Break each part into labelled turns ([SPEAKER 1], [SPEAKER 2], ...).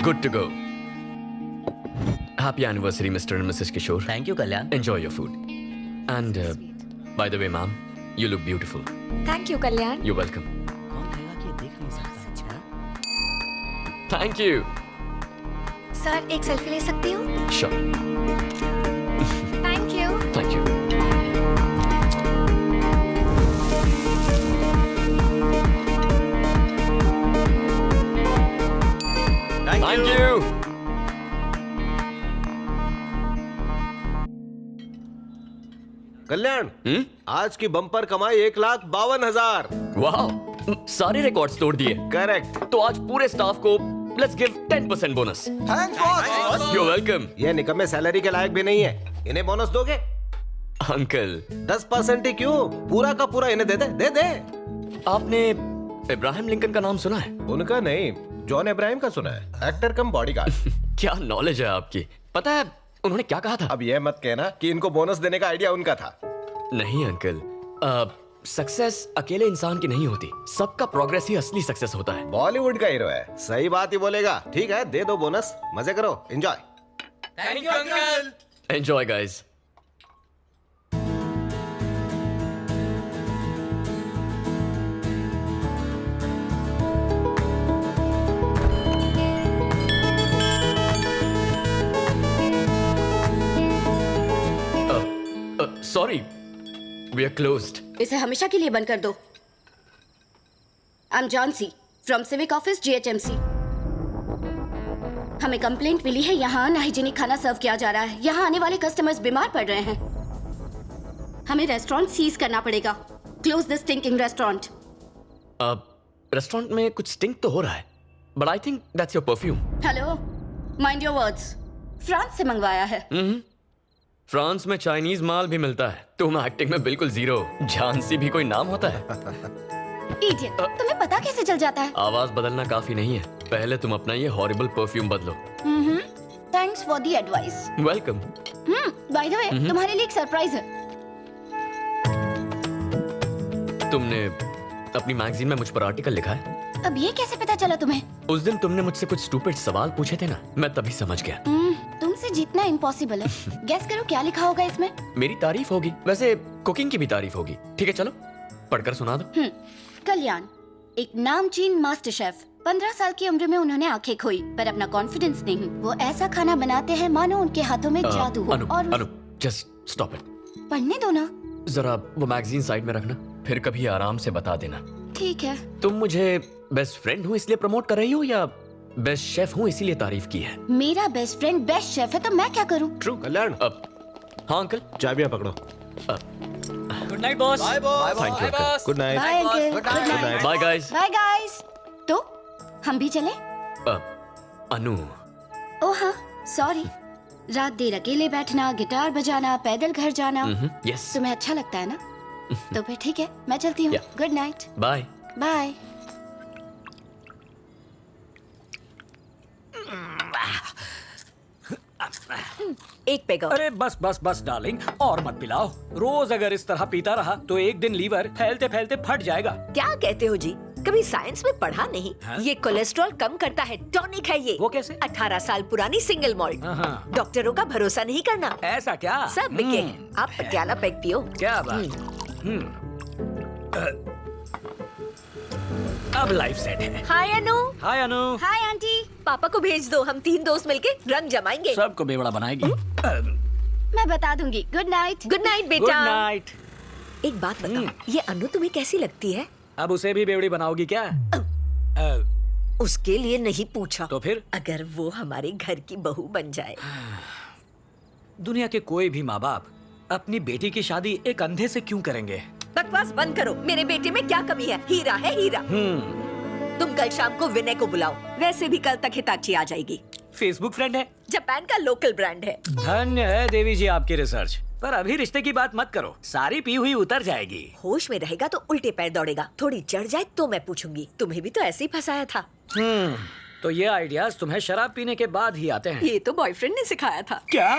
[SPEAKER 1] Good to go. Happy anniversary, Mr. and Mrs. Kishore.
[SPEAKER 2] Thank you Kalyan.
[SPEAKER 1] Enjoy your food. And by the way, ma'am, you look beautiful.
[SPEAKER 3] Thank you Kalyan.
[SPEAKER 1] You're welcome.
[SPEAKER 2] कौन कहेगा कि ये देख नहीं सकता?
[SPEAKER 1] Thank you.
[SPEAKER 3] Sir एक selfie ले सकती हूँ?
[SPEAKER 1] Sure.
[SPEAKER 3] Thank you.
[SPEAKER 1] Thank you. Thank you.
[SPEAKER 4] कल्याण, आज की बम्पर कमाई 1,52,000.
[SPEAKER 1] वाह, सारे रिकॉर्ड्स तोड़ दिए.
[SPEAKER 4] करेक्ट.
[SPEAKER 1] तो आज पूरे स्टाफ को let's give 10% bonus.
[SPEAKER 4] Thanks boss.
[SPEAKER 1] You're welcome.
[SPEAKER 4] ये निकम्मे सैलरी के लायक भी नहीं है. इन्हें बोनस दोगे?
[SPEAKER 1] अंकल,
[SPEAKER 4] 10% ही क्यों? पूरा का पूरा इन्हें दे दे.
[SPEAKER 1] आपने इब्राहिम लिंकन का नाम सुना है?
[SPEAKER 4] उनका नहीं, जॉन इब्राहिम का सुना है. एक्टर कम बॉडीगार्ड.
[SPEAKER 1] क्या नॉलेज है आपकी. पता है उन्होंने क्या कहा था?
[SPEAKER 4] अब ये मत कहना कि इनको बोनस देने का आइडिया उनका था.
[SPEAKER 1] नहीं अंकल, सक्सेस अकेले इंसान की नहीं होती. सबका प्रोग्रेस ही असली सक्सेस होता है.
[SPEAKER 4] बॉलीवुड का हीरो है, सही बात ही बोलेगा. ठीक है, दे दो बोनस. मजे करो, enjoy.
[SPEAKER 2] Thank you uncle.
[SPEAKER 1] Enjoy guys. Sorry, we are closed.
[SPEAKER 5] इसे हमेशा के लिए बंद कर दो. I am Jhansi from civic office GHMC. हमें कंप्लेंट मिली है यहाँ अनहाइजीनिक खाना सर्व किया जा रहा है. यहाँ आने वाले कस्टमर्स बीमार पड़ रहे हैं. हमें रेस्टोरेंट सीज करना पड़ेगा. Close the stinking restaurant.
[SPEAKER 1] Restaurant में कुछ स्टिंक तो हो रहा है, but I think that's your perfume.
[SPEAKER 5] Hello, mind your words. France से मंगवाया है.
[SPEAKER 1] फ्रांस में चाइनीज माल भी मिलता है. तुम एक्टिंग में बिल्कुल जीरो. झांसी भी कोई नाम होता है?
[SPEAKER 5] इडियट, तुम्हें पता कैसे चल जाता है?
[SPEAKER 1] आवाज बदलना काफी नहीं है. पहले तुम अपना ये हॉरिबल परफ्यूम बदलो.
[SPEAKER 5] Thanks for the advice.
[SPEAKER 1] Welcome.
[SPEAKER 5] By the way, तुम्हारे लिए एक सरप्राइज है.
[SPEAKER 1] तुमने अपनी मैगजीन में मुझ पर आर्टिकल लिखा है.
[SPEAKER 5] अब ये कैसे पता चला तुम्हें?
[SPEAKER 1] उस दिन तुमने मुझसे कुछ स्टूपिड सवाल पूछे थे ना, मैं तभी समझ गया.
[SPEAKER 5] तुमसे जीतना इम्पॉसिबल है. गेस करो क्या लिखा होगा इसमें?
[SPEAKER 1] मेरी तारीफ होगी. वैसे कुकिंग की भी तारीफ होगी. ठीक है, चलो पढ़कर सुना दो.
[SPEAKER 5] कल्याण, एक नामचीन मास्टर शेफ. 15 साल की उम्र में उन्होंने आंखें खोई, पर अपना कॉन्फिडेंस नहीं. वो ऐसा खाना बनाते हैं मानो उनके हाथों में जादू हो.
[SPEAKER 1] अनु, जस्ट स्टॉप इट.
[SPEAKER 5] पढ़ने दो ना.
[SPEAKER 1] जरा वो मैगजीन साइड में रखना, फिर कभी आराम से बता देना.
[SPEAKER 5] ठीक है.
[SPEAKER 1] तुम मुझे बेस्ट फ्रेंड हूँ इसलिए प्रमोट कर रही हो या बेस्ट शेफ हूँ इसीलिए तारीफ की है?
[SPEAKER 5] मेरा बेस्ट फ्रेंड बेस्ट शेफ है तो मैं क्या करूँ?
[SPEAKER 4] ट्रू. कल्याण,
[SPEAKER 1] हाँ अंकल,
[SPEAKER 4] चाबियां पकड़ो.
[SPEAKER 2] Good night boss. Bye boss.
[SPEAKER 1] Thank you uncle.
[SPEAKER 4] Good night.
[SPEAKER 5] Bye uncle. Good night.
[SPEAKER 1] Bye guys.
[SPEAKER 5] Bye guys. तो हम भी चले?
[SPEAKER 1] अनु,
[SPEAKER 5] ओह हाँ, सॉरी. रात देर अकेले बैठना, गिटार बजाना, पैदल घर जाना,
[SPEAKER 1] यस.
[SPEAKER 5] तुम्हें अच्छा लगता है ना? तो फिर ठीक है, मैं चलती हूँ. Good night.
[SPEAKER 1] बाय.
[SPEAKER 5] बाय.
[SPEAKER 6] एक पेग और।
[SPEAKER 7] अरे बस बस बस डार्लिंग, और मत पिलाओ. रोज अगर इस तरह पीता रहा तो एक दिन लीवर फैलते फैलते फट जाएगा.
[SPEAKER 6] क्या कहते हो जी? कभी साइंस में पढ़ा नहीं? ये कोलेस्ट्रॉल कम करता है, टॉनिक है ये.
[SPEAKER 7] वो कैसे?
[SPEAKER 6] 18 साल पुरानी सिंगल मॉल्ट. डॉक्टरों का भरोसा नहीं करना.
[SPEAKER 7] ऐसा क्या?
[SPEAKER 6] सब बिके हैं. आप पटियाला पेग पियो.
[SPEAKER 7] क्या बात. अब लाइफ सेट है.
[SPEAKER 6] Hi Anu.
[SPEAKER 7] Hi Anu.
[SPEAKER 5] Hi aunty.
[SPEAKER 6] पापा को भेज दो, हम 3 दोस्त मिलके रंग जमाएंगे.
[SPEAKER 7] सबको बेवड़ा बनाएगी.
[SPEAKER 5] मैं बता दूंगी. Good night.
[SPEAKER 6] Good night
[SPEAKER 7] good
[SPEAKER 6] बेटा.
[SPEAKER 7] नाइट.
[SPEAKER 6] एक बात बताओ, ये अनु तुम्हें कैसी लगती है?
[SPEAKER 7] अब उसे भी बेवड़ी बनाओगी क्या?
[SPEAKER 6] उसके लिए नहीं पूछा.
[SPEAKER 7] तो फिर?
[SPEAKER 6] अगर वो हमारे घर की बहू बन जाए.
[SPEAKER 7] दुनिया के कोई भी माँ बाप अपनी बेटी की शादी एक अंधे से क्यों करेंगे?
[SPEAKER 6] बकवास बंद करो. मेरे बेटे में क्या कमी है? हीरा है हीरा. तुम कल शाम को विनय को बुलाओ. वैसे भी कल तक हिताची आ जाएगी.
[SPEAKER 7] फेसबुक फ्रेंड है.
[SPEAKER 6] जापान का लोकल ब्रांड है.
[SPEAKER 7] धन्य है देवी जी आपकी रिसर्च. पर अभी रिश्ते की बात मत करो, सारी पी हुई उतर जाएगी.
[SPEAKER 6] होश में रहेगा तो उल्टे पैर दौड़ेगा. थोड़ी चढ़ जाए तो मैं पूछूंगी. तुम्हें भी तो ऐसे ही फंसाया था.
[SPEAKER 7] तो ये आइडियाज तुम्हें शराब पीने के बाद ही आते हैं.
[SPEAKER 6] ये तो बॉयफ्रेंड ने सिखाया था.
[SPEAKER 7] क्या?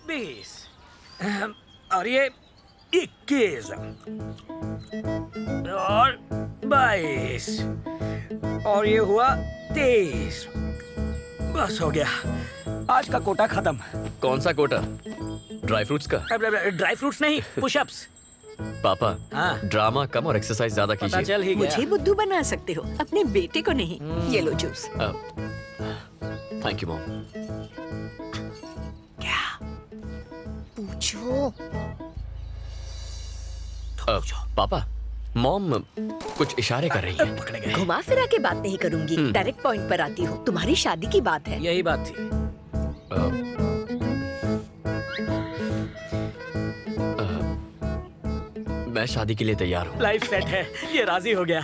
[SPEAKER 7] 20 और ये 21 और 22 और ये हुआ 23। बस हो गया, आज का कोटा खत्म।
[SPEAKER 1] कौन सा कोटा? ड्राई फ्रूट्स का?
[SPEAKER 7] ड्राई फ्रूट्स नहीं, पुशअप्स।
[SPEAKER 1] पापा,
[SPEAKER 7] हाँ।
[SPEAKER 1] ड्रामा कम और एक्सरसाइज ज्यादा
[SPEAKER 7] पता
[SPEAKER 1] कीजिए।
[SPEAKER 7] चल ही गया।
[SPEAKER 6] मुझे बुद्धू बना सकते हो, अपने बेटे को नहीं। ये लो जूस।
[SPEAKER 1] Thank you mom.
[SPEAKER 6] क्या पूछो?
[SPEAKER 1] पापा, मॉम कुछ इशारे कर रही है।
[SPEAKER 7] पकड़ गए।
[SPEAKER 6] घुमा फिरा के बात नहीं करूंगी, डायरेक्ट पॉइंट पर आती हूँ। तुम्हारी शादी की बात है।
[SPEAKER 7] यही बात थी।
[SPEAKER 1] मैं शादी के लिए तैयार हूँ।
[SPEAKER 7] लाइफ सेट है, ये राजी हो गया।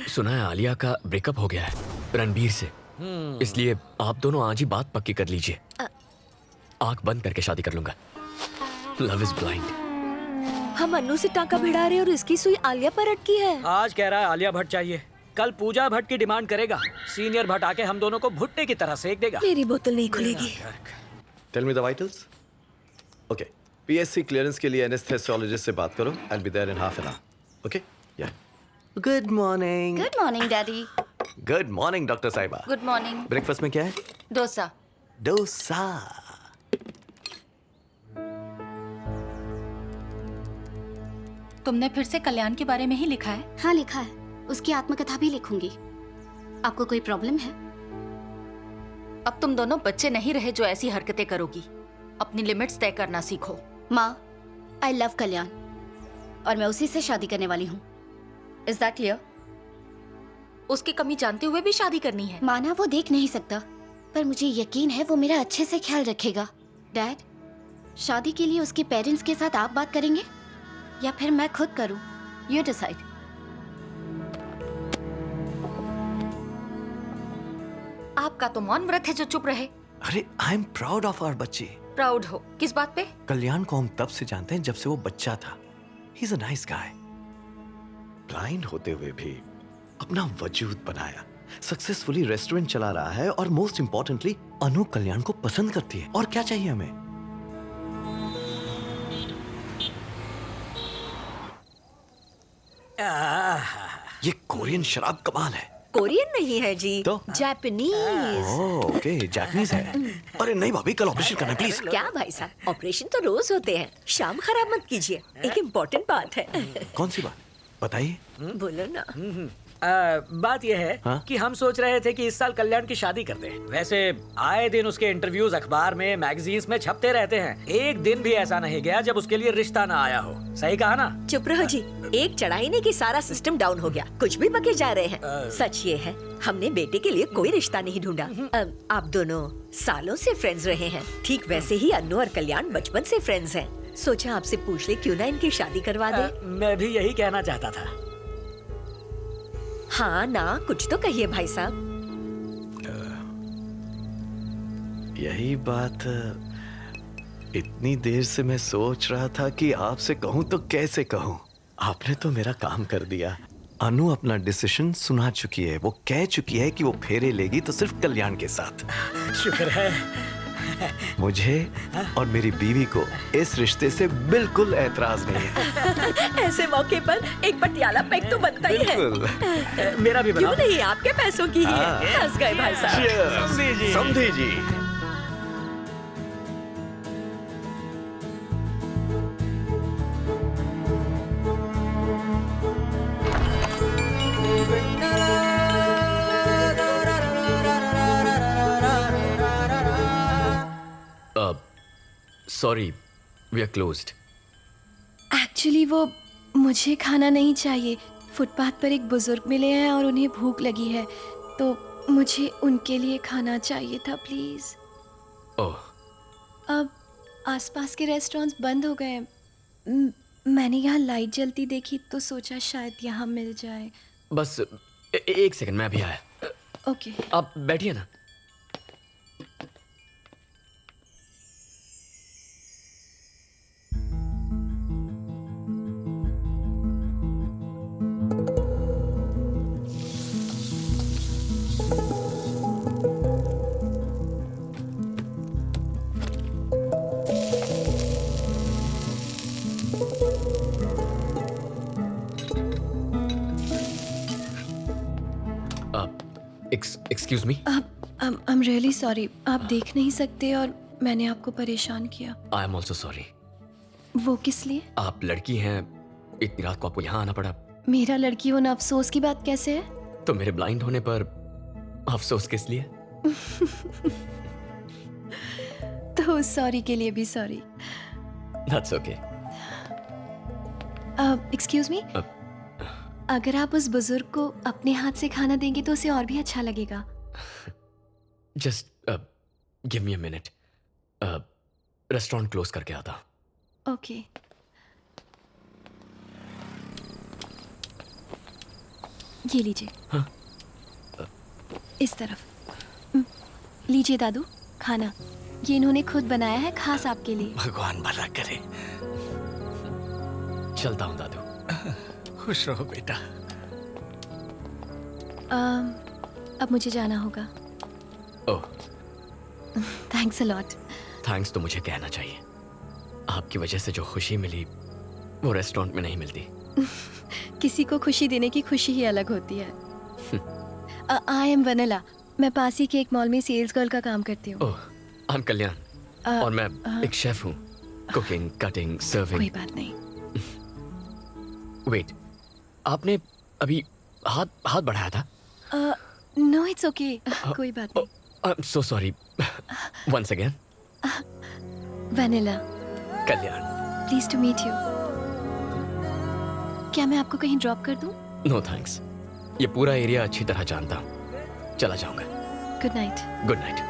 [SPEAKER 1] सुना है आलिया का ब्रेकअप हो गया है रणबीर से, इसलिए आप दोनों आज ही बात पक्की कर लीजिए। आंख बंद करके शादी कर लूंगा। Love is blind.
[SPEAKER 6] हम अन्नू से टाका भिड़ा रहे और इसकी सुई आलिया पर अटकी है।
[SPEAKER 7] आज कह रहा है आलिया भट्ट चाहिए, कल पूजा भट्ट की डिमांड करेगा। सीनियर भट्ट आके हम दोनों को भुट्टे की तरह सेक देगा।
[SPEAKER 6] मेरी बोतल नहीं खुलेगी।
[SPEAKER 8] Tell me the vitals. Okay, PSC clearance के लिए एनेस्थेसियोलॉजिस्ट से बात करो। I will be there in half an hour. Okay? Yeah. Good morning.
[SPEAKER 5] Good morning daddy.
[SPEAKER 8] Good morning doctor साहिबा।
[SPEAKER 5] Good morning.
[SPEAKER 8] ब्रेकफास्ट में क्या है?
[SPEAKER 5] डोसा।
[SPEAKER 8] डोसा।
[SPEAKER 9] तुमने फिर से कल्याण के बारे में ही लिखा है?
[SPEAKER 5] हाँ लिखा है, उसकी आत्मकथा भी लिखूंगी। आपको कोई प्रॉब्लम है?
[SPEAKER 9] अब तुम दोनों बच्चे नहीं रहे जो ऐसी हरकतें करोगी। अपनी लिमिट्स तय करना सीखो।
[SPEAKER 5] माँ, आई लव कल्याण और मैं उसी से शादी करने वाली हूँ। Is that clear?
[SPEAKER 9] उसकी कमी जानते हुए भी शादी करनी है?
[SPEAKER 5] माना वो देख नहीं सकता, पर मुझे यकीन है वो मेरा अच्छे से ख्याल रखेगा। डैड, शादी के लिए उसके पेरेंट्स के साथ आप बात करेंगे या फिर मैं खुद करूं? You decide.
[SPEAKER 9] आपका तो मौन व्रत है जो चुप रहे।
[SPEAKER 8] अरे I am proud of our बच्चे।
[SPEAKER 9] प्राउड हो किस बात पे?
[SPEAKER 8] कल्याण को हम तब से जानते हैं जब से वो बच्चा था। He is a nice guy. Blind होते हुए भी अपना वजूद बनाया, सक्सेसफुली रेस्टोरेंट चला रहा है और मोस्ट इंपॉर्टेंटली अनु कल्याण को पसंद करती है। और क्या चाहिए हमें? ये कोरियन शराब कमाल है।
[SPEAKER 6] कोरियन नहीं है जी,
[SPEAKER 8] तो?
[SPEAKER 6] जापानीज।
[SPEAKER 8] ओके, जापानीज है। अरे नहीं भाभी, कल ऑपरेशन करना है प्लीज।
[SPEAKER 6] क्या भाई साहब, ऑपरेशन तो रोज होते हैं, शाम खराब मत कीजिए। एक इम्पोर्टेंट बात है।
[SPEAKER 8] कौन सी बात बताइए?
[SPEAKER 6] बोलो ना।
[SPEAKER 7] बात यह है
[SPEAKER 8] हाँ?
[SPEAKER 7] कि हम सोच रहे थे कि इस साल कल्याण की शादी करते हैं। वैसे आए दिन उसके इंटरव्यूज अखबार में, मैगजीन्स में छपते रहते हैं। एक दिन भी ऐसा नहीं गया जब उसके लिए रिश्ता ना आया हो। सही कहा ना?
[SPEAKER 6] चुप रहो जी, एक चढ़ाई नहीं कि सारा सिस्टम डाउन हो गया। कुछ भी बके जा रहे हैं। सच ये है, हमने बेटे के लिए कोई रिश्ता नहीं ढूंढा। आप दोनों सालों से फ्रेंड्स रहे हैं, ठीक वैसे ही अन्नू और कल्याण बचपन से फ्रेंड्स हैं। सोचा आपसे पूछ ले क्यों ना इनकी शादी करवा दे।
[SPEAKER 7] मैं भी यही कहना चाहता था।
[SPEAKER 6] हाँ ना, कुछ तो कहिए भाई साहब।
[SPEAKER 8] यही बात इतनी देर से मैं सोच रहा था कि आपसे कहूं तो कैसे कहूं। आपने तो मेरा काम कर दिया। अनु अपना डिसीजन सुना चुकी है। वो कह चुकी है कि वो फेरे लेगी तो सिर्फ कल्याण के साथ।
[SPEAKER 7] शुक्र है।
[SPEAKER 8] मुझे और मेरी बीवी को इस रिश्ते से बिल्कुल ऐतराज नहीं है।
[SPEAKER 6] ऐसे मौके पर एक पटियाला पैक तो बनता ही है।
[SPEAKER 8] बिल्कुल।
[SPEAKER 7] मेरा भी
[SPEAKER 6] क्यों
[SPEAKER 7] बनाओ।
[SPEAKER 6] नहीं, आपके पैसों की ही है। हंस गए भाई साहब।
[SPEAKER 8] Cheers. समधी जी।
[SPEAKER 1] Sorry, we are closed.
[SPEAKER 3] Actually वो मुझे खाना नहीं चाहिए। फुटपाथ पर एक बुजुर्ग मिले हैं और उन्हें भूख लगी है, तो मुझे उनके लिए खाना चाहिए था प्लीज़।
[SPEAKER 1] ओह,
[SPEAKER 3] अब आसपास के रेस्टोरेंट्स बंद हो गए। मैंने यहाँ लाइट जलती देखी तो सोचा शायद यहाँ मिल जाए।
[SPEAKER 1] बस एक सेकंड, मैं अभी आया।
[SPEAKER 3] ओके।
[SPEAKER 1] आप बैठिए ना। Excuse me,
[SPEAKER 3] I am really sorry. आप देख नहीं सकते और मैंने आपको परेशान किया।
[SPEAKER 1] I am also sorry.
[SPEAKER 3] वो किस लिए?
[SPEAKER 1] आप लड़की हैं, इतनी रात को आपको यहाँ आना पड़ा।
[SPEAKER 3] मेरा लड़की होना अफसोस की बात कैसे है?
[SPEAKER 1] तो मेरे ब्लाइंड होने पर अफसोस किस लिए?
[SPEAKER 3] तो सॉरी के लिए भी sorry.
[SPEAKER 1] That's okay.
[SPEAKER 3] Excuse me, अगर आप उस बुजुर्ग को अपने हाथ से खाना देंगे तो उसे और भी अच्छा लगेगा।
[SPEAKER 1] Just give me a minute. Restaurant close करके आता।
[SPEAKER 3] ओके। ये लीजिए।
[SPEAKER 1] हाँ?
[SPEAKER 3] इस तरफ। लीजिए दादू, खाना। ये इन्होंने खुद बनाया है, खास आपके लिए।
[SPEAKER 8] भगवान भला करे।
[SPEAKER 1] चलता हूँ दादू।
[SPEAKER 8] खुश रहो बेटा।
[SPEAKER 3] अब मुझे जाना होगा।
[SPEAKER 1] ओह,
[SPEAKER 3] थैंक्स अ लॉट।
[SPEAKER 1] थैंक्स तो मुझे कहना चाहिए। आपकी वजह से जो खुशी मिली वो रेस्टोरेंट में नहीं मिलती।
[SPEAKER 3] किसी को खुशी देने की खुशी ही अलग होती है। I am vanilla. मैं पास ही के एक मॉल में सेल्स गर्ल का काम करती हूँ।
[SPEAKER 1] ओह, आई एम कल्याण और मैं एक शेफ हूँ। Cooking, cutting, serving.
[SPEAKER 3] कोई बात नहीं।
[SPEAKER 1] वेट, आपने अभी हाथ बढ़ाया था?
[SPEAKER 3] नो इट्स ओके, कोई बात नहीं।
[SPEAKER 1] I am so sorry. Once again.
[SPEAKER 3] Vennela,
[SPEAKER 1] Kalyan.
[SPEAKER 3] Please to meet you. क्या मैं आपको कहीं ड्रॉप कर दूं?
[SPEAKER 1] नो थैंक्स, ये पूरा एरिया अच्छी तरह जानता हूँ। चला जाऊंगा।
[SPEAKER 3] Good night.
[SPEAKER 1] Good night.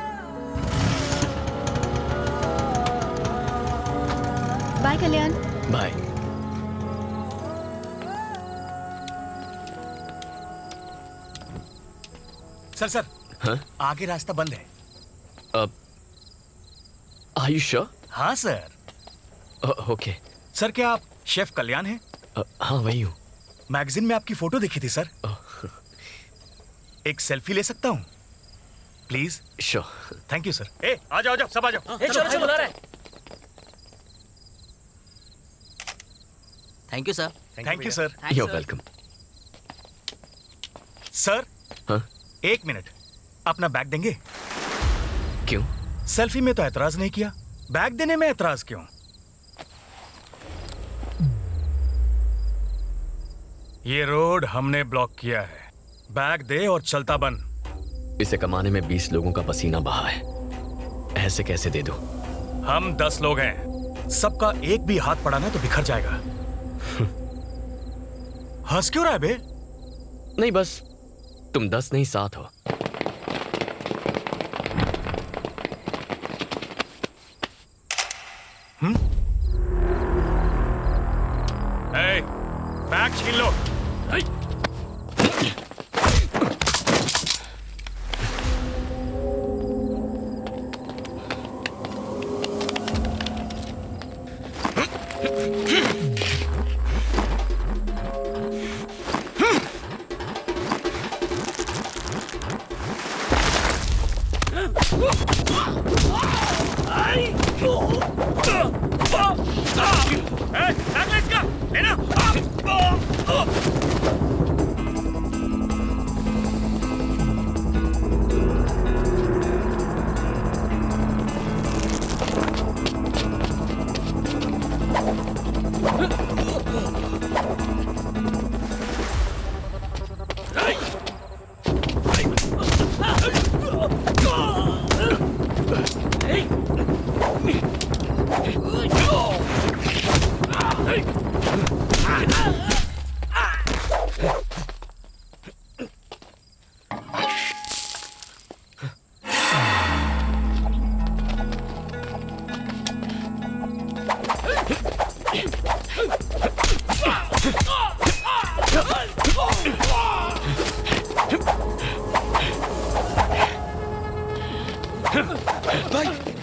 [SPEAKER 3] Bye Kalyan.
[SPEAKER 1] Bye.
[SPEAKER 10] Sir
[SPEAKER 1] हाँ?
[SPEAKER 10] आगे रास्ता बंद है।
[SPEAKER 1] Are you sure?
[SPEAKER 10] हाँ सर।
[SPEAKER 1] ओके।
[SPEAKER 10] सर क्या आप शेफ कल्याण हैं?
[SPEAKER 1] हाँ वही हूँ।
[SPEAKER 10] मैगजीन में आपकी फोटो देखी थी सर। एक सेल्फी ले सकता हूँ please?
[SPEAKER 1] Sure.
[SPEAKER 10] Thank you sir. ए आ जाओ सब आ जाओ।
[SPEAKER 2] चलो बुला रहा है। Thank you sir.
[SPEAKER 10] Thank you sir.
[SPEAKER 1] You are welcome.
[SPEAKER 10] Sir
[SPEAKER 1] हाँ?
[SPEAKER 10] एक मिनट, अपना बैग देंगे?
[SPEAKER 1] क्यों?
[SPEAKER 10] सेल्फी में तो एतराज नहीं किया, बैग देने में एतराज क्यों? ये रोड हमने ब्लॉक किया है, बैग दे और चलता बन।
[SPEAKER 1] इसे कमाने में 20 लोगों का पसीना बहा है, ऐसे कैसे दे दूं?
[SPEAKER 10] हम 10 लोग हैं, सबका एक भी हाथ पड़ा ना तो बिखर जाएगा। हंस क्यों रहा है बे?
[SPEAKER 1] नहीं बस तुम 10 नहीं 7 हो।
[SPEAKER 10] बैग छीन लो।
[SPEAKER 2] भाई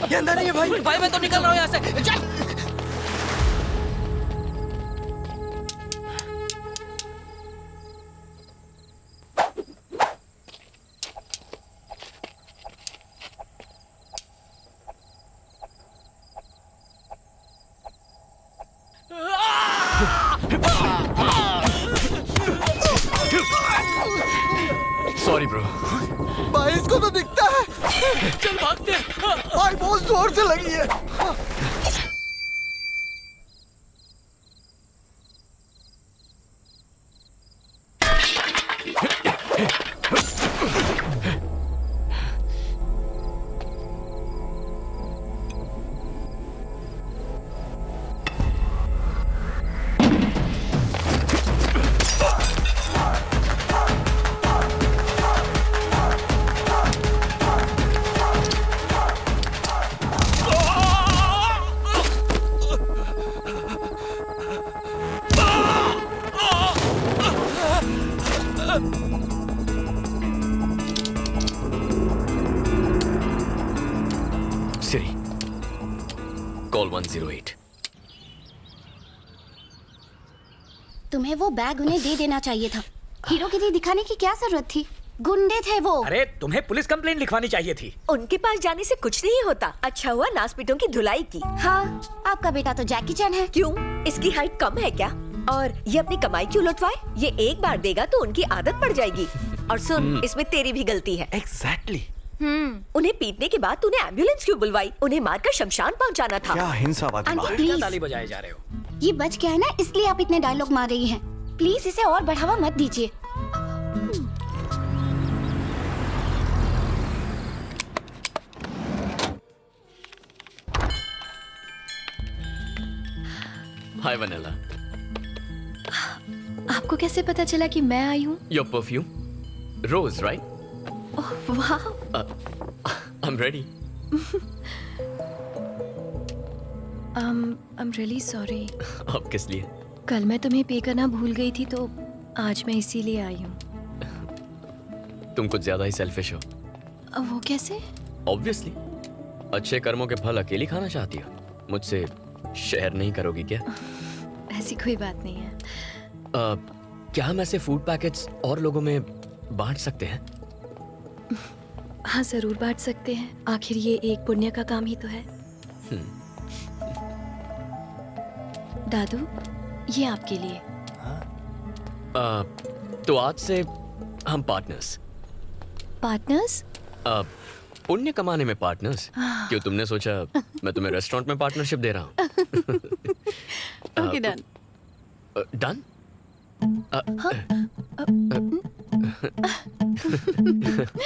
[SPEAKER 2] ये अंदर नहीं है भाई। भाई मैं तो निकल रहा हूँ यहाँ से। चल।
[SPEAKER 1] Sorry bro.
[SPEAKER 2] भाई इसको तो दिखता है।
[SPEAKER 1] चल भागते हैं।
[SPEAKER 2] भाई बहुत जोर से लगी है।
[SPEAKER 1] सिरी, कॉल 108।
[SPEAKER 5] तुम्हें वो बैग उन्हें दे देना चाहिए था। हीरोगिरी दिखाने की क्या जरूरत थी? गुंडे थे वो।
[SPEAKER 7] अरे तुम्हें पुलिस कंप्लेंट लिखवानी चाहिए थी।
[SPEAKER 6] उनके पास जाने से कुछ नहीं होता। अच्छा हुआ नासपीटों की धुलाई की।
[SPEAKER 5] हाँ, आपका बेटा तो जैकी चैन है।
[SPEAKER 6] क्यों? इसकी हाइट कम है क्या? और ये अपनी कमाई क्यों लुटवाए? ये एक बार देगा तो उनकी आदत पड़ जाएगी। और सुन, इसमें तेरी भी गलती है।
[SPEAKER 8] एग्जैक्टली।
[SPEAKER 6] उन्हें पीटने के बाद तूने एम्बुलेंस क्यों बुलवाई? उन्हें मारकर शमशान पहुंचाना था।
[SPEAKER 8] क्या हिंसावादी
[SPEAKER 5] आंटी
[SPEAKER 8] बात है।
[SPEAKER 7] क्या
[SPEAKER 5] प्लीज,
[SPEAKER 7] ताली बजाए जा रहे हो?
[SPEAKER 5] ये बच गया है ना, इसलिए आप इतने डायलॉग मार रही हैं। प्लीज इसे और बढ़ावा मत दीजिए।
[SPEAKER 1] हाय वनीला।
[SPEAKER 3] आपको कैसे पता चला कि मैं आई हूँ?
[SPEAKER 1] Your perfume, rose, right?
[SPEAKER 3] वाह,
[SPEAKER 1] I am ready.
[SPEAKER 3] I am really sorry.
[SPEAKER 1] अब किस लिए?
[SPEAKER 3] कल मैं तुम्हें पे करना भूल गई थी, तो आज मैं इसीलिए आई हूँ।
[SPEAKER 1] तुम कुछ ज्यादा ही सेल्फिश हो।
[SPEAKER 3] वो कैसे?
[SPEAKER 1] ऑब्वियसली, अच्छे कर्मों के फल अकेली खाना चाहती हो। मुझसे शेयर नहीं करोगी क्या?
[SPEAKER 3] ऐसी कोई बात नहीं है।
[SPEAKER 1] क्या हम ऐसे फूड पैकेट्स और लोगों में बांट सकते हैं?
[SPEAKER 3] हाँ, जरूर बांट सकते हैं। आखिर ये एक पुण्य का काम ही तो है। दादू, ये आपके लिए।
[SPEAKER 1] तो आज से हम पार्टनर्स।
[SPEAKER 3] पार्टनर्स?
[SPEAKER 1] पुण्य कमाने में पार्टनर्स। क्यों, तुमने सोचा मैं तुम्हें रेस्टोरेंट में पार्टनरशिप दे रहा हूँ?
[SPEAKER 3] Okay, done.
[SPEAKER 1] Done?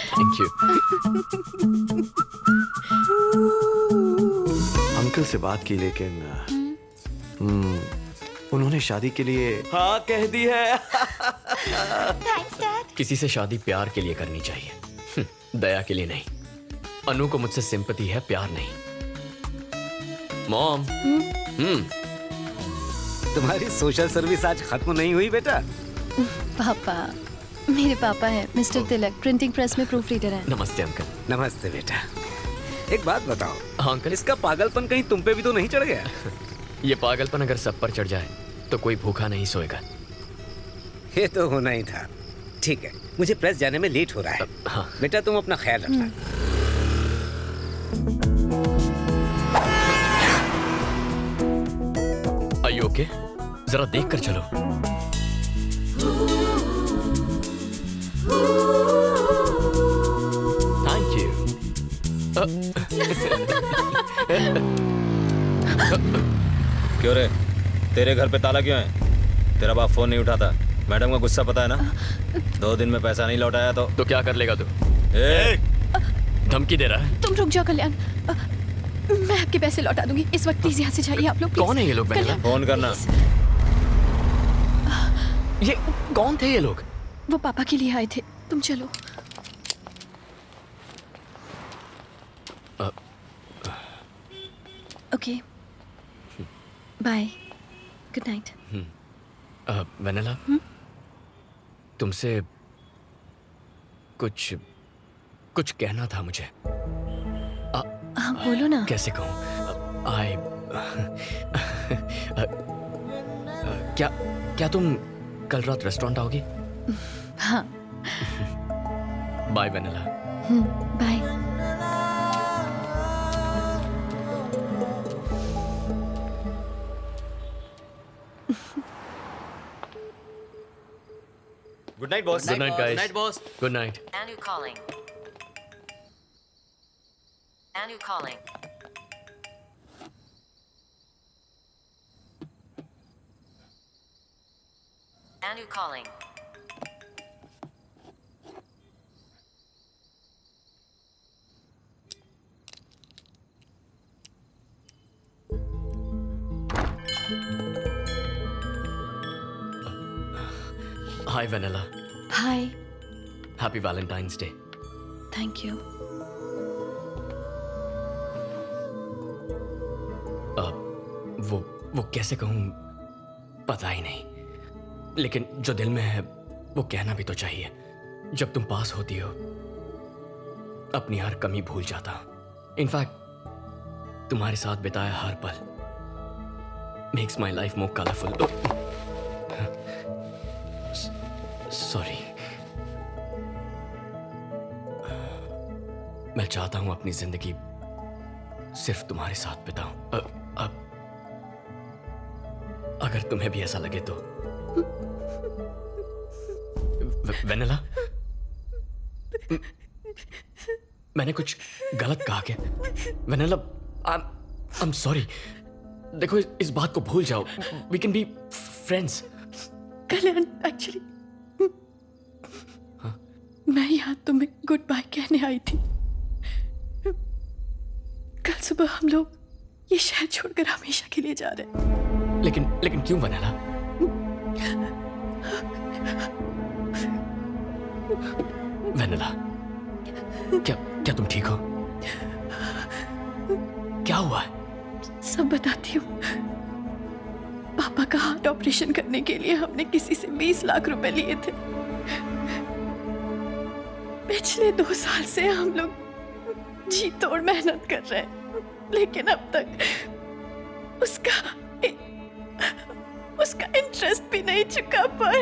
[SPEAKER 1] Thank you.
[SPEAKER 8] Uncle से बात की, लेकिन उन्होंने शादी के लिए हाँ कह दी है।
[SPEAKER 5] Thanks dad.
[SPEAKER 1] किसी से शादी प्यार के लिए करनी चाहिए, दया के लिए नहीं। अनु को मुझसे सिंपैथी है, प्यार नहीं। मॉम।
[SPEAKER 4] तुम्हारी सोशल सर्विस आज खत्म नहीं हुई बेटा?
[SPEAKER 3] पापा, मेरे पापा हैं मिस्टर तिलक, प्रिंटिंग प्रेस में प्रूफ रीडर हैं।
[SPEAKER 1] नमस्ते अंकल।
[SPEAKER 4] नमस्ते बेटा। एक बात बताओ,
[SPEAKER 1] हाँ अंकल।
[SPEAKER 4] इसका पागलपन कहीं तुम पे भी तो नहीं चढ़ गया?
[SPEAKER 1] ये पागलपन अगर सब पर चढ़ जाए तो कोई भूखा नहीं सोएगा।
[SPEAKER 4] ये तो होना ही था। ठीक है, मुझे प्रेस जाने में लेट हो रहा है।
[SPEAKER 1] हाँ।
[SPEAKER 4] बेटा तुम अपना ख्याल रखना।
[SPEAKER 1] Are you okay? जरा देख कर चलो। Thank you.
[SPEAKER 11] क्यों रे, तेरे घर पे ताला क्यों है? तेरा बाप फोन नहीं उठाता। मैडम का गुस्सा पता है ना? 2 दिन में पैसा नहीं लौटाया तो
[SPEAKER 1] क्या कर लेगा तू? धमकी दे रहा है?
[SPEAKER 3] तुम रुक जाओ कल्याण, मैं आपके पैसे लौटा दूंगी। इस वक्त प्लीज यहाँ से जाइए आप लोग।
[SPEAKER 1] कौन है ये लोग?
[SPEAKER 11] फोन करना।
[SPEAKER 1] ये कौन थे ये लोग?
[SPEAKER 3] वो पापा के लिए आए थे। तुम चलो। Okay, bye, good night.
[SPEAKER 1] Vennela, तुमसे कुछ कहना था मुझे।
[SPEAKER 3] हाँ, बोलो ना।
[SPEAKER 1] कैसे कहूँ? क्या तुम कल रात रेस्टोरेंट आओगी?
[SPEAKER 3] हाँ।
[SPEAKER 1] Bye Vennela.
[SPEAKER 3] Bye.
[SPEAKER 11] Good night boss.
[SPEAKER 1] Good night guys.
[SPEAKER 2] Night boss.
[SPEAKER 1] Good night.
[SPEAKER 12] Anu calling. Anu calling. Anu calling.
[SPEAKER 1] Hi Vennela.
[SPEAKER 3] Hi.
[SPEAKER 1] Happy Valentine's day.
[SPEAKER 3] Thank you.
[SPEAKER 1] वो कैसे कहूँ पता ही नहीं, लेकिन जो दिल में है वो कहना भी तो चाहिए। जब तुम पास होती हो अपनी हर कमी भूल जाता हूँ। इनफैक्ट तुम्हारे साथ बिताया हर पल makes my life more colourful. Sorry. मैं चाहता हूं अपनी जिंदगी सिर्फ तुम्हारे साथ बिताऊं। अब अगर तुम्हें भी ऐसा लगे तो। वेनिला, मैंने कुछ गलत कहा क्या? Vennela, I am sorry. देखो इस बात को भूल जाओ। We can be friends.
[SPEAKER 3] Kalyan, actually मैं यहाँ तुम्हें गुड बाय कहने आई थी। कल सुबह हम लोग ये शहर छोड़कर हमेशा के लिए जा रहे हैं।
[SPEAKER 1] लेकिन क्यों वेनिला? वेनिला, क्या तुम ठीक हो? क्या हुआ है?
[SPEAKER 3] सब बताती हूँ। पापा का हार्ट ऑपरेशन करने के लिए हमने किसी से 20 लाख रुपए लिए थे। पिछले 2 साल से हम लोग जी तोड़ मेहनत कर रहे हैं, लेकिन अब तक उसका इंटरेस्ट भी नहीं चुका पाए।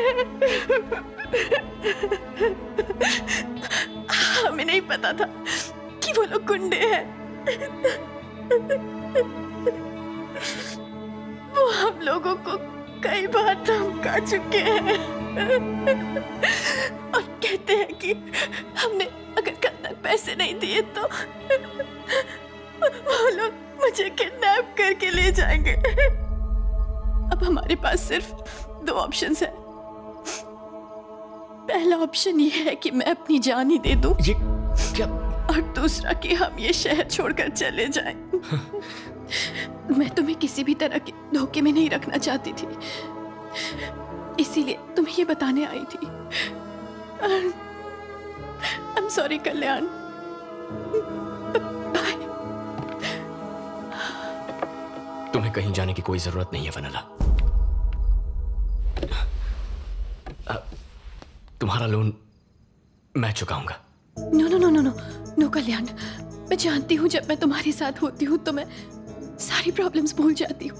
[SPEAKER 3] हमें नहीं पता था कि वो लोग गुंडे हैं। वो हम लोगों को कई बार धमका चुके हैं और कहते हैं कि हमने अगर कल तक पैसे नहीं दिए तो वो लोग मुझे किडनैप करके ले जाएंगे। अब हमारे पास सिर्फ 2 ऑप्शंस हैं। पहला ऑप्शन ये है कि मैं अपनी जान ही दे दूं,
[SPEAKER 1] ये क्या?
[SPEAKER 3] और दूसरा कि हम ये शहर छोड़कर चले जाएं। मैं तुम्हें किसी भी तरह के धोखे में नहीं रखना चाहती थी, इसीलिए तुम्हें ये बताने आई थी। I am sorry Kalyan. Bye.
[SPEAKER 1] तुम्हें कहीं जाने की कोई जरूरत नहीं है वेनिला। तुम्हारा लोन मैं चुकाऊंगा।
[SPEAKER 3] नो कल्याण। मैं जानती हूँ जब मैं तुम्हारे साथ होती हूँ तो मैं सारी प्रॉब्लम्स भूल जाती हूँ।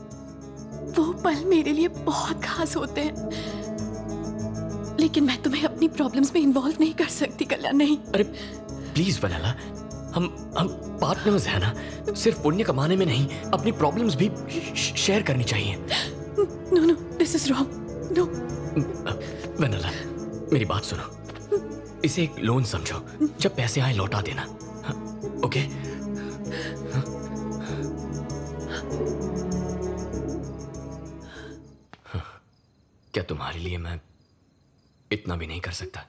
[SPEAKER 3] वो पल मेरे लिए बहुत खास होते हैं, लेकिन मैं तुम्हें अपनी प्रॉब्लम्स में इन्वॉल्व नहीं कर सकती कल्याण। नहीं।
[SPEAKER 1] अरे प्लीज वेनिला, हम पार्टनर्स हैं ना। सिर्फ पुण्य कमाने में नहीं, अपनी प्रॉब्लम्स भी शेयर करनी चाहिए।
[SPEAKER 3] No, this is wrong. No
[SPEAKER 1] Vennela, मेरी बात सुनो। इसे एक लोन समझो। जब पैसे आए लौटा देना। ओके? क्या तुम्हारे लिए मैं इतना भी नहीं कर सकता?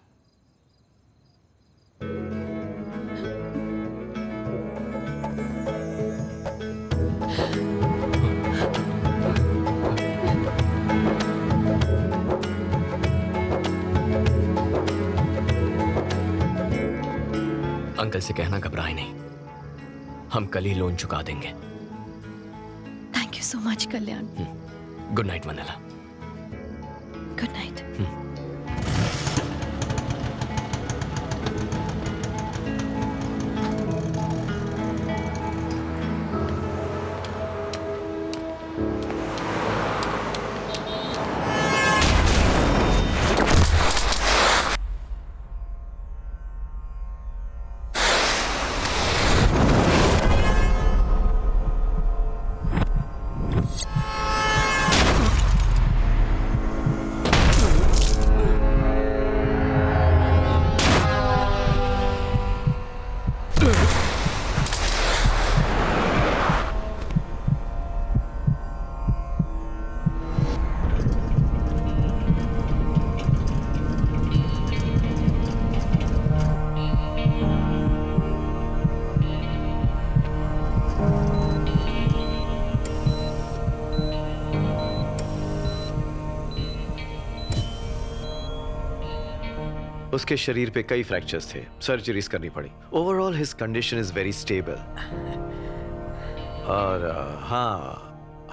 [SPEAKER 1] अंकल से कहना घबराए नहीं, हम कल ही लोन चुका देंगे।
[SPEAKER 3] Thank you so much Kalyan.
[SPEAKER 1] Good night vanilla.
[SPEAKER 3] Good night.
[SPEAKER 8] उसके शरीर पे कई फ्रैक्चर्स थे, सर्जरीज करनी पड़ी। Overall his condition is very stable. और हाँ,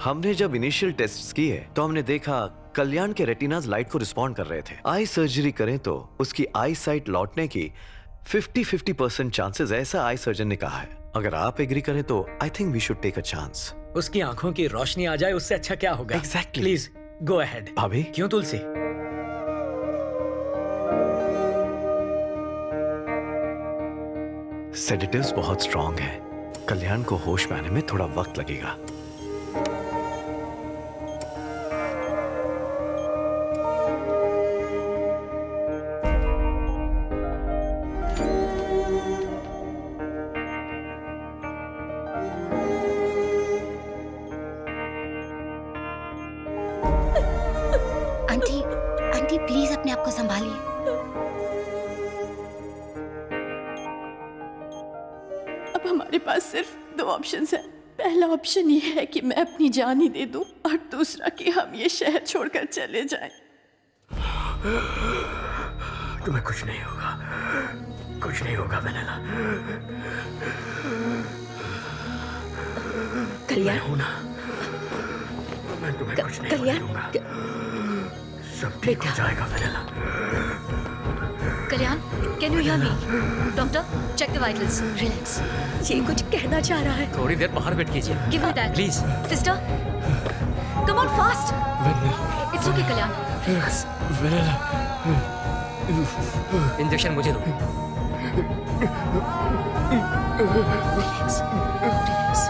[SPEAKER 8] हमने जब इनिशियल टेस्ट्स किए तो हमने देखा कल्याण के रेटिनाज लाइट को रिस्पॉन्ड कर रहे थे। आई सर्जरी करें तो उसकी आई साइट लौटने की 50% चांसेस, ऐसा आई सर्जन ने कहा है। अगर आप एग्री करें तो I think we should take a chance.
[SPEAKER 7] उसकी आंखों की रोशनी आ जाए उससे अच्छा क्या होगा?
[SPEAKER 8] Exactly.
[SPEAKER 7] Please go ahead.
[SPEAKER 8] भाभी,
[SPEAKER 7] क्यों तुलसी?
[SPEAKER 8] सेडेटिव्स बहुत स्ट्रॉन्ग है, कल्याण को होश में आने में थोड़ा वक्त लगेगा।
[SPEAKER 5] आंटी, आंटी प्लीज अपने आप को संभालिए।
[SPEAKER 3] अब हमारे पास सिर्फ 2 ऑप्शंस हैं। पहला ऑप्शन ये है कि मैं अपनी जान ही दे दूं, और दूसरा कि हम ये शहर छोड़कर चले जाएं।
[SPEAKER 1] तुम्हें कुछ नहीं होगा, कुछ नहीं होगा वेनेला।
[SPEAKER 6] कल्याण
[SPEAKER 1] हूं ना, मैं तुम्हें कुछ नहीं होने दूंगा। सब ठीक हो जाएगा Vennela.
[SPEAKER 9] Kalyan, can you hear me? Doctor, check the vitals.
[SPEAKER 5] Relax.
[SPEAKER 6] ये कुछ कहना चाह रहा है।
[SPEAKER 7] थोड़ी देर बाहर वेट कीजिए।
[SPEAKER 9] Give me that
[SPEAKER 7] please.
[SPEAKER 9] Sister, come on fast. It's okay Kalyan.
[SPEAKER 1] Vennela,
[SPEAKER 2] injection मुझे दो।
[SPEAKER 5] Relax, relax.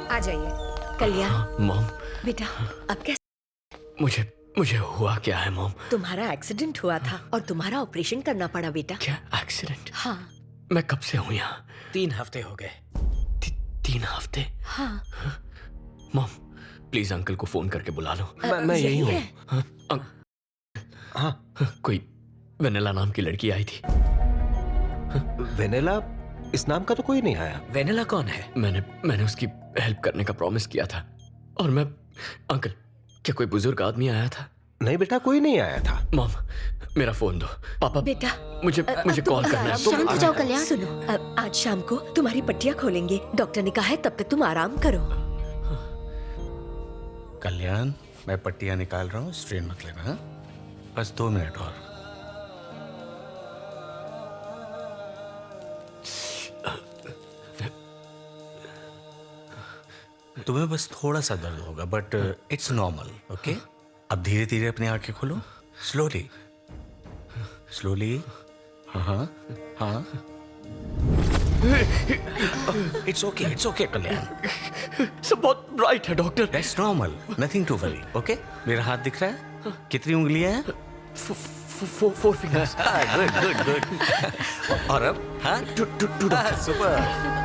[SPEAKER 6] आ जाइए। कल्याण
[SPEAKER 1] मॉम,
[SPEAKER 6] बेटा, अब कैसे?
[SPEAKER 1] मुझे हुआ क्या है मॉम?
[SPEAKER 6] तुम्हारा एक्सीडेंट हुआ था और तुम्हारा ऑपरेशन करना पड़ा बेटा।
[SPEAKER 1] क्या एक्सीडेंट?
[SPEAKER 6] हाँ।
[SPEAKER 1] मैं कब से हूँ यहाँ?
[SPEAKER 7] 3 हफ्ते हो गए।
[SPEAKER 1] 3 हफ्ते?
[SPEAKER 6] हाँ।
[SPEAKER 1] मॉम, प्लीज अंकल को फोन करके बुला लो।
[SPEAKER 4] मैं यही हूँ।
[SPEAKER 1] हाँ, कोई वेनेला नाम की लड़की आई थी।
[SPEAKER 4] वेनेला? इस नाम का तो कोई नहीं आया।
[SPEAKER 7] वेनेला कौन है?
[SPEAKER 1] मैंने उसकी हेल्प करने का प्रॉमिस किया था। और मैं अंकल, क्या कोई बुजुर्ग आदमी आया था?
[SPEAKER 4] नहीं बेटा, कोई नहीं आया था।
[SPEAKER 1] मॉम, मेरा फोन दो। पापा,
[SPEAKER 6] बेटा,
[SPEAKER 1] मुझे कॉल करना है।
[SPEAKER 5] शांत हो जाओ कल्याण।
[SPEAKER 6] सुनो, अब आज शाम को तुम्हारी पट्टियां खोलेंगे। डॉक्टर ने कहा है तब तक तुम आराम करो।
[SPEAKER 10] कल्याण, मैं पट्टियां निकाल रहा हूँ, स्ट्रेन मत लेना। हाँ? बस 2 मिनट और। तुम्हें बस थोड़ा सा दर्द होगा, बट इट्स नॉर्मल। ओके, अब धीरे धीरे अपनी आंखें खोलो। Slowly slowly. हाँ हाँ, इट्स ओके कल्याण।
[SPEAKER 1] सब बहुत ब्राइट है doctor.
[SPEAKER 10] That's normal, nothing to worry. Okay, मेरा हाथ दिख रहा है? कितनी उंगलियां हैं?
[SPEAKER 1] 4 फिंगर्स।
[SPEAKER 10] और अब? हाँ, सुपर।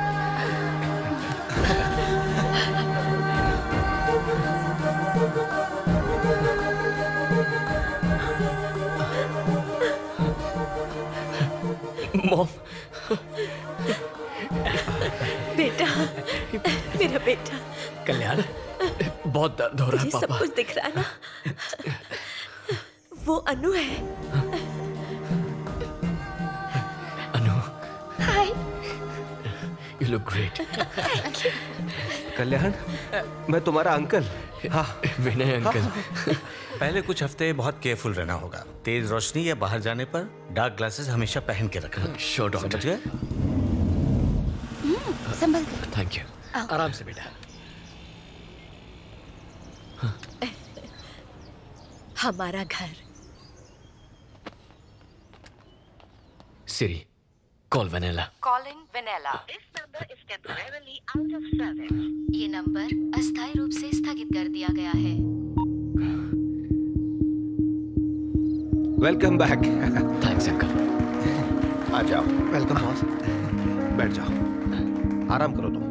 [SPEAKER 1] मॉम,
[SPEAKER 6] बेटा, मेरा बेटा।
[SPEAKER 1] कल्याण, बहुत दर्द हो रहा है
[SPEAKER 6] तुझे सब
[SPEAKER 1] पापा।
[SPEAKER 6] कुछ दिख रहा है ना? वो अनु है।
[SPEAKER 1] Anu,
[SPEAKER 5] hi.
[SPEAKER 1] You look great.
[SPEAKER 4] Kalyan, मैं तुम्हारा अंकल।
[SPEAKER 1] हाँ, विनय अंकल।
[SPEAKER 10] पहले कुछ हफ्ते बहुत केयरफुल रहना होगा। तेज रोशनी या बाहर जाने पर डार्क ग्लासेस हमेशा पहन के रखना।
[SPEAKER 1] Sure doctor.
[SPEAKER 10] समझ गए?
[SPEAKER 5] संभल कर।
[SPEAKER 1] Thank you.
[SPEAKER 7] आराम से बेटा।
[SPEAKER 6] हमारा घर।
[SPEAKER 1] Siri, call Vennela.
[SPEAKER 12] Calling Vanilla.
[SPEAKER 5] ये नंबर अस्थायी रूप से स्थगित कर दिया गया है।
[SPEAKER 4] Welcome back.
[SPEAKER 1] Thanks uncle.
[SPEAKER 4] आ जाओ। Welcome boss. बैठ जाओ, आराम करो तुम।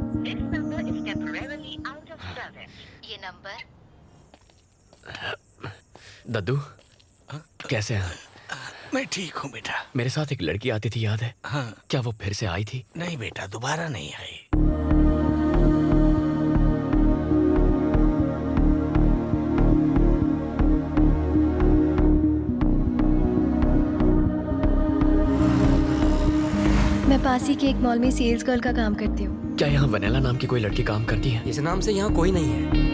[SPEAKER 5] ये नंबर।
[SPEAKER 1] दद्दू, कैसे हैं?
[SPEAKER 10] मैं ठीक हूँ बेटा।
[SPEAKER 1] मेरे साथ एक लड़की आती थी, याद है?
[SPEAKER 10] हाँ।
[SPEAKER 1] क्या वो फिर से आई थी?
[SPEAKER 10] नहीं बेटा, दोबारा नहीं आई।
[SPEAKER 13] मैं पास ही के एक मॉल में सेल्स गर्ल का काम करती हूँ।
[SPEAKER 1] क्या यहाँ वनेला नाम की कोई लड़की काम करती है?
[SPEAKER 2] इस नाम से यहाँ कोई नहीं है।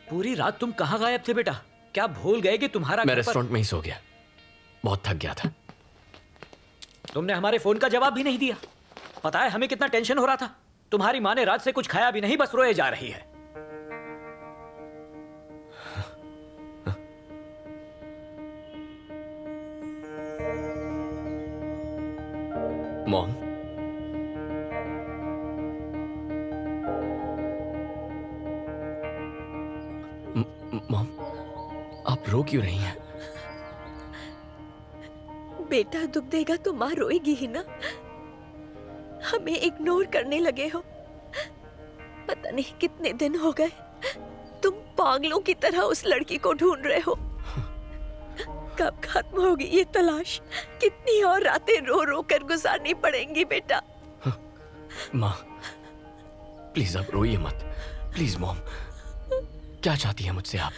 [SPEAKER 7] पूरी रात तुम कहाँ गायब थे बेटा? क्या भूल गए कि तुम्हारा
[SPEAKER 1] मैं
[SPEAKER 7] घर पर-
[SPEAKER 1] रेस्टोरेंट में ही सो गया, बहुत थक गया था।
[SPEAKER 7] तुमने हमारे फोन का जवाब भी नहीं दिया। पता है हमें कितना टेंशन हो रहा था। तुम्हारी माँ ने रात से कुछ खाया भी नहीं, बस रोए जा रही है।
[SPEAKER 1] मॉम, मॉम, आप रो क्यों रही हैं?
[SPEAKER 6] बेटा दुख देगा तो माँ रोएगी ही ना। हमें इग्नोर करने लगे हो। पता नहीं कितने दिन हो गए तुम पागलों की तरह उस लड़की को ढूंढ रहे हो। कब खत्म होगी ये तलाश? कितनी और रातें रो रो कर गुजारनी पड़ेंगी बेटा?
[SPEAKER 1] माँ, प्लीज आप रोइए मत। प्लीज मॉम, क्या चाहती है मुझसे आप?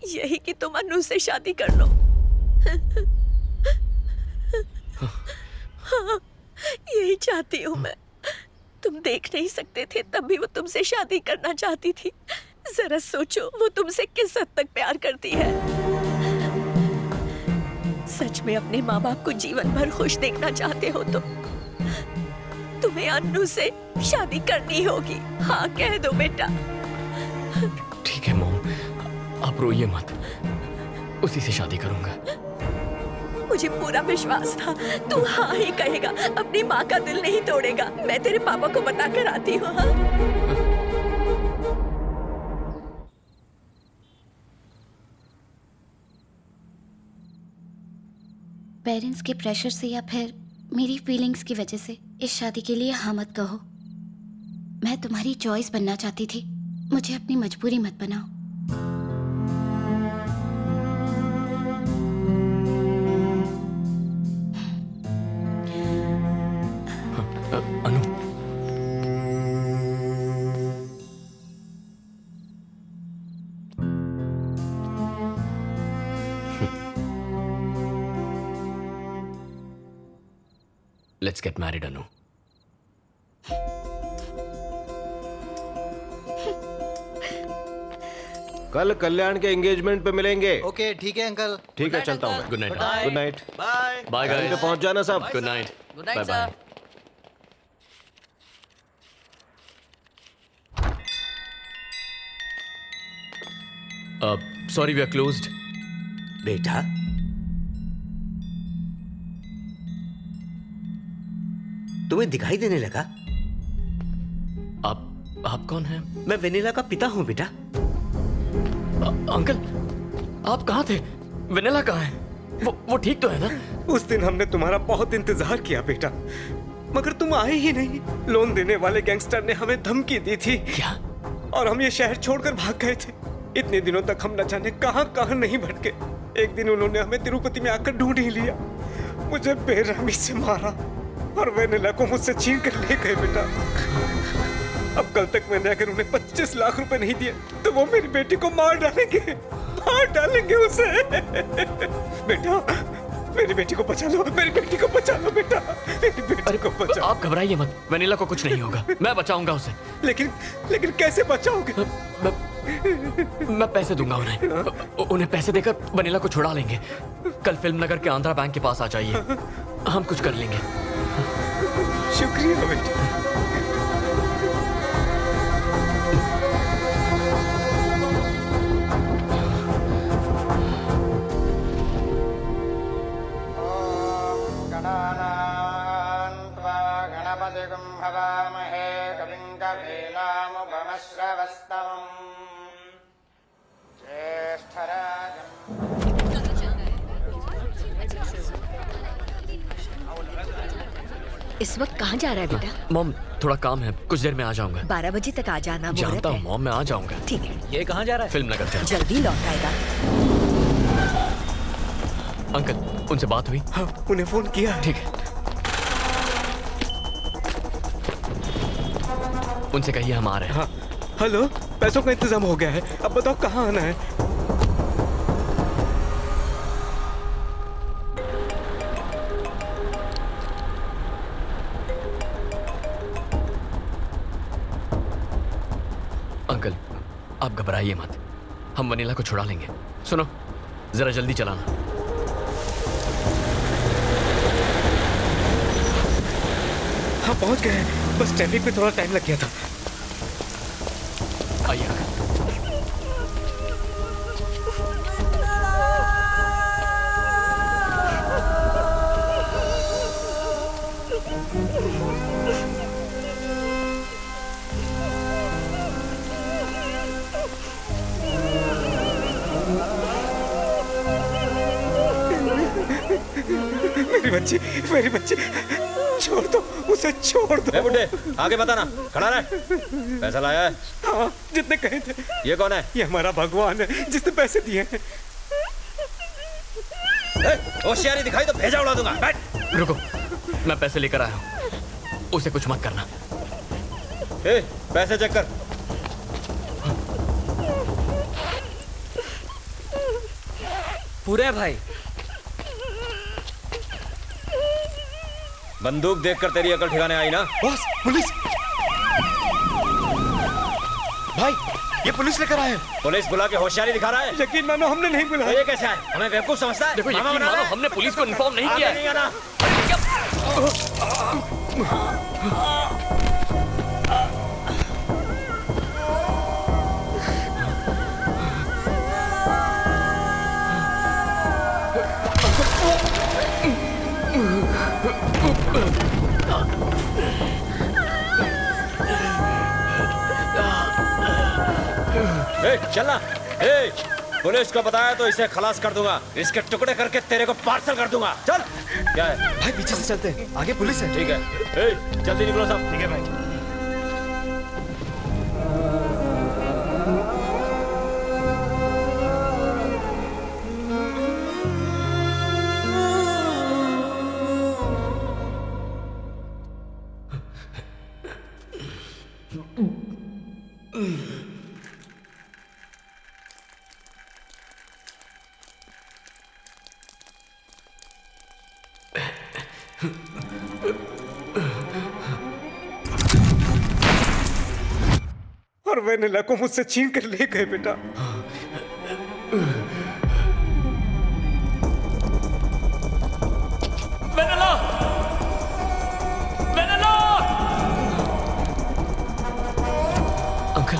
[SPEAKER 6] यही कि तुम अनु से शादी कर लो। हाँ, यही चाहती हूँ मैं। तुम देख नहीं सकते थे तब भी वो तुमसे शादी करना चाहती थी। जरा सोचो वो तुमसे किस हद तक प्यार करती है। सच में अपने माँ बाप को जीवन भर खुश देखना चाहते हो तो तुम्हें अनु से शादी करनी होगी। हाँ कह दो बेटा।
[SPEAKER 1] ठीक है मॉम, आप रोइए मत, उसी से शादी करूंगा।
[SPEAKER 6] मुझे पूरा विश्वास था तू हाँ ही कहेगा, अपनी माँ का दिल नहीं तोड़ेगा। मैं तेरे पापा को बता कर आती हूँ। हाँ?
[SPEAKER 5] पेरेंट्स के प्रेशर से या फिर मेरी फीलिंग्स की वजह से इस शादी के लिए हाँ मत कहो। मैं तुम्हारी चॉइस बनना चाहती थी, मुझे अपनी मजबूरी मत बनाओ।
[SPEAKER 1] अनु, लेट्स गेट मैरिड अनु।
[SPEAKER 4] कल कल्याण के एंगेजमेंट पे मिलेंगे।
[SPEAKER 2] ओके ठीक है अंकल।
[SPEAKER 4] ठीक है, चलता हूँ मैं।
[SPEAKER 1] Good night.
[SPEAKER 4] Good night.
[SPEAKER 2] Bye
[SPEAKER 1] bye
[SPEAKER 4] time पे
[SPEAKER 1] गाइस।
[SPEAKER 4] पहुंच जाना सब।
[SPEAKER 1] Good night.
[SPEAKER 2] Good night
[SPEAKER 1] bye bye.
[SPEAKER 2] Sir.
[SPEAKER 1] Sorry we are closed.
[SPEAKER 10] बेटा तुम्हें दिखाई देने लगा?
[SPEAKER 1] आप कौन हैं?
[SPEAKER 10] मैं वेनिला का पिता हूँ बेटा।
[SPEAKER 1] अंकल, आप कहाँ थे? वेनिला कहाँ है? वो ठीक तो है ना?
[SPEAKER 14] उस दिन हमने तुम्हारा बहुत इंतजार किया बेटा, मगर तुम आए ही नहीं। लोन देने वाले गैंगस्टर ने हमें धमकी दी थी।
[SPEAKER 1] क्या?
[SPEAKER 14] और हम ये शहर छोड़कर भाग गए थे। इतने दिनों तक हम न जाने कहां कहां नहीं भटके। एक दिन उन्होंने हमें तिरुपति में आकर ढूंढ ही लिया। मुझे बेरहमी से मारा और वेनिला को मुझसे छीन कर ले गए बेटा। अब कल तक मैंने अगर उन्हें 25 लाख रुपए नहीं दिए तो वो मेरी बेटी को मार डालेंगे उसे। बेटा मेरी बेटी को बचा लो, मेरी बेटी को बचा लो बेटा, मेरी बेटी को बचाओ।
[SPEAKER 1] आप घबराइए मत, वेनिला को कुछ नहीं होगा, मैं बचाऊंगा उसे।
[SPEAKER 14] लेकिन कैसे बचाओगे?
[SPEAKER 1] मैं पैसे दूंगा उन्हें पैसे देकर वेनिला को छुड़ा लेंगे। कल फिल्म नगर के आंध्रा बैंक के पास आ जाइए, हम कुछ कर लेंगे।
[SPEAKER 14] शुक्रिया बेटा।
[SPEAKER 6] इस वक्त कहाँ जा रहा है बेटा?
[SPEAKER 1] मॉम, थोड़ा काम है, कुछ देर में आ जाऊंगा।
[SPEAKER 6] 12 बजे तक आ जाना।
[SPEAKER 1] जानता हूँ मॉम, मैं आ जाऊंगा।
[SPEAKER 6] ठीक है।
[SPEAKER 7] ये कहाँ जा रहा है?
[SPEAKER 1] फिल्म नगर चलो।
[SPEAKER 6] जल्दी लौट आएगा।
[SPEAKER 1] अंकल, उनसे बात हुई?
[SPEAKER 14] हाँ, उन्हें फोन किया।
[SPEAKER 1] ठीक है। उनसे कहिए हम आ रहे हैं।
[SPEAKER 14] हाँ हेलो, पैसों का इंतजाम हो गया है, अब बताओ कहाँ आना है?
[SPEAKER 1] अंकल आप घबराइए मत, हम वनीला को छुड़ा लेंगे। सुनो जरा जल्दी चलाना।
[SPEAKER 14] हाँ पहुंच गए हैं, बस ट्रैफिक में थोड़ा टाइम लग गया था।
[SPEAKER 1] आइए अंकल।
[SPEAKER 14] मेरी बच्ची छोड़ दो उसे, छोड़ दो।
[SPEAKER 11] बुड्ढे आगे बताना, खड़ा रह। पैसा लाया है?
[SPEAKER 14] हाँ जितने कहे थे।
[SPEAKER 11] ये कौन है?
[SPEAKER 14] ये हमारा भगवान है जिसने पैसे दिए हैं।
[SPEAKER 11] होशियारी दिखाई तो भेजा उड़ा दूंगा। बैठ।
[SPEAKER 1] रुको, मैं पैसे लेकर आया हूँ, उसे कुछ मत करना।
[SPEAKER 11] पैसे चेक कर।
[SPEAKER 7] पूरे भाई।
[SPEAKER 11] बंदूक देखकर तेरी अकल ठिकाने आई ना?
[SPEAKER 4] Boss police! भाई ये पुलिस लेकर आए।
[SPEAKER 11] पुलिस बुला के होशियारी दिखा रहा है?
[SPEAKER 14] यकीन मानो हमने नहीं बुलाया।
[SPEAKER 11] ये कैसा है? हमें बेवकूफ समझता है?
[SPEAKER 1] देखो यकीन मानो हमने पुलिस को इन्फॉर्म नहीं किया है।
[SPEAKER 11] नहीं आना। चलना। पुलिस को बताया तो इसे खलास कर दूंगा, इसके टुकड़े करके तेरे को पार्सल कर दूंगा। चल। क्या है
[SPEAKER 4] भाई? पीछे से चलते हैं, आगे पुलिस है।
[SPEAKER 11] ठीक है, जल्दी निकलो सब।
[SPEAKER 14] ठीक है भाई। और वेनिला को मुझसे छीन कर ले गए बेटा।
[SPEAKER 1] वेनिला! वेनिला! अंकल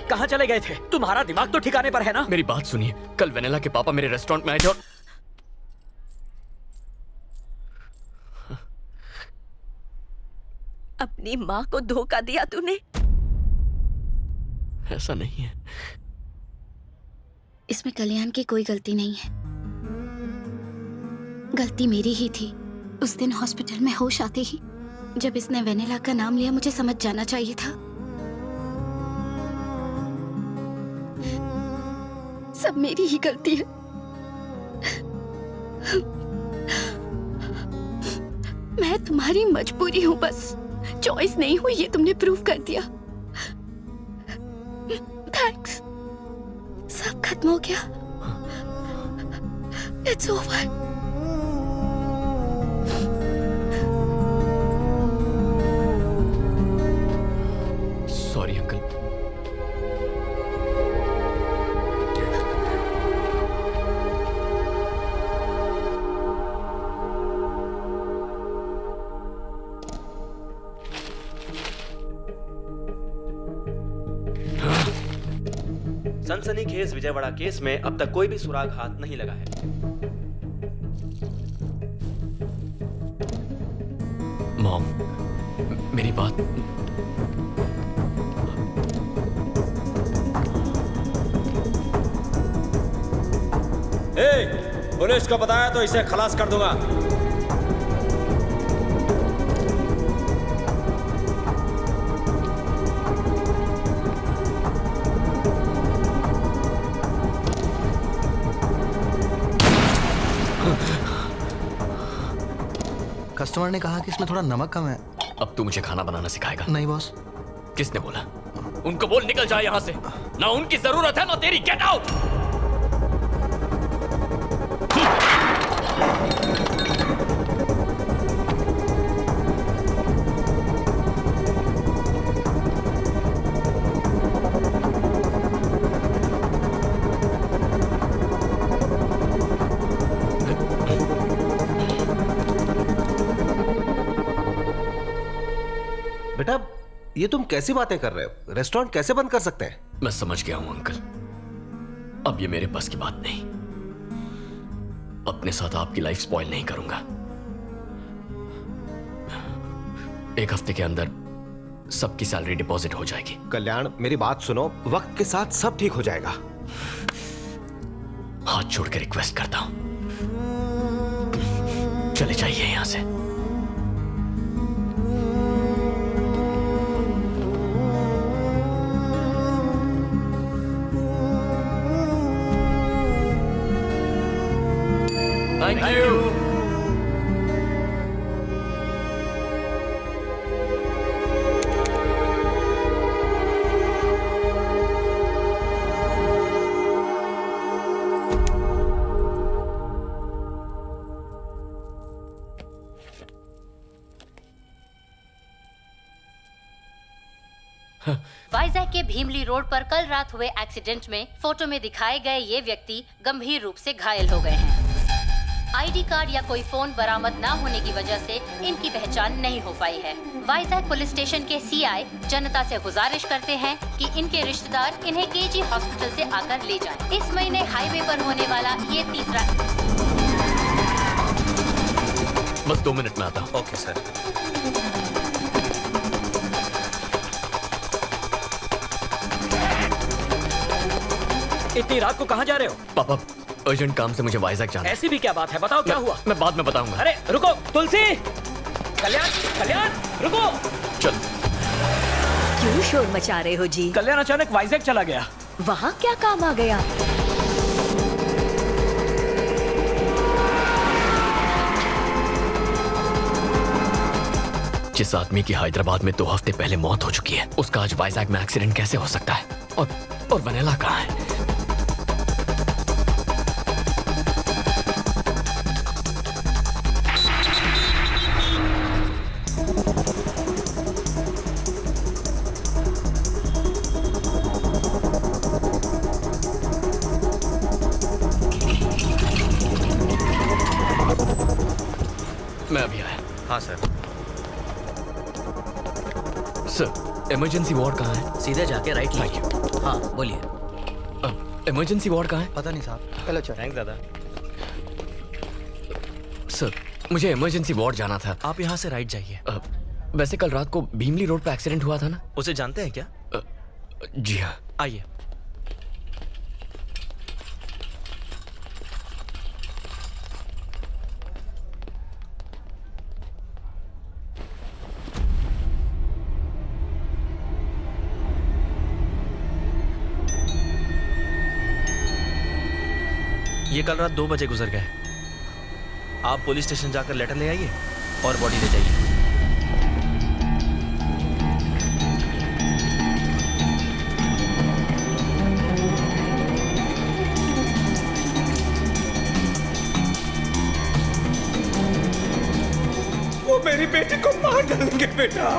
[SPEAKER 7] कहाँ चले गए थे? तुम्हारा दिमाग तो ठिकाने पर है ना?
[SPEAKER 1] मेरी बात सुनिए, कल वेनिला के पापा मेरे रेस्टोरेंट में आए थे और
[SPEAKER 6] अपनी माँ को धोखा दिया तूने।
[SPEAKER 1] ऐसा नहीं है।
[SPEAKER 5] इसमें कल्याण की कोई गलती नहीं है, गलती मेरी ही थी। उस दिन हॉस्पिटल में होश आते ही जब इसने वेनिला का नाम लिया, मुझे समझ जाना चाहिए था। सब मेरी ही गलती है। मैं तुम्हारी मजबूरी हूं, बस चॉइस नहीं हुई, ये तुमने प्रूव कर दिया। थैंक्स। सब खत्म हो गया। It's over.
[SPEAKER 1] Sorry uncle.
[SPEAKER 15] सनसनीखेज विजयवाड़ा केस में अब तक कोई भी सुराग हाथ नहीं लगा है।
[SPEAKER 1] मॉम, मेरी बात।
[SPEAKER 11] पुलिस को बताया तो इसे खलास कर दूंगा।
[SPEAKER 2] कस्टमर ने कहा कि इसमें थोड़ा नमक कम है।
[SPEAKER 1] अब तू मुझे खाना बनाना सिखाएगा?
[SPEAKER 2] नहीं बॉस।
[SPEAKER 1] किसने बोला? उनको बोल निकल जाए यहाँ से। ना उनकी जरूरत है ना तेरी। Get out.
[SPEAKER 4] बेटा, ये तुम कैसी बातें कर रहे हो? रेस्टोरेंट कैसे बंद कर सकते हैं?
[SPEAKER 1] मैं समझ गया हूं अंकल, अब ये मेरे बस की बात नहीं। अपने साथ आपकी लाइफ स्पॉइल नहीं करूंगा। एक हफ्ते के अंदर सबकी सैलरी डिपॉजिट हो जाएगी।
[SPEAKER 4] कल्याण, मेरी बात सुनो, वक्त के साथ सब ठीक हो जाएगा।
[SPEAKER 1] हाथ जोड़ के रिक्वेस्ट करता हूं, चले जाइए यहां से। Thank you.
[SPEAKER 15] वाइजैक के भीमली रोड पर कल रात हुए एक्सीडेंट में फोटो में दिखाए गए ये व्यक्ति गंभीर रूप से घायल हो गए हैं। आईडी कार्ड या कोई फोन बरामद न होने की वजह से इनकी पहचान नहीं हो पाई है। वाइजैक पुलिस स्टेशन के सीआई जनता से गुजारिश करते हैं कि इनके रिश्तेदार इन्हें केजी हॉस्पिटल से आकर ले जाएं। इस महीने हाईवे पर होने वाला ये तीसरा।
[SPEAKER 1] बस 2 मिनट में आता हूँ।
[SPEAKER 10] Okay sir.
[SPEAKER 7] इतनी रात को कहाँ जा रहे हो?
[SPEAKER 1] पापा, अर्जेंट काम से मुझे वाइजैक जाना है।
[SPEAKER 7] ऐसी भी क्या बात है? बताओ क्या हुआ?
[SPEAKER 1] मैं बाद में बताऊंगा।
[SPEAKER 7] अरे रुको, तुलसी, कल्याण, कल्याण, रुको।
[SPEAKER 1] चल।
[SPEAKER 6] क्यों शोर मचा रहे हो जी?
[SPEAKER 7] कल्याण अचानक वाइजैक चला गया।
[SPEAKER 6] वहाँ क्या काम आ गया?
[SPEAKER 1] जिस आदमी की हैदराबाद में 2 हफ्ते पहले मौत हो चुकी है, उसका आज वाइजैक में एक्सीडेंट कैसे हो सकता है? और वनीला कहाँ है? मैं अभी आया।
[SPEAKER 10] हाँ सर।
[SPEAKER 1] सर, इमरजेंसी वार्ड कहाँ है?
[SPEAKER 2] सीधे जाके राइट लीजिए। हाँ बोलिए।
[SPEAKER 1] इमरजेंसी वार्ड कहाँ है?
[SPEAKER 2] पता नहीं साहब। चलो चलो।
[SPEAKER 10] थैंक्स दादा।
[SPEAKER 1] सर, मुझे इमरजेंसी वार्ड जाना था।
[SPEAKER 10] आप यहाँ से राइट जाइए।
[SPEAKER 1] वैसे कल रात को भीमली रोड पर एक्सीडेंट हुआ था ना?
[SPEAKER 10] उसे जानते हैं क्या?
[SPEAKER 1] जी हाँ।
[SPEAKER 10] आइए। ये कल रात 2 बजे गुजर गए। आप पुलिस स्टेशन जाकर लेटर ले आइए और बॉडी ले जाइए।
[SPEAKER 14] वो मेरी बेटी को मार डालेंगे बेटा।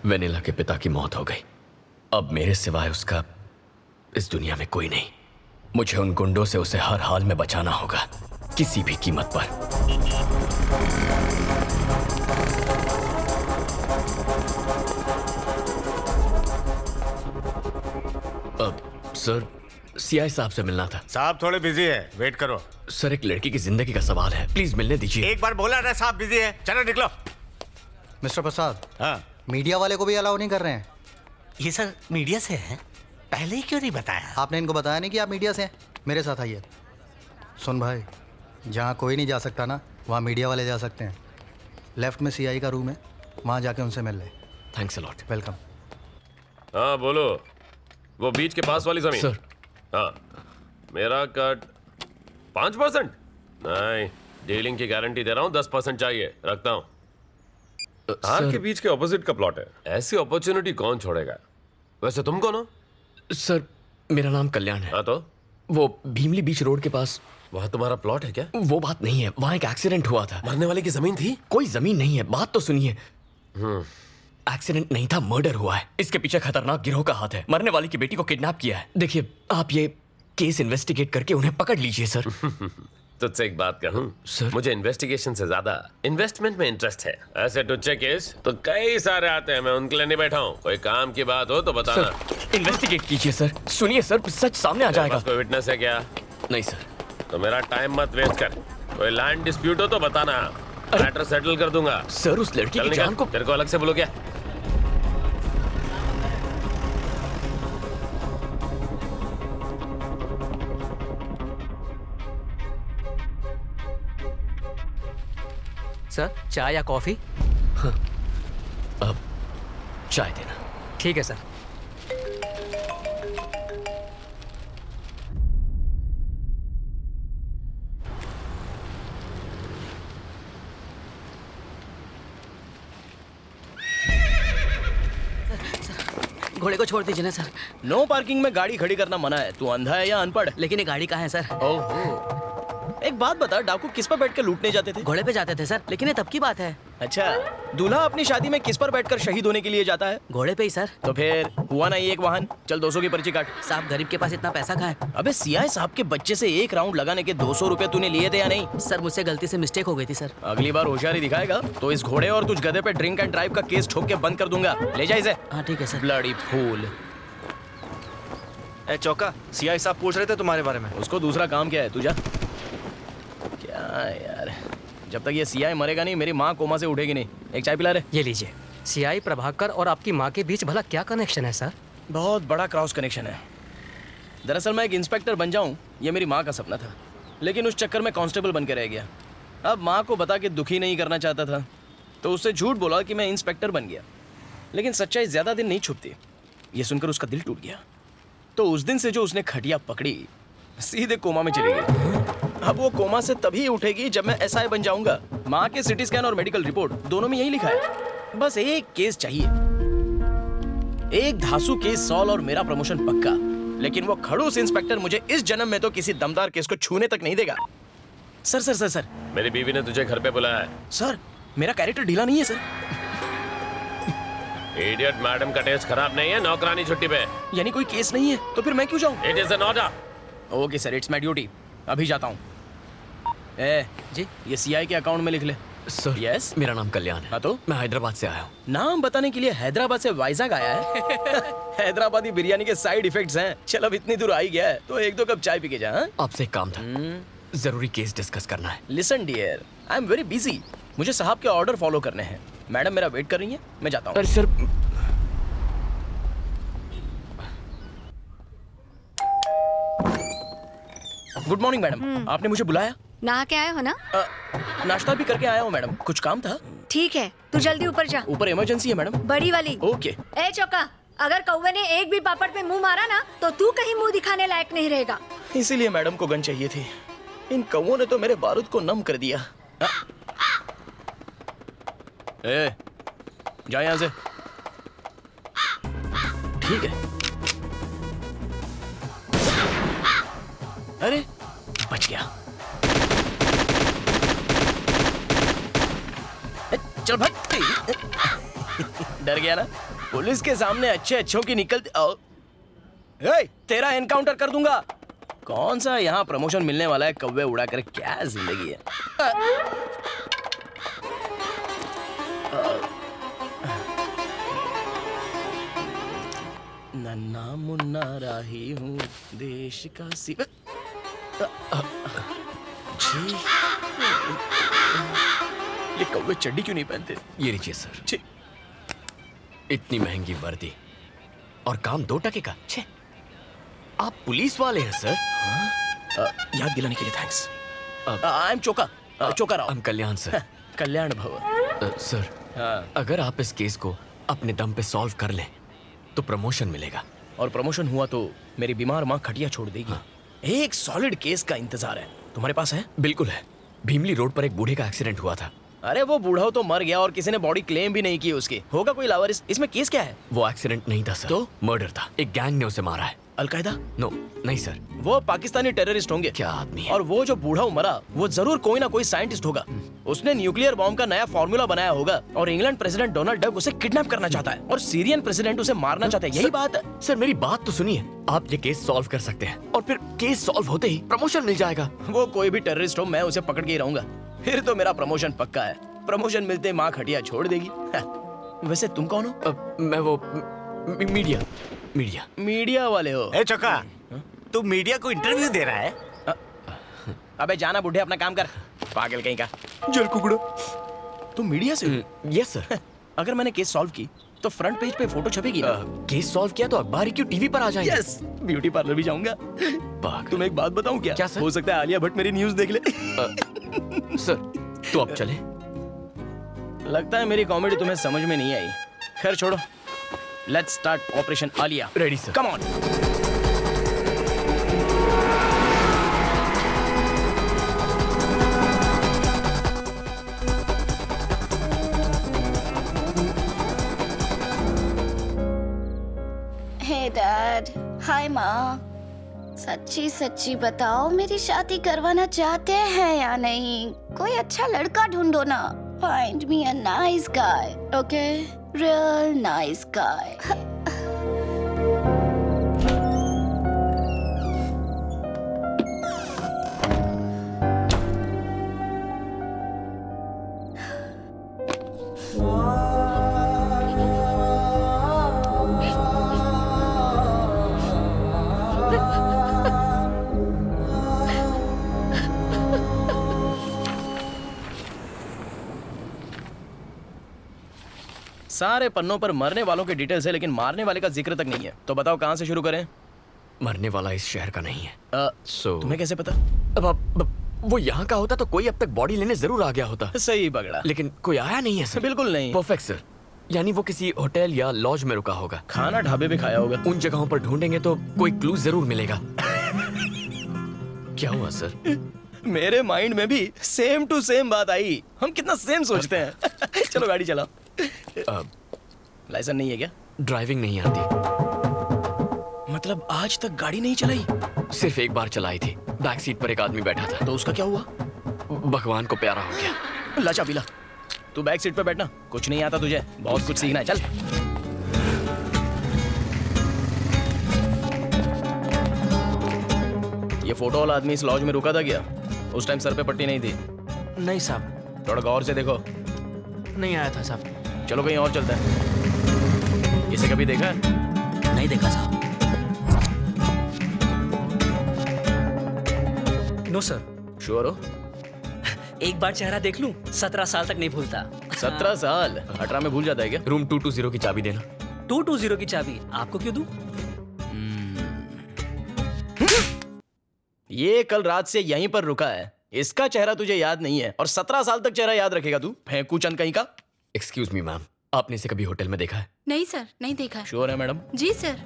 [SPEAKER 1] वेनिला के पिता की मौत हो गई। अब मेरे सिवाय उसका इस दुनिया में कोई नहीं। मुझे उन गुंडों से उसे हर हाल में बचाना होगा, किसी भी कीमत पर। अब सर, सीआई साहब से मिलना था।
[SPEAKER 16] साहब थोड़े बिजी है, वेट करो।
[SPEAKER 1] सर, एक लड़की की जिंदगी का सवाल है, प्लीज मिलने दीजिए।
[SPEAKER 16] एक बार बोला ना साहब बिजी है, चलो निकलो।
[SPEAKER 17] मिस्टर प्रसाद,
[SPEAKER 16] हाँ,
[SPEAKER 17] मीडिया वाले को भी अलाउ नहीं कर रहे हैं।
[SPEAKER 16] ये सर मीडिया से है, पहले ही क्यों नहीं बताया?
[SPEAKER 17] आपने इनको बताया नहीं कि आप मीडिया से हैं? मेरे साथ आइए। सुन भाई, जहाँ कोई नहीं जा सकता ना, वहाँ मीडिया वाले जा सकते हैं। लेफ्ट में सीआई का रूम है, वहाँ जाके उनसे मिल ले।
[SPEAKER 1] Thanks a lot.
[SPEAKER 17] वेलकम।
[SPEAKER 18] हाँ बोलो, वो बीच के पास वाली जमीन।
[SPEAKER 1] सर।
[SPEAKER 18] हाँ, मेरा कट 5%? नहीं, डीलिंग की गारंटी दे रहा हूँ, 10% चाहिए, रखता हूँ। हार के बीच के ऑपोजिट का प्लॉट है, ऐसी अपॉर्चुनिटी कौन छोड़ेगा? वैसे तुम कौन हो?
[SPEAKER 1] सर, मेरा नाम कल्याण है।
[SPEAKER 18] हाँ तो?
[SPEAKER 1] वो भीमली बीच रोड के पास।
[SPEAKER 18] वहाँ तुम्हारा प्लॉट है क्या?
[SPEAKER 1] वो बात नहीं है, वहाँ एक एक्सीडेंट हुआ था।
[SPEAKER 18] मरने वाले की जमीन थी?
[SPEAKER 1] कोई जमीन नहीं है, बात तो सुनिए। एक्सीडेंट नहीं था, मर्डर हुआ है। इसके पीछे खतरनाक गिरोह का हाथ है। मरने वाली की बेटी को किडनैप किया है। देखिए, आप ये केस इन्वेस्टिगेट करके उन्हें पकड़ लीजिए सर।
[SPEAKER 18] तुझसे एक बात कहूँ
[SPEAKER 1] सर,
[SPEAKER 18] मुझे इन्वेस्टिगेशन से ज्यादा इन्वेस्टमेंट में इंटरेस्ट है। ऐसे टुच्चे केस तो कई सारे आते हैं, मैं उनके लिए नहीं बैठा हूँ। कोई काम की बात हो तो बताना।
[SPEAKER 1] सर, इन्वेस्टिगेट कीजिए सर। सुनिए सर, सच सामने आ जाएगा।
[SPEAKER 18] कोई विटनेस है क्या?
[SPEAKER 1] नहीं सर।
[SPEAKER 18] तो मेरा टाइम मत वेस्ट कर। कोई लैंड डिस्प्यूट हो तो बताना, मैटर सेटल कर दूंगा।
[SPEAKER 1] सर, उस लड़की की जान को
[SPEAKER 18] तेरे को अलग से बोलो क्या?
[SPEAKER 2] सर, चाय या कॉफी?
[SPEAKER 1] हाँ, अब चाय देना।
[SPEAKER 2] ठीक है सर। घोड़े को छोड़ दीजिए ना सर।
[SPEAKER 19] नो पार्किंग में गाड़ी खड़ी करना मना है। तू अंधा है या अनपढ़?
[SPEAKER 2] लेकिन ये गाड़ी कहाँ है सर?
[SPEAKER 19] ओहो, एक बात बता, डाकू किस पर बैठकर लूटने जाते थे?
[SPEAKER 2] घोड़े पे जाते थे सर, लेकिन ये तब की बात है।
[SPEAKER 19] अच्छा, दूल्हा अपनी शादी में किस पर बैठकर शहीद होने के लिए जाता है?
[SPEAKER 2] घोड़े पे ही सर।
[SPEAKER 19] तो फिर हुआ ना ये एक वाहन। चल 200 की पर्ची काट।
[SPEAKER 2] साहब, गरीब के पास इतना पैसा कहाँ है?
[SPEAKER 19] अबे सीआई साहब के बच्चे से एक राउंड लगाने के 200 रुपए तूने लिए थे या नहीं?
[SPEAKER 2] सर, मुझसे गलती से मिस्टेक हो गई थी सर।
[SPEAKER 19] अगली बार होशियारी दिखाएगा तो इस घोड़े और तुझ गधे पे ड्रिंक एंड ड्राइव का केस ठोक के बंद कर दूंगा। ले जा इसे।
[SPEAKER 2] हाँ ठीक है सर।
[SPEAKER 19] Bloody fool.
[SPEAKER 20] ए चौका, सीआई साहब पूछ रहे थे तुम्हारे बारे में।
[SPEAKER 19] उसको दूसरा काम क्या है? तू जा। क्या यार, जब तक ये सीआई मरेगा नहीं, मेरी माँ कोमा से उठेगी नहीं। एक चाय पिला रे।
[SPEAKER 2] ये लीजिए। सीआई प्रभाकर और आपकी माँ के बीच भला क्या कनेक्शन है सर?
[SPEAKER 19] बहुत बड़ा क्रॉस कनेक्शन है। दरअसल मैं एक इंस्पेक्टर बन जाऊं, ये मेरी माँ का सपना था, लेकिन उस चक्कर में कांस्टेबल बन के रह गया। अब माँ को बता के दुखी नहीं करना चाहता था, तो उससे झूठ बोला कि मैं इंस्पेक्टर बन गया। लेकिन सच्चाई ज्यादा दिन नहीं छुपती। ये सुनकर उसका दिल टूट गया। तो उस दिन से जो उसने खटिया पकड़ी, सीधे कोमा में चली गई। अब वो कोमा से तभी उठेगी जब मैं एसआई बन जाऊंगा। माँ के सिटी स्कैन और मेडिकल रिपोर्ट दोनों में यही लिखा है। बस एक केस चाहिए, एक धांसू केस सॉल्व और मेरा प्रमोशन पक्का। लेकिन वो खड़ूस इंस्पेक्टर मुझे इस जन्म में तो किसी दमदार केस को छूने तक नहीं देगा। सर सर सर सर,
[SPEAKER 18] मेरी बीवी ने तुझे घर पे बुलाया है।
[SPEAKER 19] सर, मेरा कैरेक्टर ढीला नहीं है सर।
[SPEAKER 18] इडियट, मैडम का टेस्ट खराब नहीं है, नौकरानी छुट्टी पे।
[SPEAKER 19] यानी कोई केस नहीं है तो फिर मैं क्यों जाऊं?
[SPEAKER 18] It is an order.
[SPEAKER 19] Okay sir, it's my duty. अभी जाता हूँ। ए जी, ये सीआई के अकाउंट में लिख ले।
[SPEAKER 1] सर,
[SPEAKER 19] यस,
[SPEAKER 1] मेरा नाम कल्याण है।
[SPEAKER 19] हाँ तो?
[SPEAKER 1] मैं हैदराबाद से आया हूँ।
[SPEAKER 19] नाम बताने के लिए हैदराबाद से वाइजाग आया है? हैदराबादी बिरयानी के साइड इफेक्ट्स हैं। चल, अब इतनी दूर आ ही गया है तो एक दो कप चाय पी के जा।
[SPEAKER 1] आपसे एक काम था, जरूरी केस डिस्कस करना है।
[SPEAKER 19] Listen dear, I am very busy. मुझे साहब के ऑर्डर फॉलो करने हैं। मैडम मेरा वेट कर रही है, मैं जाता हूँ।
[SPEAKER 1] अरे सर,
[SPEAKER 19] गुड मॉर्निंग मैडम, आपने मुझे बुलाया?
[SPEAKER 21] नहा के आए हो ना?
[SPEAKER 19] नाश्ता भी करके आया हूँ मैडम, कुछ काम था?
[SPEAKER 21] ठीक है, तू जल्दी ऊपर जा।
[SPEAKER 19] ऊपर इमरजेंसी है मैडम।
[SPEAKER 21] बड़ी वाली।
[SPEAKER 19] ओके।
[SPEAKER 21] ए चौका, अगर कौवे ने एक भी पापड़ पे मुंह मारा ना, तो तू कहीं मुंह दिखाने लायक नहीं रहेगा।
[SPEAKER 19] इसीलिए मैडम को गन चाहिए थी। इन कौवों ने तो मेरे बारूद को नम कर दिया। ए, जा यहाँ से। ठीक है। अरे, बच गया। चल भाग। डर गया ना? पुलिस के सामने अच्छे अच्छों की निकलती तेरा एनकाउंटर कर दूंगा। कौन सा यहाँ प्रमोशन मिलने वाला है, कौवे उड़ा कर क्या जिंदगी है। नन्ना मुन्ना राही हूँ देश का जी ये कौवे चड्डी क्यों नहीं पहनते?
[SPEAKER 1] ये लीजिए सर। इतनी महंगी वर्दी और काम 2 टके का। छे, आप पुलिस वाले हैं सर?
[SPEAKER 19] याद दिलाने के लिए thanks. I am Choka Rao.
[SPEAKER 1] हम कल्याण सर।
[SPEAKER 19] कल्याण भव।
[SPEAKER 1] सर अगर आप इस केस को अपने दम पे सॉल्व कर लें तो प्रमोशन मिलेगा।
[SPEAKER 19] और प्रमोशन हुआ तो मेरी बीमार माँ खटिया छोड़ देगी। एक सॉलिड केस का इंतजार है, तुम्हारे पास है?
[SPEAKER 1] बिल्कुल है। भीमली रोड पर एक बूढ़े का एक्सीडेंट हुआ था।
[SPEAKER 19] अरे वो बूढ़ा तो मर गया और किसी ने बॉडी क्लेम भी नहीं की उसकी। होगा कोई लावारिस। इसमें केस क्या है?
[SPEAKER 1] वो एक्सीडेंट नहीं था सर, तो मर्डर था। एक गैंग ने उसे मारा है।
[SPEAKER 19] अलकायदा?
[SPEAKER 1] नो नहीं सर,
[SPEAKER 19] वो पाकिस्तानी टेररिस्ट होंगे।
[SPEAKER 1] क्या आदमी है?
[SPEAKER 19] और वो जो बूढ़ा मरा वो जरूर कोई ना कोई साइंटिस्ट होगा। उसने न्यूक्लियर बॉम्ब का नया फॉर्मूला बनाया होगा और इंग्लैंड प्रेसिडेंट डोनाल्ड डक उसे किडनैप करना चाहता है और सीरियन प्रेसिडेंट उसे मारना चाहता है। यही बात है
[SPEAKER 1] सर। मेरी बात तो सुनिए, आप ये केस सॉल्व कर सकते हैं और फिर केस सॉल्व होते ही प्रमोशन मिल जाएगा।
[SPEAKER 19] वो कोई भी टेररिस्ट हो, मैं उसे पकड़ के ही रहूंगा। फिर तो मेरा प्रमोशन पक्का है। प्रमोशन मिलते माँ खटिया छोड़ देगी। वैसे तुम कौन हो?
[SPEAKER 1] मैं वो मीडिया
[SPEAKER 19] वाले हो?
[SPEAKER 16] ए चोका, तू मीडिया को इंटरव्यू दे रहा है?
[SPEAKER 19] अबे जाना बुढ़े, अपना काम कर। पागल कहीं का जल कुकड़ो। तुम मीडिया से हो?
[SPEAKER 1] Yes sir.
[SPEAKER 19] अगर मैंने केस सॉल्व की तो फ्रंट पेज पे फोटो छपेगी।
[SPEAKER 1] केस सॉल्व किया तो अखबार ही क्यों टीवी पर आ जाएंगे।
[SPEAKER 19] यस, ब्यूटी पार्लर भी जाऊंगा। तुम एक बात बताऊं क्या?
[SPEAKER 1] सर?
[SPEAKER 19] हो सकता है आलिया भट्ट मेरी न्यूज देख ले।
[SPEAKER 1] सर तो अब चले।
[SPEAKER 19] लगता है मेरी कॉमेडी तुम्हें समझ में नहीं आई। खैर छोड़ो, let's start operation Alia.
[SPEAKER 1] Ready sir.
[SPEAKER 19] Come on.
[SPEAKER 5] Hey dad, hi माँ। सच्ची सच्ची बताओ, मेरी शादी करवाना चाहते हैं या नहीं? कोई अच्छा लड़का ढूंढो ना। Find me a nice guy, okay? Real nice guy.
[SPEAKER 19] सारे पन्नों पर मरने वालों के डिटेल्स है, लेकिन मारने वाले का जिक्र तक नहीं है। तो बताओ कहाँ से शुरू करें?
[SPEAKER 1] मरने वाला इस शहर का नहीं है।
[SPEAKER 19] तुम्हें कैसे पता?
[SPEAKER 1] अब वो यहाँ का होता तो कोई अब तक बॉडी लेने जरूर आ गया होता।
[SPEAKER 19] सही पकड़ा।
[SPEAKER 1] लेकिन कोई आया नहीं है सर।
[SPEAKER 19] बिल्कुल नहीं।
[SPEAKER 1] Perfect sir. यानी वो किसी होटल या लॉज में रुका होगा।
[SPEAKER 19] खाना ढाबे पे खाया होगा।
[SPEAKER 1] उन जगहों पर ढूंढेंगे तो कोई क्लू जरूर मिलेगा। क्या हुआ सर?
[SPEAKER 19] मेरे माइंड में भी सेम टू सेम बात आई। हम कितना सेम सोचते हैं। चलो गाड़ी चलाओ। लाइसेंस नहीं है क्या?
[SPEAKER 1] ड्राइविंग नहीं आती।
[SPEAKER 19] मतलब आज तक गाड़ी नहीं चलाई?
[SPEAKER 1] सिर्फ एक बार चलाई थी। बैक सीट पर एक आदमी बैठा था।
[SPEAKER 19] तो उसका क्या हुआ?
[SPEAKER 1] भगवान को प्यारा हो गया।
[SPEAKER 19] ला चाबी ला। तू बैक सीट पे बैठना। कुछ नहीं आता तुझे, बहुत कुछ सीखना है। चल। ये फोटो वाला आदमी इस लॉज में रुका था क्या? उस टाइम सर पे पट्टी नहीं थी?
[SPEAKER 20] नहीं साहब।
[SPEAKER 19] थोड़ा गौर से देखो।
[SPEAKER 20] नहीं आया था साहब।
[SPEAKER 19] चलो कहीं और चलते हैं। इसे कभी देखा है?
[SPEAKER 20] नहीं देखा साहब। No sir.
[SPEAKER 19] श्योर हो?
[SPEAKER 2] एक बार चेहरा देख लूं, 17 साल तक नहीं भूलता।
[SPEAKER 19] 17 साल? 18 में भूल जाता है क्या?
[SPEAKER 1] रूम 220 की चाबी देना।
[SPEAKER 2] 220 की चाबी आपको क्यों दूं?
[SPEAKER 19] ये कल रात से यहीं पर रुका है। इसका चेहरा तुझे याद नहीं है और 17 साल तक चेहरा याद रखेगा तू? फेंकू चंद कहीं का।
[SPEAKER 1] एक्सक्यूज मी मैम, आपने इसे कभी होटल में देखा है?
[SPEAKER 5] नहीं सर, नहीं देखा।
[SPEAKER 19] श्योर है मैडम?
[SPEAKER 5] जी सर।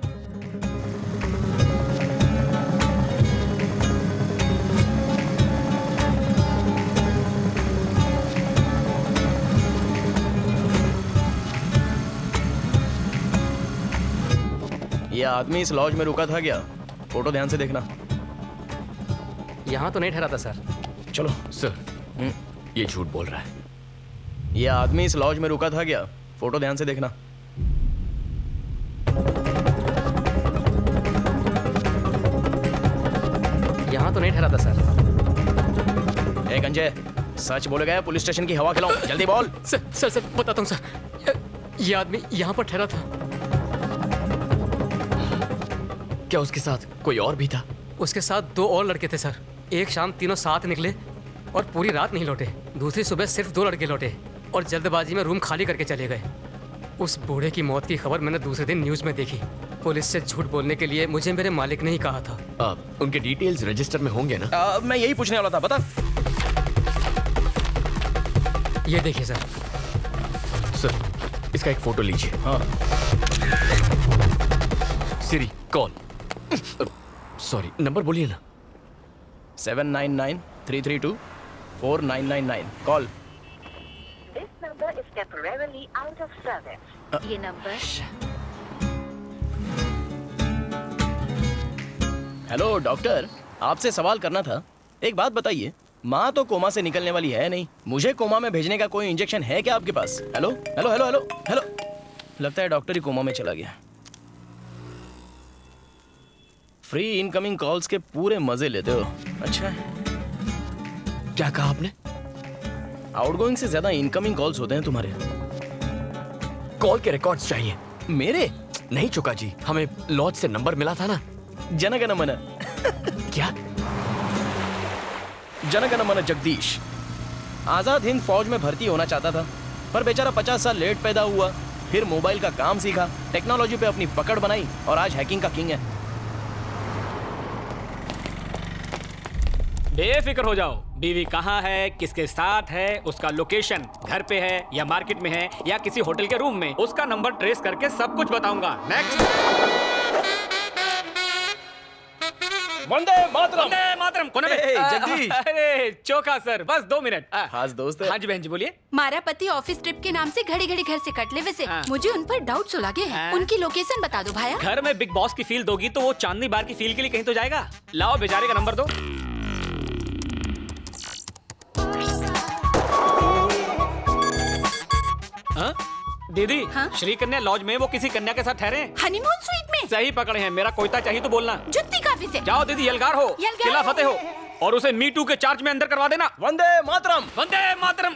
[SPEAKER 19] ये आदमी इस लॉज में रुका था क्या? फोटो ध्यान से देखना।
[SPEAKER 2] यहाँ तो नहीं ठहरा था सर।
[SPEAKER 19] चलो।
[SPEAKER 1] सर ये झूठ बोल रहा है।
[SPEAKER 19] ये आदमी इस लॉज में रुका था क्या? फोटो ध्यान से देखना। तो नहीं ठहरा था सर। ए गंजे, सच बोले गया पुलिस स्टेशन की हवा खिलाऊं, जल्दी बोल।
[SPEAKER 1] सर बताता हूँ सर, ये आदमी यहाँ पर ठहरा था। क्या उसके साथ कोई और भी था?
[SPEAKER 8] उसके साथ 2 और लड़के थे सर। एक शाम तीनों साथ निकले और पूरी रात नहीं लौटे। दूसरी सुबह सिर्फ 2 लड़के लौटे और जल्दबाजी में रूम खाली करके चले गए। उस बूढ़े की मौत की खबर मैंने दूसरे दिन न्यूज़ में देखी। पुलिस से झूठ बोलने के लिए मुझे मेरे मालिक ने ही कहा था।
[SPEAKER 1] उनके डिटेल्स रजिस्टर में होंगे ना?
[SPEAKER 19] मैं यही पूछने वाला था, बता।
[SPEAKER 8] ये देखिए सर।
[SPEAKER 1] इसका एक फोटो लीजिए।
[SPEAKER 19] हाँ।
[SPEAKER 1] Siri call. सॉरी, नंबर बोलिए ना।
[SPEAKER 19] 799-332-4999 call.
[SPEAKER 12] This number is temporarily out of service. ये नंबर।
[SPEAKER 19] हेलो डॉक्टर, आपसे सवाल करना था। एक बात बताइए, माँ तो कोमा से निकलने वाली है नहीं, मुझे कोमा में भेजने का कोई इंजेक्शन है क्या आपके पास? Hello hello hello hello hello. लगता है डॉक्टर ही कोमा में चला गया। फ्री इनकमिंग कॉल्स के पूरे मजे लेते हो। अच्छा,
[SPEAKER 1] क्या कहा आपने?
[SPEAKER 19] आउटगोइंग से ज्यादा इनकमिंग कॉल्स होते हैं तुम्हारे।
[SPEAKER 1] कॉल के रिकॉर्ड्स चाहिए।
[SPEAKER 19] मेरे?
[SPEAKER 1] नहीं चुका जी, हमें लॉज से नंबर मिला था ना।
[SPEAKER 19] जनगण मन।
[SPEAKER 1] क्या?
[SPEAKER 19] जनगण मन जगदीश आजाद हिंद फौज में भर्ती होना चाहता था, पर बेचारा 50 साल लेट पैदा हुआ। फिर मोबाइल का काम सीखा, टेक्नोलॉजी पे अपनी पकड़ बनाई और आज हैकिंग का किंग है।
[SPEAKER 7] बेफिक्र हो जाओ। बीवी कहाँ है, किसके साथ है, उसका लोकेशन घर पे है या मार्केट में है या किसी होटल के रूम में, उसका नंबर ट्रेस करके सब कुछ बताऊंगा। नेक्स्ट।
[SPEAKER 19] वंदे मातरम।
[SPEAKER 7] वंदे मातरम। कौन है?
[SPEAKER 19] जगदीश।
[SPEAKER 7] अरे चोखा सर, बस 2 मिनट।
[SPEAKER 19] खास दोस्त है।
[SPEAKER 7] हाँ जी बहन जी, बोलिए।
[SPEAKER 9] मारा पति ऑफिस ट्रिप के नाम से घड़ी घड़ी घर से कट ले। वैसे मुझे उन पर डाउट्स लगे हैं। उनकी लोकेशन बता दो भाया।
[SPEAKER 7] घर में बिग बॉस की फील दोगी तो वो चांदनी बार की फील के लिए कहीं तो जाएगा। लाओ बेचारे का नंबर दो। दीदी, श्री कन्या लॉज में वो किसी कन्या के साथ ठहरे हैं।
[SPEAKER 9] हनीमून स्वीट में।
[SPEAKER 7] सही पकड़े हैं। मेरा कोयता चाहिए तो बोलना।
[SPEAKER 9] जुत्ती काफी से।
[SPEAKER 7] जाओ दीदी, यलगार हो, किला फतेह हो और उसे मी टू के चार्ज में अंदर करवा देना।
[SPEAKER 19] वंदे मातरम।
[SPEAKER 7] वंदे मातरम।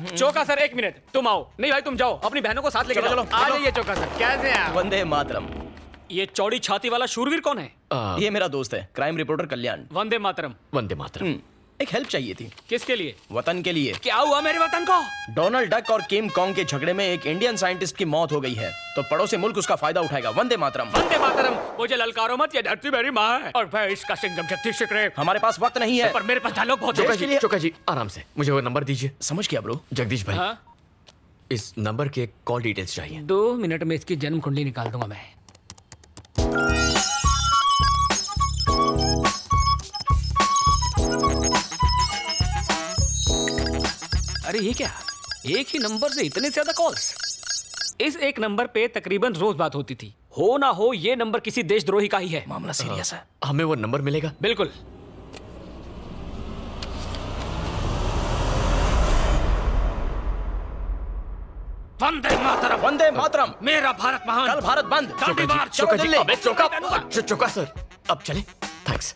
[SPEAKER 7] चोका सर, 1 मिनट, तुम आओ। नहीं भाई, तुम जाओ, अपनी बहनों को साथ लेकर चलो। आ जाइए चोका सर। कैसे हैं?
[SPEAKER 19] वंदे मातरम।
[SPEAKER 7] ये चौड़ी छाती वाला शूरवीर कौन है?
[SPEAKER 19] ये मेरा दोस्त है, क्राइम रिपोर्टर कल्याण।
[SPEAKER 7] वंदे मातरम।
[SPEAKER 1] वंदे मातरम।
[SPEAKER 19] एक हेल्प चाहिए थी।
[SPEAKER 7] किसके लिए?
[SPEAKER 19] वतन के लिए।
[SPEAKER 7] क्या हुआ मेरे वतन को?
[SPEAKER 19] डोनाल्ड डक और किम कॉन्ग के झगड़े में एक इंडियन साइंटिस्ट की मौत हो गई है, तो पड़ोसी मुल्क उसका फायदा उठाएगा। वंदे मातरम।
[SPEAKER 7] वंदे मातरम। मुझे ललकारो मत, ये धरती मेरी माँ है और मैं इसका सिंघम छत्तीस रे।
[SPEAKER 19] हमारे पास वक्त नहीं है,
[SPEAKER 7] पर मेरे पास डायलॉग बहुत
[SPEAKER 1] है। चोका जी आराम से, मुझे वो नंबर दीजिए।
[SPEAKER 19] समझ गया ब्रो।
[SPEAKER 1] जगदीश भाई, इस नंबर के कॉल डिटेल्स चाहिए।
[SPEAKER 7] 2 मिनट में इसकी जन्म कुंडली निकाल दूंगा मैं। अरे ये क्या, एक ही नंबर से इतने ज्यादा कॉल्स? इस एक नंबर पे तकरीबन रोज बात होती थी। हो ना हो ये नंबर किसी देशद्रोही का ही है।
[SPEAKER 19] मामला सीरियस है।
[SPEAKER 1] हमें वो नंबर मिलेगा?
[SPEAKER 7] बिल्कुल। वंदे मातरम।
[SPEAKER 19] वंदे मातरम।
[SPEAKER 7] मेरा भारत महान।
[SPEAKER 19] कल भारत बंद।
[SPEAKER 1] चोका सर, अब चले। थैंक्स।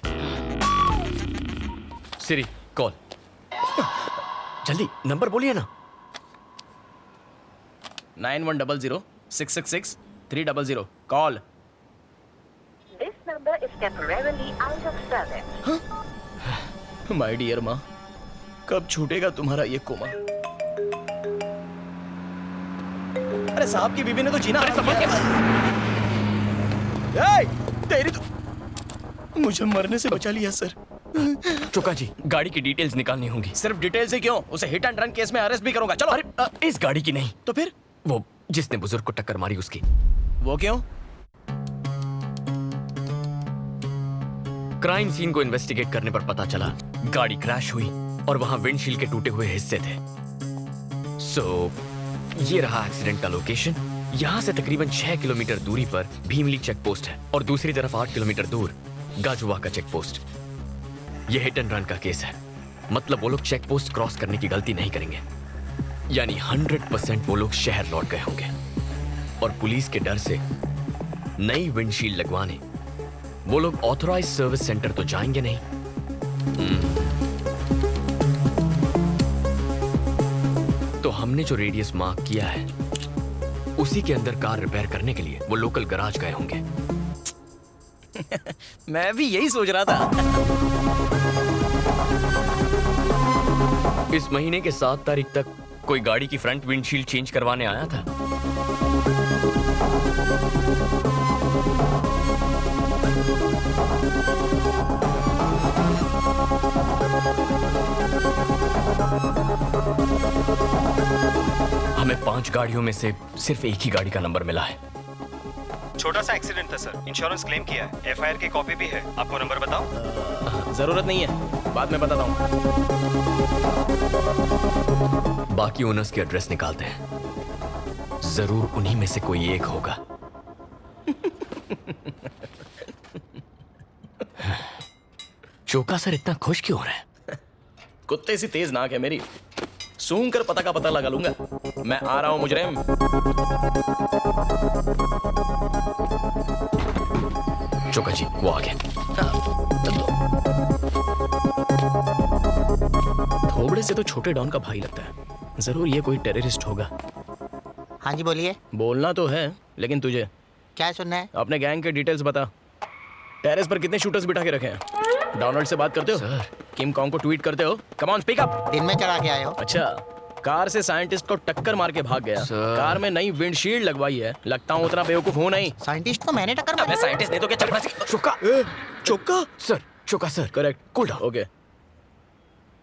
[SPEAKER 1] Siri call. जल्दी नंबर बोलिए ना।
[SPEAKER 19] 9100-666-300 call.
[SPEAKER 12] This number is temporarily out of service.
[SPEAKER 19] My dear माँ, कब छूटेगा तुम्हारा ये कोमा? अरे साहब की बीवी ने तो जीना समझ के। तेरी तो मुझे मरने से बचा लिया सर।
[SPEAKER 1] चोका जी, गाड़ी की डिटेल्स निकालनी होंगी।
[SPEAKER 19] सिर्फ डिटेल्स ही क्यों, उसे हिट एंड रन केस में अरेस्ट भी करूंगा। चलो।
[SPEAKER 1] अरे इस गाड़ी की नहीं।
[SPEAKER 19] तो फिर?
[SPEAKER 1] वो जिसने बुजुर्ग को टक्कर मारी उसकी।
[SPEAKER 19] वो क्यों?
[SPEAKER 1] क्राइम सीन को इन्वेस्टिगेट करने पर पता चला गाड़ी क्रैश हुई और वहां विंडशील्ड के टूटे हुए हिस्से थे। ये रहा एक्सीडेंट का लोकेशन। यहाँ से तकरीबन 6 किलोमीटर दूरी पर भीमली चेक पोस्ट है और दूसरी तरफ 8 किलोमीटर दूर गाजुवा का चेक पोस्ट। ये हिट एंड रन का केस है, मतलब वो लोग चेक पोस्ट क्रॉस करने की गलती नहीं करेंगे। यानी 100% वो लोग शहर लौट गए होंगे और पुलिस के डर से नई विंडशील्ड लगवाने वो लोग ऑथराइज्ड सर्विस सेंटर तो जाएंगे नहीं, तो हमने जो रेडियस मार्क किया है उसी के अंदर कार रिपेयर करने के लिए वो लोकल गैराज गए होंगे।
[SPEAKER 19] मैं भी यही सोच रहा था।
[SPEAKER 1] इस महीने के 7 तारीख तक कोई गाड़ी की फ्रंट विंडशील्ड चेंज करवाने आया था। हमें 5 गाड़ियों में से सिर्फ एक ही गाड़ी का नंबर मिला है।
[SPEAKER 3] छोटा सा एक्सीडेंट था सर, इंश्योरेंस क्लेम किया है, एफआईआर की कॉपी भी है। आपको नंबर बताओ?
[SPEAKER 19] जरूरत नहीं है, बाद में बताता हूँ।
[SPEAKER 1] बाकी ओनर्स के एड्रेस निकालते हैं, जरूर उन्हीं में से कोई एक होगा। चोका सर इतना खुश क्यों हो रहे हैं?
[SPEAKER 19] कुत्ते सी तेज नाक है मेरी, सूंघ कर पता का पता लगा लूंगा। मैं आ रहा हूं मुजरिम।
[SPEAKER 1] चोका जी वो आ गए।
[SPEAKER 19] थोबड़े से तो छोटे डॉन का भाई लगता है, जरूर ये कोई टेररिस्ट होगा।
[SPEAKER 17] हाँ जी बोलिए।
[SPEAKER 19] बोलना तो है, लेकिन तुझे
[SPEAKER 17] क्या सुनना है?
[SPEAKER 19] अपने गैंग के डिटेल्स बता। टेरेस पर कितने शूटर्स बिठा के रखे हैं? डोनाल्ड से बात करते हो? सर। किम कॉन्ग को ट्वीट करते हो? Come on speak up.
[SPEAKER 17] दिन में चढ़ा के आए हो?
[SPEAKER 19] अच्छा, कार से साइंटिस्ट को टक्कर मार के भाग गया। कार में नई विंडशील्ड लगवाई है। लगता हूँ उतना बेवकूफ हो नहीं।
[SPEAKER 17] साइंटिस्ट को मैंने टक्कर मारी।
[SPEAKER 19] मैं साइंटिस्ट नहीं तो क्या चक्का Choka Choka
[SPEAKER 1] sir, Choka sir.
[SPEAKER 19] Correct,
[SPEAKER 1] cool down.
[SPEAKER 19] Okay.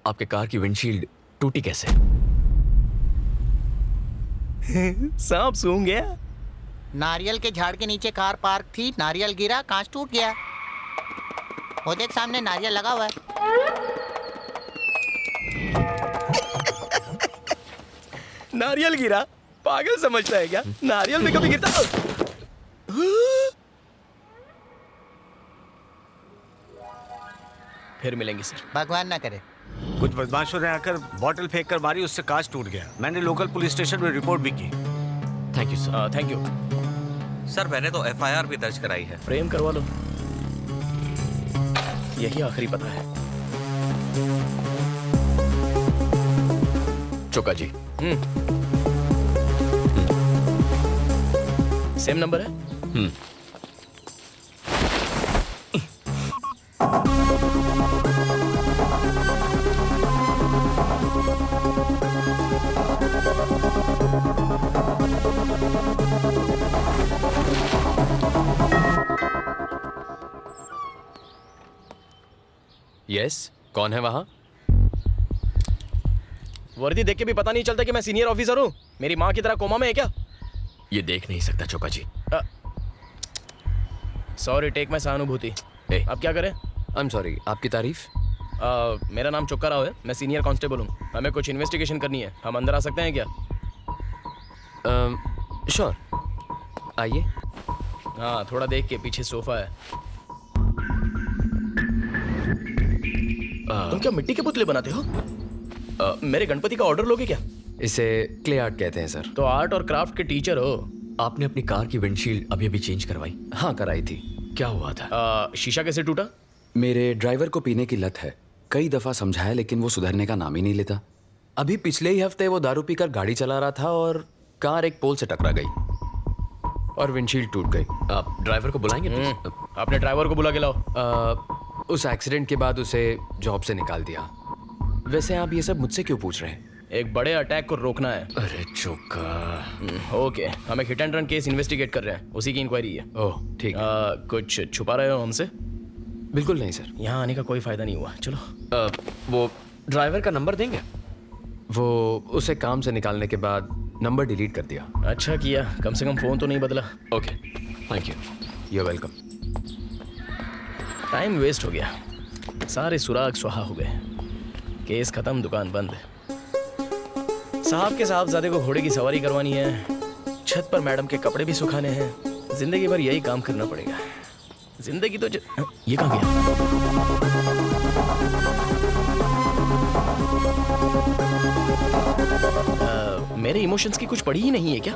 [SPEAKER 1] आपके कार की विंडशील्ड टूटी कैसे?
[SPEAKER 19] सांप सूंघ गया।
[SPEAKER 17] नारियल के झाड़ के नीचे कार पार्क थी, नारियल गिरा, कांच टूट गया। वो देख सामने नारियल लगा हुआ है।
[SPEAKER 19] नारियल गिरा? पागल समझता है क्या? नारियल में कभी गिरता? फिर मिलेंगे सर।
[SPEAKER 17] भगवान ना करे।
[SPEAKER 10] कुछ बदमाशों ने आकर बॉटल फेंक कर मारी, उससे कांच टूट गया। मैंने लोकल पुलिस स्टेशन में रिपोर्ट भी की।
[SPEAKER 1] Thank you sir.
[SPEAKER 19] Thank you
[SPEAKER 16] sir. मैंने तो एफआईआर भी दर्ज कराई है।
[SPEAKER 19] फ्रेम करवा लो, यही आखिरी पता है।
[SPEAKER 1] चोका जी।
[SPEAKER 19] सेम नंबर है?
[SPEAKER 1] यस, कौन है वहां?
[SPEAKER 19] वर्दी देख के भी पता नहीं चलता कि मैं सीनियर ऑफिसर हूँ। मेरी माँ की तरह कोमा में है क्या?
[SPEAKER 1] ये देख नहीं सकता चोका जी।
[SPEAKER 19] सॉरी, टेक मैं सहानुभूति। अब क्या करें?
[SPEAKER 1] आई एम सॉरी। आपकी तारीफ?
[SPEAKER 19] मेरा नाम चोक्का राव है, मैं सीनियर कांस्टेबल हूँ। हमें कुछ इन्वेस्टिगेशन करनी है, हम अंदर आ सकते हैं क्या?
[SPEAKER 1] श्योर, आइए।
[SPEAKER 19] हाँ, थोड़ा देख के, पीछे सोफा है। तुम क्या मिट्टी के पुतले बनाते हो? मेरे गणपति का ऑर्डर लोगे क्या?
[SPEAKER 1] इसे क्ले आर्ट कहते हैं सर।
[SPEAKER 19] तो आर्ट और क्राफ्ट के टीचर हो।
[SPEAKER 1] आपने अपनी कार की विंडशील्ड अभी चेंज करवाई? हाँ, कराई थी। क्या हुआ था?
[SPEAKER 19] शीशा कैसे टूटा?
[SPEAKER 22] मेरे ड्राइवर को पीने की लत है, कई दफा समझाया लेकिन वो सुधरने का नाम ही नहीं लेता। अभी पिछले ही हफ्ते वो दारू पीकर गाड़ी चला रहा था और कार एक पोल से टकरा गई और विंडशील्ड टूट गई।
[SPEAKER 1] आप ड्राइवर को बुलाएंगे?
[SPEAKER 19] अपने ड्राइवर को बुला के लाओ।
[SPEAKER 22] उस एक्सीडेंट के बाद उसे जॉब से निकाल दिया। वैसे आप ये सब मुझसे क्यों पूछ रहे हैं?
[SPEAKER 19] एक बड़े अटैक को रोकना है।
[SPEAKER 1] अरे चोका।
[SPEAKER 19] ओके, हम एक hit and run case investigate कर रहे हैं, उसी की इंक्वायरी है।
[SPEAKER 22] ओह ठीक।
[SPEAKER 19] कुछ छुपा रहे हो हमसे?
[SPEAKER 22] बिल्कुल नहीं सर।
[SPEAKER 19] यहाँ आने का कोई फायदा नहीं हुआ। चलो।
[SPEAKER 1] वो ड्राइवर का नंबर देंगे?
[SPEAKER 22] वो उसे काम से निकालने के बाद नंबर डिलीट कर दिया।
[SPEAKER 19] अच्छा किया, कम से कम फोन तो नहीं बदला।
[SPEAKER 1] Okay, thank you.
[SPEAKER 22] You welcome.
[SPEAKER 19] Time waste हो गया, सारे सुराग सुहा हो गए। केस खत्म, दुकान बंद। साहब के साहबजादे को घोड़े की सवारी करवानी है, छत पर मैडम के कपड़े भी सुखाने हैं। जिंदगी भर यही काम करना पड़ेगा। जिंदगी तो ये कहाँ गया? मेरे इमोशंस की कुछ पड़ी ही नहीं है क्या?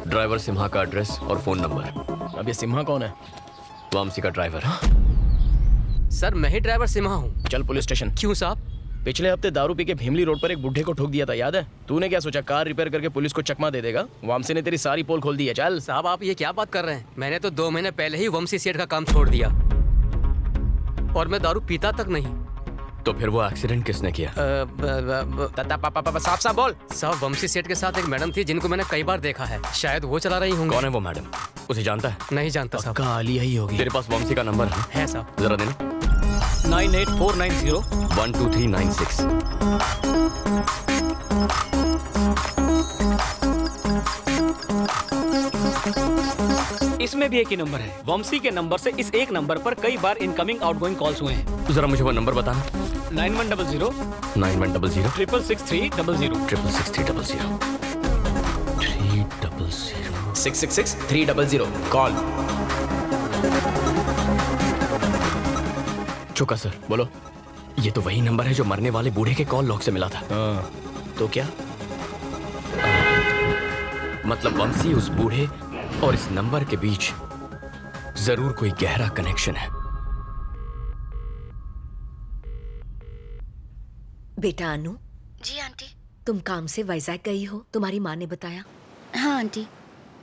[SPEAKER 1] ड्राइवर सिम्हा का एड्रेस और फोन नंबर।
[SPEAKER 19] अब ये सिम्हा कौन है?
[SPEAKER 1] वामसी का ड्राइवर।
[SPEAKER 8] सर मैं ही ड्राइवर सिम्हा हूँ।
[SPEAKER 19] चल पुलिस स्टेशन।
[SPEAKER 8] क्यों साहब?
[SPEAKER 19] पिछले हफ्ते दारू पी के भीमली रोड पर एक बुढ़े को ठोक दिया था, याद है? तूने क्या सोचा कार रिपेयर करके पुलिस को चकमा दे देगा? वंशी ने तेरी सारी पोल खोल दी है। चल
[SPEAKER 8] साहब आप ये क्या बात कर रहे हैं? मैंने तो 2 महीने पहले ही वंशी सेठ का काम छोड़ दिया और मैं दारू पीता तक नहीं।
[SPEAKER 1] तो फिर वो एक्सीडेंट किसने किया?
[SPEAKER 19] साफ साफ बोल।
[SPEAKER 8] साहब वंशी सेठ के साथ एक मैडम थी जिनको मैंने कई बार देखा है, शायद वो चला रही होंगी।
[SPEAKER 1] कौन है वो मैडम? उसे जानता है?
[SPEAKER 8] नहीं जानता साहब।
[SPEAKER 19] पक्का आलिया ही होगी।
[SPEAKER 1] तेरे पास वंशी का नंबर
[SPEAKER 8] है साहब?
[SPEAKER 1] जरा देना।
[SPEAKER 7] 98490
[SPEAKER 1] 12396।
[SPEAKER 7] इसमें भी एक ही नंबर है। वंशी के नंबर से इस एक नंबर पर कई बार इनकमिंग आउटगोइंग कॉल्स हुए हैं।
[SPEAKER 1] जरा मुझे वो नंबर बताना।
[SPEAKER 7] 9100
[SPEAKER 1] 9100
[SPEAKER 7] 666
[SPEAKER 1] 666
[SPEAKER 19] 666 300 कॉल।
[SPEAKER 1] चुका सर। बोलो। ये तो वही नंबर है जो मरने वाले बूढ़े के कॉल लॉग से मिला था।
[SPEAKER 19] तो क्या?
[SPEAKER 1] मतलब वंशी, उस बूढ़े और इस नंबर के बीच जरूर कोई गहरा कनेक्शन है।
[SPEAKER 6] बेटा अनु।
[SPEAKER 5] जी आंटी।
[SPEAKER 6] तुम काम से वाइजैक गई हो, तुम्हारी माँ ने बताया?
[SPEAKER 5] हाँ आंटी,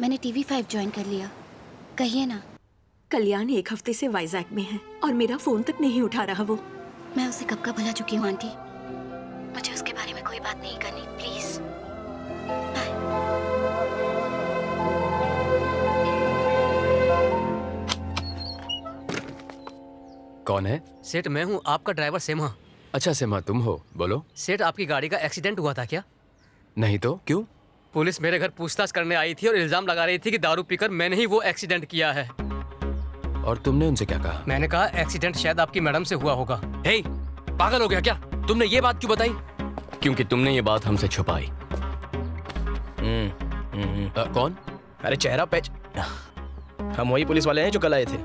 [SPEAKER 5] मैंने TV5 ज्वाइन कर लिया। कहिए ना।
[SPEAKER 6] कल्याण 1 हफ्ते से वाइजैक में है और मेरा फोन तक नहीं उठा रहा वो।
[SPEAKER 5] मैं उसे कब का भुला चुकी हूँ आंटी। मुझे उसके बारे में कोई बात नहीं करनी, प्लीज।
[SPEAKER 22] कौन है?
[SPEAKER 8] सेठ मैं हूँ, आपका ड्राइवर सिम्हा।
[SPEAKER 22] अच्छा सिम्हा तुम हो, बोलो।
[SPEAKER 8] सेठ आपकी गाड़ी का एक्सीडेंट हुआ था क्या?
[SPEAKER 22] नहीं तो क्यों?
[SPEAKER 8] पुलिस मेरे घर पूछताछ करने आई थी और इल्जाम लगा रही थी कि दारू पीकर मैंने ही वो एक्सीडेंट किया है।
[SPEAKER 22] और तुमने उनसे क्या कहा?
[SPEAKER 8] मैंने कहा एक्सीडेंट शायद आपकी मैडम से हुआ होगा।
[SPEAKER 22] हे, पागल हो गया क्या? तुमने ये बात क्यों बताई?
[SPEAKER 1] क्योंकि तुमने ये बात हमसे छुपाई।
[SPEAKER 22] कौन?
[SPEAKER 19] अरे चेहरा पैच। हम वही पुलिस वाले हैं जो कल आए थे।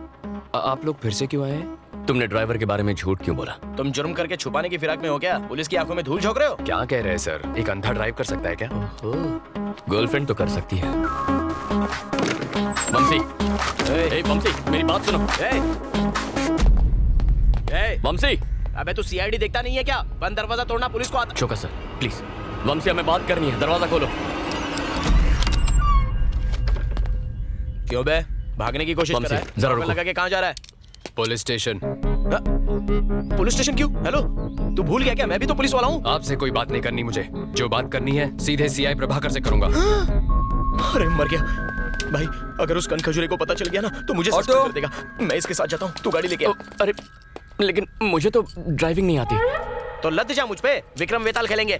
[SPEAKER 22] आप लोग फिर से क्यों आए हैं?
[SPEAKER 1] तुमने ड्राइवर के बारे में झूठ क्यों बोला?
[SPEAKER 19] तुम जुर्म करके छुपाने की फिराक में हो क्या? पुलिस की आंखों में धूल झोंक रहे हो?
[SPEAKER 22] क्या कह रहे हैं सर? एक अंधा ड्राइव कर सकता है क्या?
[SPEAKER 1] गर्लफ्रेंड तो कर सकती है। वंशी, वंशी मेरी बात सुनो। वंशी,
[SPEAKER 19] अबे तू CID देखता नहीं है क्या? बंद दरवाजा तोड़ना पुलिस को आता।
[SPEAKER 1] चौका सर प्लीज। वंशी हमें बात करनी है, दरवाजा खोलो।
[SPEAKER 19] क्यों बे? भागने की कोशिश कर रहा है?
[SPEAKER 1] जरा रुको।
[SPEAKER 19] लगा के कहाँ जा रहा है?
[SPEAKER 22] Police station.
[SPEAKER 19] पुलिस स्टेशन क्यों? हेलो, तू भूल गया क्या? मैं भी तो पुलिस वाला हूँ।
[SPEAKER 22] आपसे कोई बात नहीं करनी मुझे। जो बात करनी है सीधे CI प्रभाकर से करूंगा।
[SPEAKER 19] अरे मर गया भाई। अगर उस कनखजूरे को पता चल गया ना तो मुझे सस्पेंड कर देगा। मैं इसके साथ जाता हूँ, तू गाड़ी लेके आ।
[SPEAKER 1] अरे लेकिन मुझे तो ड्राइविंग नहीं आती।
[SPEAKER 19] तो लद जा मुझ पे, विक्रम वेताल खेलेंगे।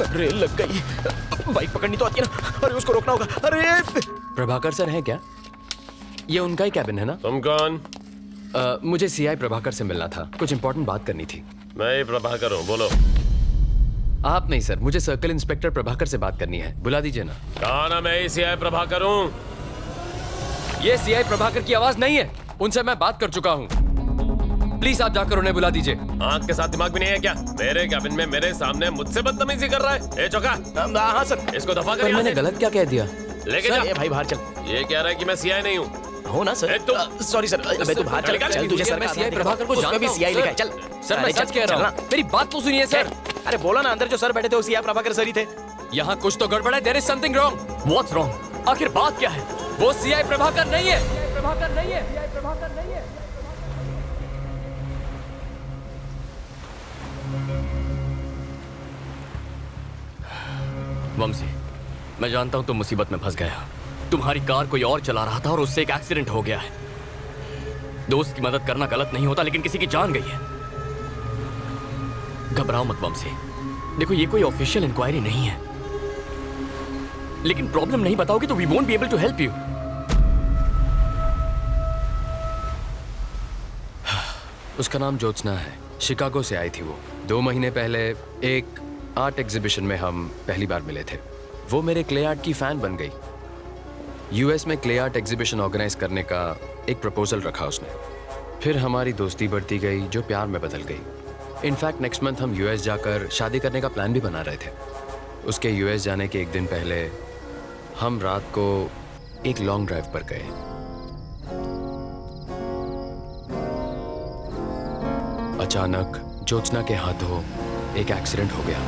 [SPEAKER 19] अरे लग गई। बाइक पकड़नी तो आती है ना। अरे उसको रोकना होगा। अरे
[SPEAKER 22] प्रभाकर सर है क्या? ये उनका ही कैबिन है ना?
[SPEAKER 18] तुम कौन?
[SPEAKER 22] मुझे CI प्रभाकर से मिलना था, कुछ इंपॉर्टेंट बात करनी थी।
[SPEAKER 18] मैं ही प्रभाकर हूँ, बोलो।
[SPEAKER 22] आप नहीं सर, मुझे सर्कल इंस्पेक्टर प्रभाकर से बात करनी है, बुला दीजिए ना।
[SPEAKER 18] कहा ना मैं ही CI प्रभाकर हूँ।
[SPEAKER 22] ये CI प्रभाकर की आवाज नहीं है, उनसे मैं बात कर चुका हूँ। प्लीज आप जाकर उन्हें बुला दीजिए।
[SPEAKER 18] आंख के साथ दिमाग भी नहीं है क्या? मेरे कैबिन में मेरे सामने मुझसे बदतमीजी कर रहा है। ए चौका।
[SPEAKER 19] हाँ सर।
[SPEAKER 18] इसको दफा
[SPEAKER 22] पर
[SPEAKER 18] कर।
[SPEAKER 22] मैंने गलत क्या कह दिया?
[SPEAKER 18] लेके जा।
[SPEAKER 19] भाई बाहर चल।
[SPEAKER 18] ये कह रहा है कि मैं CI नहीं हूँ।
[SPEAKER 19] हो ना सर? Sorry sir. अबे तू बाहर चल, तुझे सर
[SPEAKER 22] मैं CI प्रभाकर को जानता
[SPEAKER 19] हूँ। CI लिखा है, चल।
[SPEAKER 22] सर मैं सच कह रहा हूँ, मेरी बात तो सुनिए सर।
[SPEAKER 19] अरे बोला ना, अंदर जो सर बैठे थे वो CI प्रभाकर सर ही थे।
[SPEAKER 22] यहाँ कुछ तो गड़बड़ है। There is something wrong.
[SPEAKER 1] What's wrong? आखिर बात क्या है?
[SPEAKER 22] वो CI प्रभाकर नहीं है।
[SPEAKER 1] वंशी, मैं जानता हूं तुम मुसीबत में फंस गया। तुम्हारी कार कोई और चला रहा था और उससे एक एक्सीडेंट हो गया है। दोस्त की मदद करना गलत नहीं होता, लेकिन किसी की जान गई है। घबराओ मत वंशी। देखो ये कोई ऑफिशियल इंक्वायरी नहीं है, लेकिन प्रॉब्लम नहीं बताओगे तो we won't be able to help you.
[SPEAKER 22] उसका नाम ज्योत्सना है, शिकागो से आई थी वो। 2 महीने पहले एक आर्ट एग्जीबिशन में हम पहली बार मिले थे। वो मेरे क्ले आर्ट की फैन बन गई। US में क्ले आर्ट एग्जीबिशन ऑर्गेनाइज करने का एक प्रपोजल रखा उसने। फिर हमारी दोस्ती बढ़ती गई जो प्यार में बदल गई। इनफैक्ट नेक्स्ट मंथ हम US जाकर शादी करने का प्लान भी बना रहे थे। उसके यूएस जाने के एक दिन पहले हम रात को एक लॉन्ग ड्राइव पर गए। अचानक ज्योत्सना के हाथों एक एक्सीडेंट हो गया।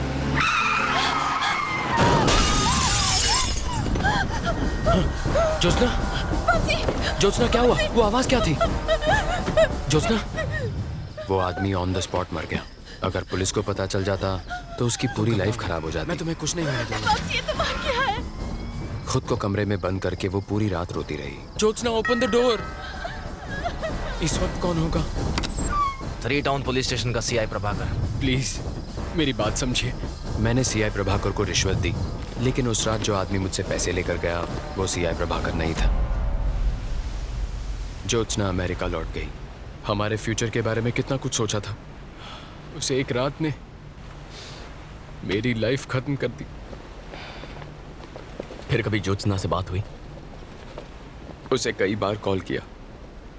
[SPEAKER 22] ज्योत्सना, ज्योत्सना क्या हुआ? वो आवाज क्या थी? ज्योत्सना, वो आदमी ऑन द स्पॉट मर गया। अगर पुलिस को पता चल जाता तो उसकी पूरी लाइफ खराब हो जाती। मैं तुम्हें कुछ नहीं होने दूंगा। खुद को कमरे में बंद करके वो पूरी रात रोती रही। Jyotsna, open the door. इस वक्त कौन होगा?
[SPEAKER 20] 3 टाउन पुलिस स्टेशन का सीआई प्रभाकर।
[SPEAKER 22] प्लीज मेरी बात समझिए। मैंने सीआई प्रभाकर को रिश्वत दी, लेकिन उस रात जो आदमी मुझसे पैसे लेकर गया वो सीआई प्रभाकर नहीं था। ज्योत्सना अमेरिका लौट गई। हमारे फ्यूचर के बारे में कितना कुछ सोचा था। उसे एक रात ने मेरी लाइफ खत्म कर दी।
[SPEAKER 1] फिर कभी ज्योत्सना से बात हुई?
[SPEAKER 22] उसे कई बार कॉल किया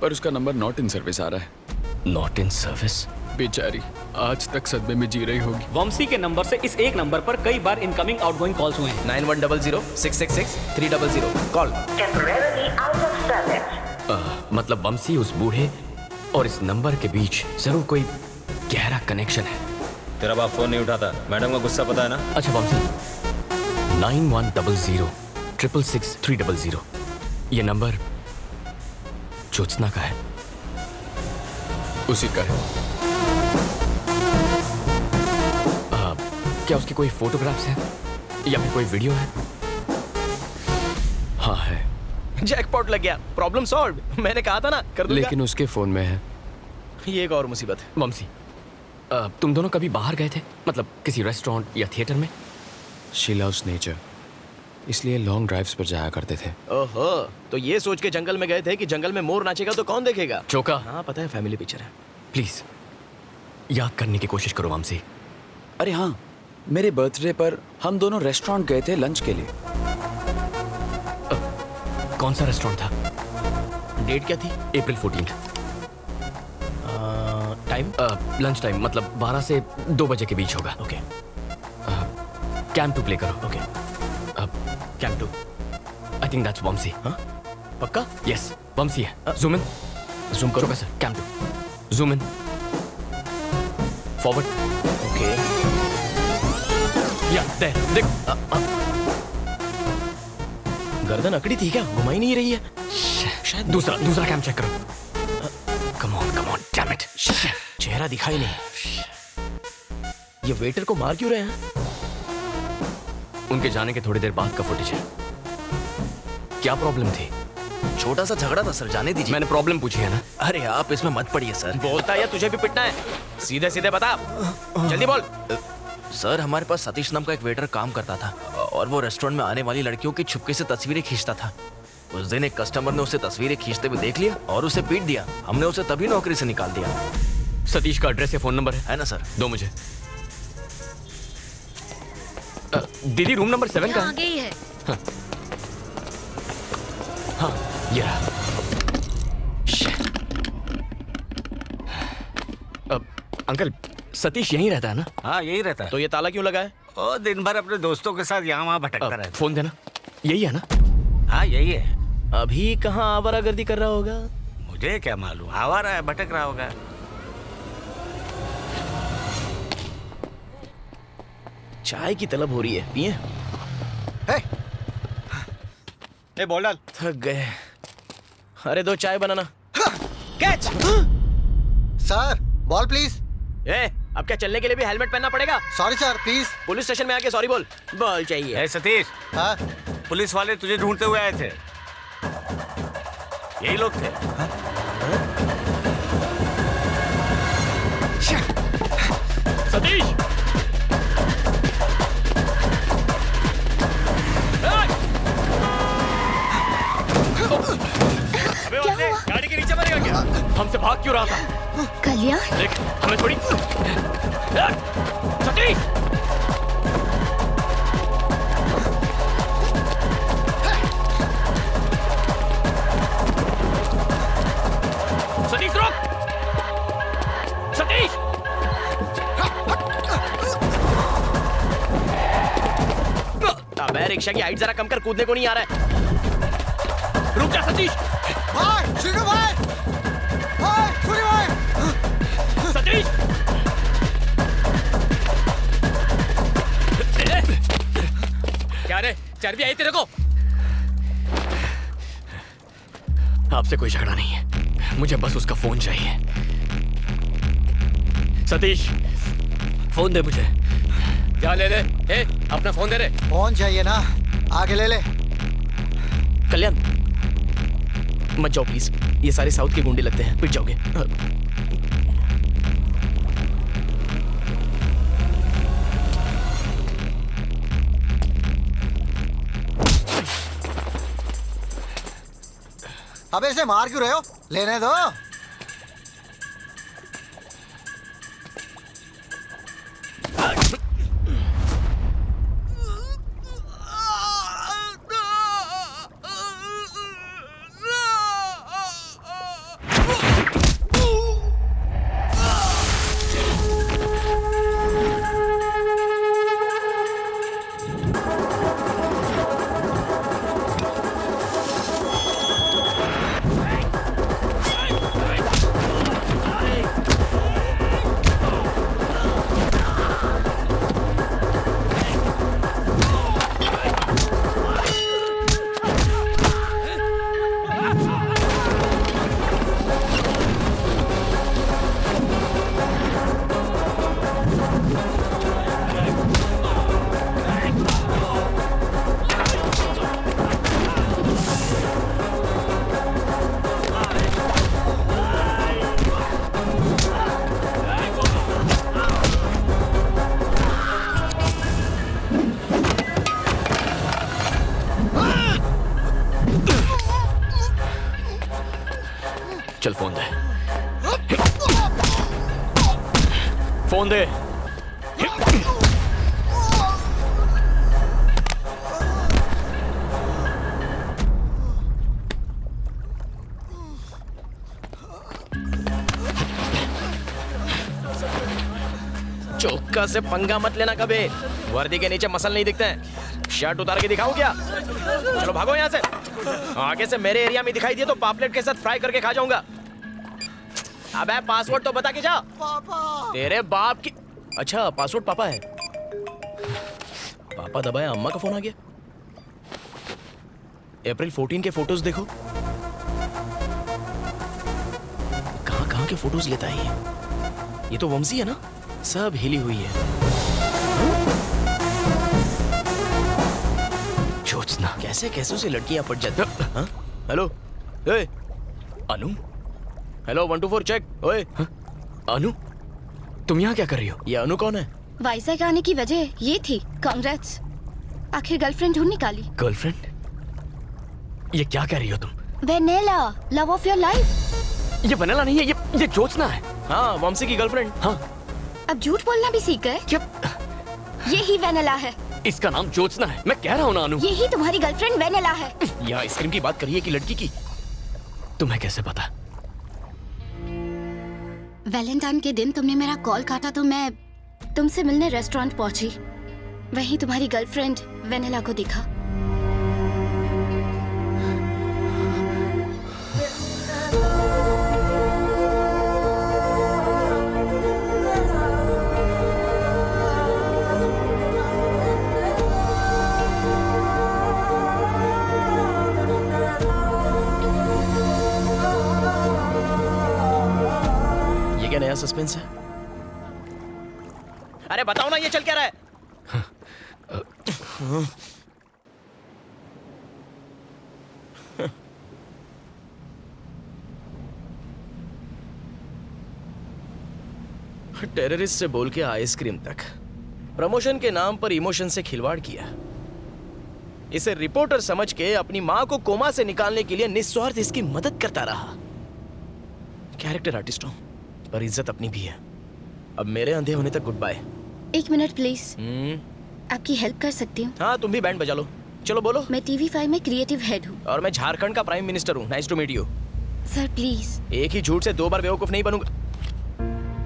[SPEAKER 22] पर उसका नंबर नॉट इन सर्विस आ रहा है।
[SPEAKER 1] Not in service?
[SPEAKER 22] बेचारी आज तक सदमे में जी रही होगी।
[SPEAKER 7] वंशी के नंबर से इस एक नंबर पर कई बार इनकमिंग आउटगोइंग कॉल्स हुए हैं।
[SPEAKER 19] 9100-666-300 कॉल।
[SPEAKER 1] मतलब वंशी, उस बूढ़े और इस नंबर के बीच जरूर कोई गहरा कनेक्शन है।
[SPEAKER 3] तेरा बाप फोन नहीं उठाता, मैडम का गुस्सा पता है ना?
[SPEAKER 1] अच्छा वंशी, 9100-666-300 ये नंबर ज्योत्सना का है?
[SPEAKER 22] उसी का है।
[SPEAKER 1] क्या उसकी कोई फोटोग्राफ्स हैं या फिर कोई वीडियो है?
[SPEAKER 22] हाँ है।
[SPEAKER 19] जैकपॉट लग गया, प्रॉब्लम सॉल्व। मैंने कहा था ना कर दूंगा।
[SPEAKER 22] लेकिन उसके फोन में है।
[SPEAKER 19] ये एक और मुसीबत है।
[SPEAKER 1] वंशी, तुम दोनों कभी बाहर गए थे? मतलब किसी रेस्टोरेंट या थिएटर में?
[SPEAKER 22] शी लव्स नेचर, इसलिए लॉन्ग ड्राइव्स पर जाया करते थे।
[SPEAKER 19] ओहो, तो ये सोच के जंगल में गए थे कि जंगल में मोर नाचेगा तो कौन देखेगा?
[SPEAKER 1] चौका।
[SPEAKER 19] हाँ पता है, फैमिली पिक्चर है।
[SPEAKER 1] प्लीज याद करने की कोशिश करो वंशी।
[SPEAKER 22] अरे हाँ, मेरे बर्थडे पर हम दोनों रेस्टोरेंट गए थे लंच के लिए।
[SPEAKER 1] कौन सा रेस्टोरेंट था?
[SPEAKER 19] डेट क्या थी?
[SPEAKER 1] अप्रैल 14।
[SPEAKER 19] टाइम?
[SPEAKER 1] लंच टाइम, मतलब 12 से 2 बजे के बीच होगा।
[SPEAKER 19] ओके।
[SPEAKER 1] कैंप 2 प्ले करो।
[SPEAKER 19] Okay. Camp 2।
[SPEAKER 1] I think that's Vamsi.
[SPEAKER 19] हाँ पक्का?
[SPEAKER 1] यस वंशी है। Zoom in.
[SPEAKER 19] जूम करो।
[SPEAKER 1] Sir camp 2। Zoom in. Forward.
[SPEAKER 19] Okay.
[SPEAKER 1] Yeah देख देख।
[SPEAKER 19] गर्दन अकड़ी थी क्या? घुमाई नहीं रही है शायद।
[SPEAKER 1] दूसरा कैंप चेक करो। Come on damn it.
[SPEAKER 19] चेहरा दिखाई नहीं। ये वेटर को मार क्यों रहे हैं?
[SPEAKER 1] उनके जाने के थोड़ी देर बाद का फुटेज है। क्या प्रॉब्लम थी?
[SPEAKER 20] छोटा सा झगड़ा था सर, जाने दीजिए।
[SPEAKER 1] मैंने प्रॉब्लम पूछी है ना।
[SPEAKER 20] अरे आप इसमें मत पड़िए सर।
[SPEAKER 19] बोलता है या तुझे भी पिटना है? सीधे सीधे बता, जल्दी बोल।
[SPEAKER 20] सर हमारे पास सतीश नाम का एक वेटर काम करता था और वो रेस्टोरेंट में आने वाली लड़कियों की छुपके से तस्वीरें खींचता था। उस दिन एक कस्टमर ने उसे तस्वीरें खींचते हुए देख लिया और उसे पीट दिया। हमने उसे तभी नौकरी से निकाल दिया।
[SPEAKER 1] सतीश का एड्रेस या फोन नंबर है
[SPEAKER 20] ना सर?
[SPEAKER 1] दो मुझे। दीदी रूम नंबर 7 का
[SPEAKER 21] आगे ही है।
[SPEAKER 1] हाँ ये रहा। अंकल सतीश यहीं रहता है ना?
[SPEAKER 16] हाँ यही रहता है।
[SPEAKER 19] तो ये ताला क्यों लगा है?
[SPEAKER 16] ओ दिन भर अपने दोस्तों के साथ यहाँ वहाँ भटकता रहता है।
[SPEAKER 1] फोन देना। यही है ना?
[SPEAKER 16] हाँ यही है।
[SPEAKER 19] अभी कहाँ आवारागर्दी कर रहा होगा?
[SPEAKER 16] मुझे क्या मालूम, आवारा है, भटक रहा होगा।
[SPEAKER 19] चाय की तलब हो रही है, पिए?
[SPEAKER 4] ए बोल डाल।
[SPEAKER 19] थक गए। अरे 2 चाय बनाना। कैच।
[SPEAKER 17] Sir ball please.
[SPEAKER 19] अब क्या चलने के लिए भी हेलमेट पहनना पड़ेगा?
[SPEAKER 17] Sorry sir please.
[SPEAKER 19] Police station में आके सॉरी बोल। बॉल चाहिए।
[SPEAKER 16] ए सतीश।
[SPEAKER 17] हाँ?
[SPEAKER 16] पुलिस वाले तुझे ढूंढते हुए आए थे। यही लोग थे।
[SPEAKER 1] सतीश
[SPEAKER 3] अबे वो गाड़ी के नीचे मरेगा क्या?
[SPEAKER 1] हमसे भाग क्यों रहा था?
[SPEAKER 5] कल्याण
[SPEAKER 1] देख हमें थोड़ी। सतीश सतीश रुक। सतीश
[SPEAKER 19] अबे रिक्शा की हाइट जरा कम कर, कूदने को नहीं आ रहा है। रुक जा सतीश।
[SPEAKER 17] भाई श्रीनु भाई, भाई श्रीनु भाई,
[SPEAKER 19] सतीश।
[SPEAKER 1] क्या रे, चर्बी आई तेरे को? आपसे कोई झगड़ा नहीं है, मुझे बस उसका फोन चाहिए। सतीश, फोन दे मुझे।
[SPEAKER 8] क्या ले ले? अपना फोन दे रे।
[SPEAKER 17] फोन चाहिए ना, आगे ले ले।
[SPEAKER 19] कल्याण मत जाओ प्लीज, ये सारे साउथ के गुंडे लगते हैं, पिट जाओगे।
[SPEAKER 17] अबे इसे मार क्यों रहे हो? लेने दो।
[SPEAKER 1] चल फोन दे, फोन दे।
[SPEAKER 19] चौका से पंगा मत लेना कभी, वर्दी के नीचे मसल नहीं दिखते हैं। शर्ट उतार के दिखाऊं क्या? चलो भागो यहाँ से, आगे से मेरे एरिया में दिखाई दिए तो पापलेट के साथ फ्राई करके खा जाऊंगा। अबे पासवर्ड तो बता के जा। पापा। तेरे बाप की। अच्छा पासवर्ड पापा है। पापा दबाया, अम्मा का फोन आ गया। अप्रैल 14 के फोटोज देखो, कहां कहां के फोटोज लेता है ये तो वंशी है ना, सब हिली हुई है।
[SPEAKER 1] ज्योत्सना।
[SPEAKER 19] कैसे कैसे से लड़कियां पट जाती हैं? हेलो ए
[SPEAKER 1] अनु।
[SPEAKER 19] Hello 1 2 4 check. ओए
[SPEAKER 1] अनु, तुम यहाँ क्या कर रही हो?
[SPEAKER 19] ये अनु कौन है?
[SPEAKER 5] वाइजैक आने की वजह ये थी। कांग्रेट्स, आखिर गर्लफ्रेंड ढूंढ निकाली।
[SPEAKER 1] गर्लफ्रेंड? ये क्या कह रही हो तुम?
[SPEAKER 5] Vennela, love of your life.
[SPEAKER 1] ये वेनेला नहीं है, ये ज्योत्सना है।
[SPEAKER 19] हाँ, वंशी की गर्लफ्रेंड।
[SPEAKER 1] हाँ।
[SPEAKER 5] अब झूठ बोलना भी सीख गए?
[SPEAKER 1] क्या?
[SPEAKER 5] ये ही वेनेला है।
[SPEAKER 1] इसका नाम ज्योत्सना है, मैं कह रहा हूँ ना अनु।
[SPEAKER 5] ये ही तुम्हारी गर्लफ्रेंड वेनेला है।
[SPEAKER 19] यहाँ आइसक्रीम की बात करिए कि लड़की की?
[SPEAKER 1] तुम्हें कैसे पता?
[SPEAKER 5] वैलेंटाइन के दिन तुमने मेरा कॉल काटा तो मैं तुमसे मिलने रेस्टोरेंट पहुंची। वहीं तुम्हारी गर्लफ्रेंड वेनेला को दिखा।
[SPEAKER 19] नया सस्पेंस है। अरे बताओ ना, ये चल क्या रहा है? टेररिस्ट से बोल के आइसक्रीम तक, प्रमोशन के नाम पर इमोशन से खिलवाड़ किया। इसे रिपोर्टर समझ के अपनी मां को कोमा से निकालने के लिए निस्वार्थ इसकी मदद करता रहा। कैरेक्टर आर्टिस्ट हूं, पर इज्जत अपनी भी है। अब मेरे अंधे होने तक गुड बाय।
[SPEAKER 5] 1 minute please. आपकी हेल्प कर सकती हूँ?
[SPEAKER 19] हाँ, तुम भी बैंड बजा लो। चलो बोलो।
[SPEAKER 5] मैं TV5 में क्रिएटिव हेड हूँ।
[SPEAKER 19] और मैं झारखंड का प्राइम मिनिस्टर हूँ। Nice to meet you.
[SPEAKER 5] Sir please.
[SPEAKER 19] एक ही झूठ से 2 बार बेवकूफ नहीं बनूंगा।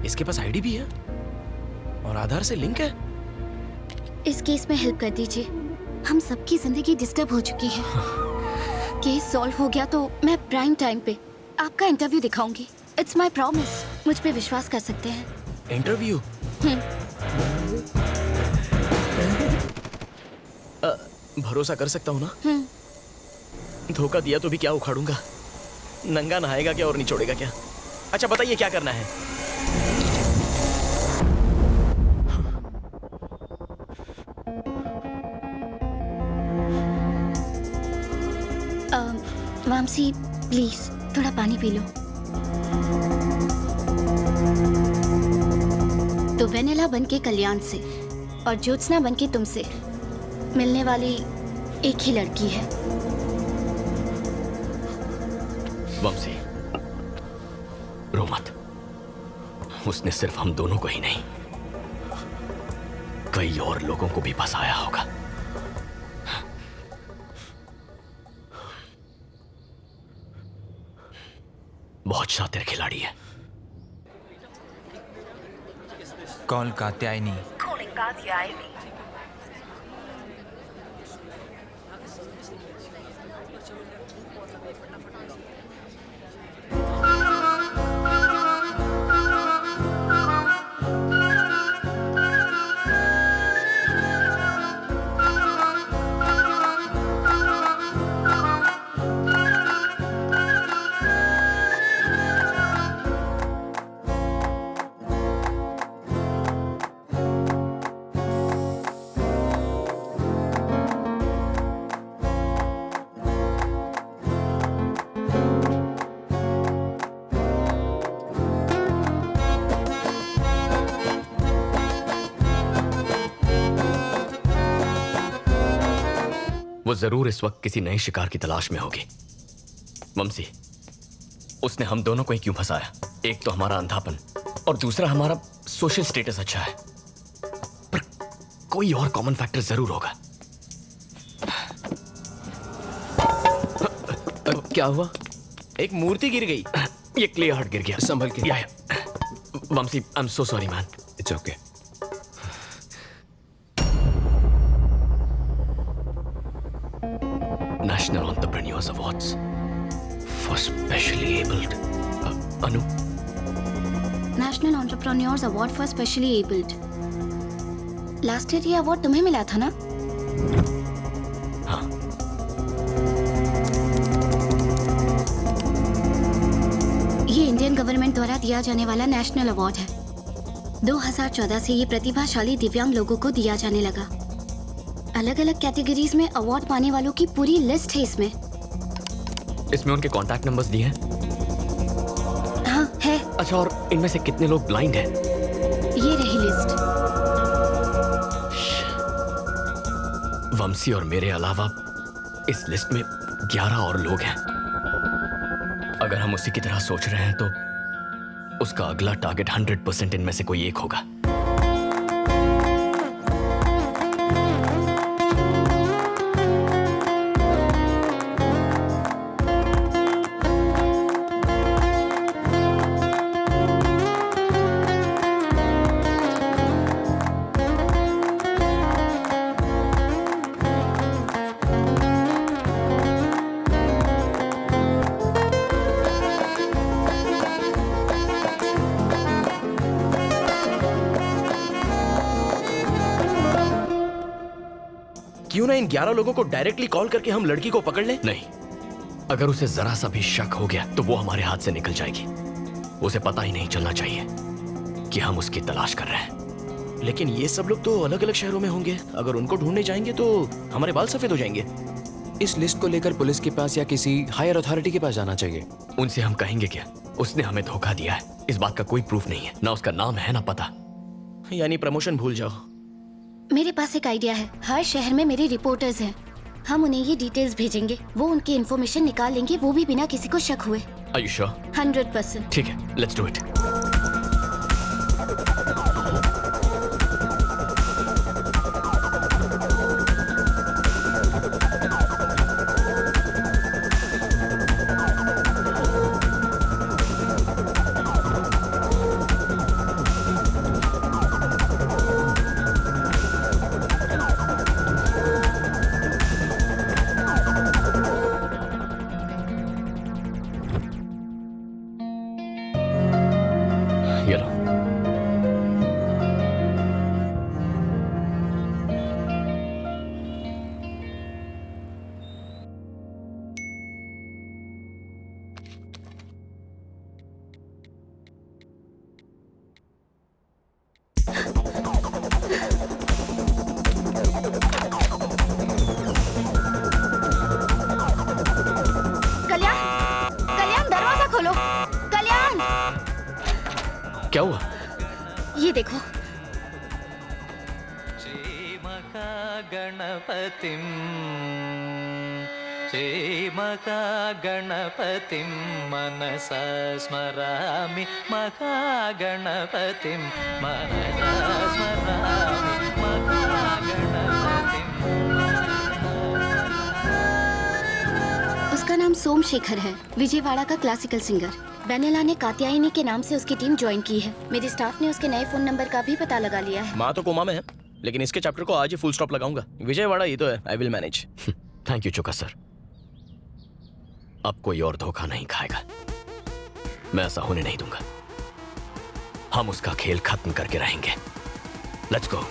[SPEAKER 19] इसके पास आईडी भी है और आधार से लिंक है।
[SPEAKER 5] इस केस में हेल्प कर दीजिए। हम सबकी जिंदगी डिस्टर्ब हो चुकी है। केस सॉल्व हो गया तो मैं प्राइम टाइम पे आपका इंटरव्यू दिखाऊंगी। It's my promise. मुझ पे विश्वास कर सकते हैं।
[SPEAKER 19] इंटरव्यू? भरोसा कर सकता हूँ ना? धोखा दिया तो भी क्या उखाड़ूंगा? नंगा नहाएगा क्या और निचोड़ेगा क्या? अच्छा बताइए क्या करना है?
[SPEAKER 5] मामसी प्लीज थोड़ा पानी पी लो। तो वेनेला बनके कल्याण से और ज्योत्सना बनके तुमसे मिलने वाली एक ही लड़की है।
[SPEAKER 1] वंशी, रो मत। उसने सिर्फ हम दोनों को ही नहीं, कई और लोगों को भी फंसाया होगा। बहुत शातिर खिलाड़ी है।
[SPEAKER 11] कॉल कात्यायनी।
[SPEAKER 1] वो जरूर इस वक्त किसी नए शिकार की तलाश में होगी। वंशी, उसने हम दोनों को ही क्यों फंसाया? एक तो हमारा अंधापन और दूसरा हमारा सोशल स्टेटस अच्छा है, पर कोई और कॉमन फैक्टर जरूर होगा।
[SPEAKER 19] क्या हुआ? एक मूर्ति गिर गई।
[SPEAKER 1] ये क्ले हार्ट गिर गया।
[SPEAKER 22] संभल के।
[SPEAKER 1] Vamsi, I am so sorry man.
[SPEAKER 22] It's okay.
[SPEAKER 1] National Entrepreneurs Awards for Specially Abled. Anu?
[SPEAKER 5] National entrepreneurs award for specially abled. Last year ये अवार्ड तुम्हें मिला था ना?
[SPEAKER 1] हाँ।
[SPEAKER 5] ये इंडियन गवर्नमेंट द्वारा दिया जाने वाला नेशनल अवार्ड है। 2014 से ये प्रतिभाशाली दिव्यांग लोगों को दिया जाने लगा। अलग अलग कैटेगरीज में अवार्ड पाने वालों की पूरी लिस्ट है इसमें।
[SPEAKER 1] इसमें उनके कॉन्टैक्ट नंबर्स दिए हैं?
[SPEAKER 5] हाँ है।
[SPEAKER 1] अच्छा, और इनमें से कितने लोग ब्लाइंड हैं?
[SPEAKER 5] ये रही लिस्ट।
[SPEAKER 1] वंशी और मेरे अलावा इस लिस्ट में 11 और लोग हैं। अगर हम उसी की तरह सोच रहे हैं तो उसका अगला टारगेट 100% इनमें से कोई एक होगा।
[SPEAKER 19] क्यों ना इन 11 लोगों को डायरेक्टली कॉल करके हम लड़की को पकड़ लें?
[SPEAKER 1] नहीं, अगर उसे जरा सा भी शक हो गया तो वो हमारे हाथ से निकल जाएगी। उसे पता ही नहीं चलना चाहिए कि हम उसकी तलाश कर रहे हैं।
[SPEAKER 19] लेकिन ये सब लोग तो अलग अलग शहरों में होंगे। अगर उनको ढूंढने जाएंगे तो हमारे बाल सफेद हो जाएंगे।
[SPEAKER 22] इस लिस्ट को लेकर पुलिस के पास या किसी हायर अथॉरिटी के पास जाना चाहिए।
[SPEAKER 1] उनसे हम कहेंगे क्या? उसने हमें धोखा दिया है, इस बात का कोई प्रूफ नहीं है। ना उसका नाम है ना पता।
[SPEAKER 19] यानी प्रमोशन भूल जाओ।
[SPEAKER 5] मेरे पास एक आइडिया है। हर शहर में मेरे रिपोर्टर्स हैं। हम उन्हें ये डिटेल्स भेजेंगे, वो उनकी इन्फॉर्मेशन निकाल लेंगे, वो भी बिना किसी को शक हुए।
[SPEAKER 1] Are you sure?
[SPEAKER 5] 100%।
[SPEAKER 1] ठीक है, let's do it.
[SPEAKER 5] ये देखो।
[SPEAKER 13] गणपतिं श्रीमहागणपतिं मनसा स्मरामि महागणपतिं मनसा स्मरामि महागणपतिं।
[SPEAKER 5] उसका नाम सोमशेखर है, विजयवाड़ा का क्लासिकल सिंगर। वेनेला ने कात्यायनी के नाम से उसकी टीम ज्वाइन की है। मेरे स्टाफ ने उसके नए फोन नंबर का भी पता लगा लिया है।
[SPEAKER 19] माँ तो कोमा में है, लेकिन इसके चैप्टर को आज ही फुल स्टॉप लगाऊंगा। विजयवाड़ा ही तो है, I will manage.
[SPEAKER 1] Thank you चुका सर। अब कोई और धोखा नहीं खाएगा, मैं ऐसा होने नहीं दूंगा। हम उसका खेल खत्म करके रहेंगे। Let's go.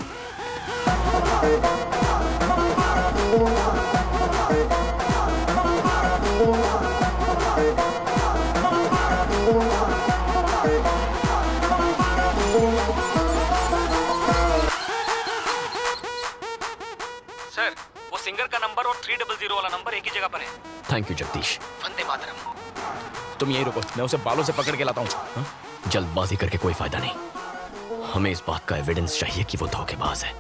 [SPEAKER 20] सर, वो सिंगर का नंबर और 300 वाला नंबर एक ही जगह पर है।
[SPEAKER 1] Thank you Jagdish.
[SPEAKER 20] वंदे मातरम।
[SPEAKER 19] तुम यही रुको, मैं उसे बालों से पकड़ के लाता हूँ।
[SPEAKER 1] जल्दबाजी करके कोई फायदा नहीं। हमें इस बात का एविडेंस चाहिए कि वो धोखेबाज है।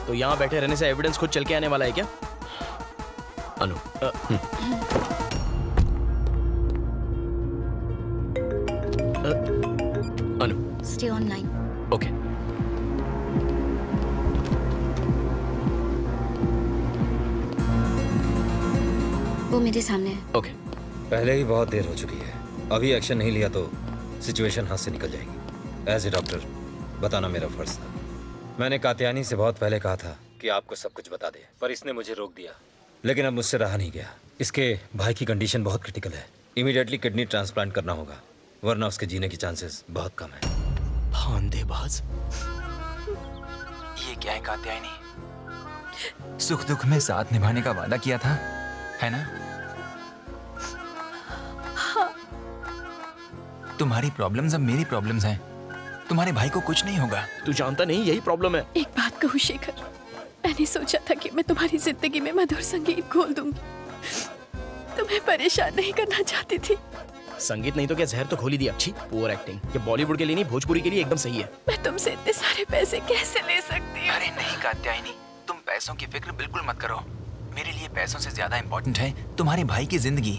[SPEAKER 19] तो यहाँ बैठे रहने से एविडेंस खुद चल के आने वाला है क्या?
[SPEAKER 1] अनु, अनु,
[SPEAKER 5] स्टे ऑनलाइन।
[SPEAKER 1] ओके।
[SPEAKER 5] वो मेरे सामने है।
[SPEAKER 1] ओके।
[SPEAKER 15] पहले ही बहुत देर हो चुकी है, अभी एक्शन नहीं लिया तो सिचुएशन हाथ से निकल जाएगी। एज ए डॉक्टर बताना मेरा फर्ज था। मैंने कात्यायनी से बहुत पहले कहा था कि आपको सब कुछ बता दे, पर इसने मुझे रोक दिया। लेकिन अब मुझसे रहा नहीं गया। इसके भाई की कंडीशन बहुत क्रिटिकल है, इमीडिएटली किडनी ट्रांसप्लांट करना होगा, वरना उसके जीने की चांसेस बहुत कम है।
[SPEAKER 19] धांधेबाज।
[SPEAKER 11] ये क्या है कात्यायनी? सुख दुख में साथ निभाने का वादा किया था, है ना?
[SPEAKER 21] हाँ।
[SPEAKER 11] तुम्हारी प्रॉब्लम्स अब मेरी प्रॉब्लम्स हैं। तुम्हारे भाई को कुछ नहीं होगा।
[SPEAKER 19] तू जानता नहीं यही प्रॉब्लम है।
[SPEAKER 21] एक बात कहूँ शेखर, मैंने सोचा था कि मैं तुम्हारी जिंदगी में मधुर संगीत घोल दूंगी। तुम्हें परेशान नहीं करना चाहती थी।
[SPEAKER 19] संगीत नहीं तो क्या जहर तो खोल ही दिया। अच्छी पुअर एक्टिंग। ये बॉलीवुड के लिए नहीं, भोजपुरी के लिए एकदम सही है।
[SPEAKER 21] मैं तुमसे इतने सारे पैसे कैसे ले सकती हूँ?
[SPEAKER 11] अरे नहीं कात्यायनी, तुम पैसों की फिक्र बिल्कुल मत करो। मेरे लिए पैसों से ज्यादा इम्पोर्टेंट है तुम्हारे भाई की जिंदगी।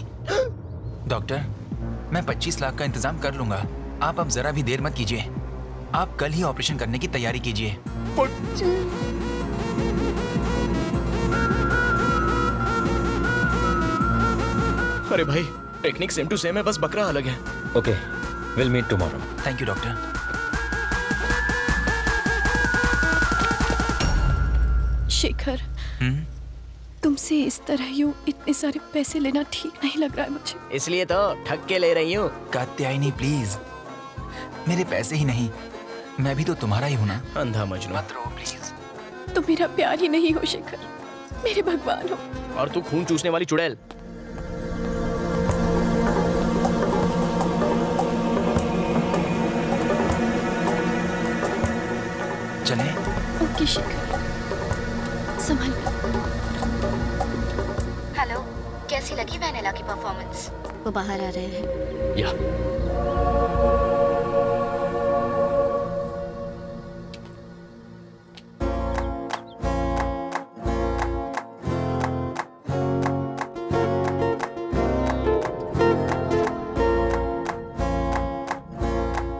[SPEAKER 11] डॉक्टर, मैं 25 लाख का इंतजाम कर लूंगा। आप अब जरा भी देर मत कीजिए। आप कल ही ऑपरेशन करने की तैयारी कीजिए।
[SPEAKER 19] अरे भाई, टेक्निक सेम टू सेम है, बस बकरा अलग है।
[SPEAKER 15] Okay, will meet tomorrow.
[SPEAKER 11] Thank you doctor.
[SPEAKER 21] Shekhar, तुमसे इस तरह यूं इतने सारे पैसे लेना ठीक नहीं लग रहा है मुझे।
[SPEAKER 19] इसलिए तो ठग के ले रही हूँ।
[SPEAKER 11] कात्यायनी प्लीज, मेरे पैसे ही नहीं, मैं भी तो तुम्हारा ही हूं ना।
[SPEAKER 19] अंधा मजनू।
[SPEAKER 11] मत रो प्लीज।
[SPEAKER 21] तुम मेरा प्यार ही नहीं हो शेखर, मेरे भगवान हो।
[SPEAKER 19] और तू खून चूसने वाली चुड़ैल।
[SPEAKER 11] चले?
[SPEAKER 21] ओके शेखर, संभाल।
[SPEAKER 5] हेलो, कैसी लगी वेनेला की परफॉर्मेंस? वो बाहर आ रहे हैं।
[SPEAKER 1] या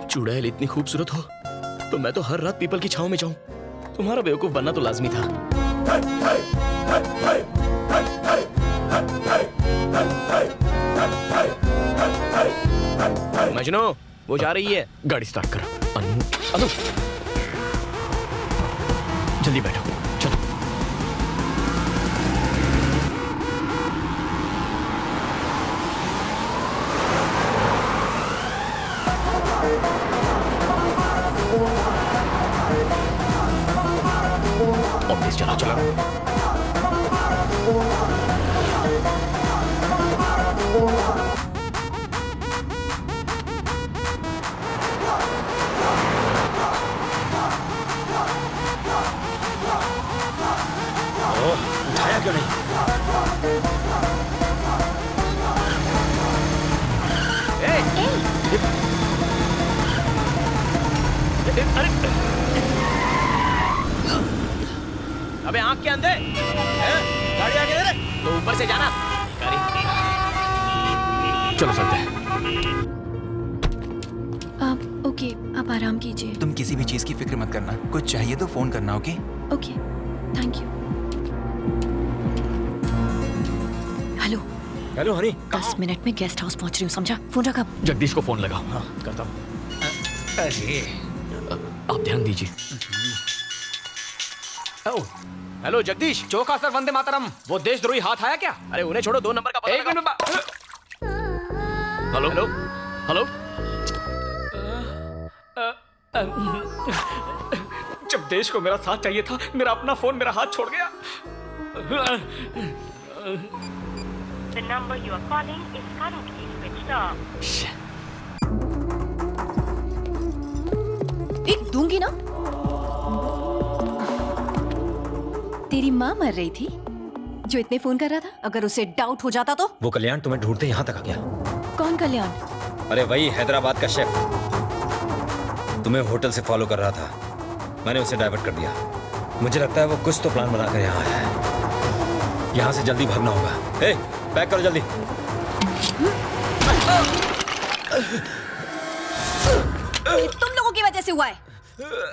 [SPEAKER 19] चुड़ैल इतनी खूबसूरत हो तो मैं तो हर रात पीपल की छांव में जाऊं। तुम्हारा बेवकूफ बनना तो लाजमी था। मजनू, वो जा रही है।
[SPEAKER 1] गाड़ी स्टार्ट करो। अनु, जल्दी बैठो, चलो। ऑफिस चला चला।
[SPEAKER 19] उठाया क्यों नहीं? अरे अबे आंख के अंधे हैं? गाड़ी आगे ले रे, तो ऊपर से जाना।
[SPEAKER 1] चलो चलते हैं।
[SPEAKER 21] आप ओके, आप आराम कीजिए।
[SPEAKER 11] तुम किसी भी चीज की फिक्र मत करना, कुछ चाहिए तो फोन करना, okay?
[SPEAKER 21] Okay, thank you. Hello
[SPEAKER 19] hello Honey,
[SPEAKER 21] 10 minute में गेस्ट हाउस पहुंच रही हूँ, समझा? फोन रखा।
[SPEAKER 1] जगदीश को फोन लगाओ।
[SPEAKER 19] हाँ करता हूँ।
[SPEAKER 1] अरे आप ध्यान दीजिए।
[SPEAKER 19] हेलो जगदीश।
[SPEAKER 7] चौका सर, वंदे मातरम। वो देशद्रोही हाथ आया क्या?
[SPEAKER 19] अरे उन्हें छोड़ो, 2 नंबर का पता
[SPEAKER 7] एक मिनट।
[SPEAKER 1] Hello hello hello.
[SPEAKER 7] जब देश को मेरा साथ चाहिए था, मेरा अपना फोन मेरा हाथ छोड़ गया।
[SPEAKER 12] The number you are calling is currently switched off.
[SPEAKER 21] एक दूंगी ना। तेरी माँ मर रही थी जो इतने फोन कर रहा था। अगर उसे डाउट हो जाता तो?
[SPEAKER 15] वो कल्याण तुम्हें ढूंढते यहाँ तक आ गया।
[SPEAKER 21] कौन कल्याण?
[SPEAKER 15] अरे वही हैदराबाद का शेफ, तुम्हें होटल से फॉलो कर रहा था। मैंने उसे डाइवर्ट कर दिया। मुझे लगता है वो कुछ तो प्लान बनाकर यहाँ आया है। यहाँ से जल्दी भागना होगा। ए, पैक करो जल्दी।
[SPEAKER 21] ये तुम लोगों की वजह से हुआ है।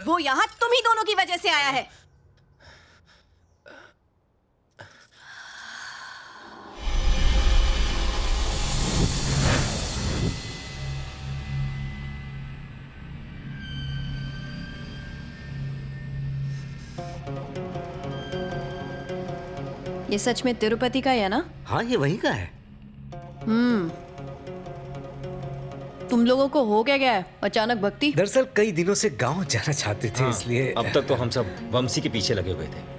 [SPEAKER 21] वो यहाँ तुम ही दोनों की वजह से आया है। ये सच में तिरुपति का है ना?
[SPEAKER 16] हाँ, ये वहीं का है।
[SPEAKER 21] तुम लोगों को हो क्या गया है अचानक भक्ति?
[SPEAKER 16] दरअसल कई दिनों से गांव जाना चाहते थे, इसलिए
[SPEAKER 15] अब तक तो हम सब वंशी के पीछे लगे हुए थे।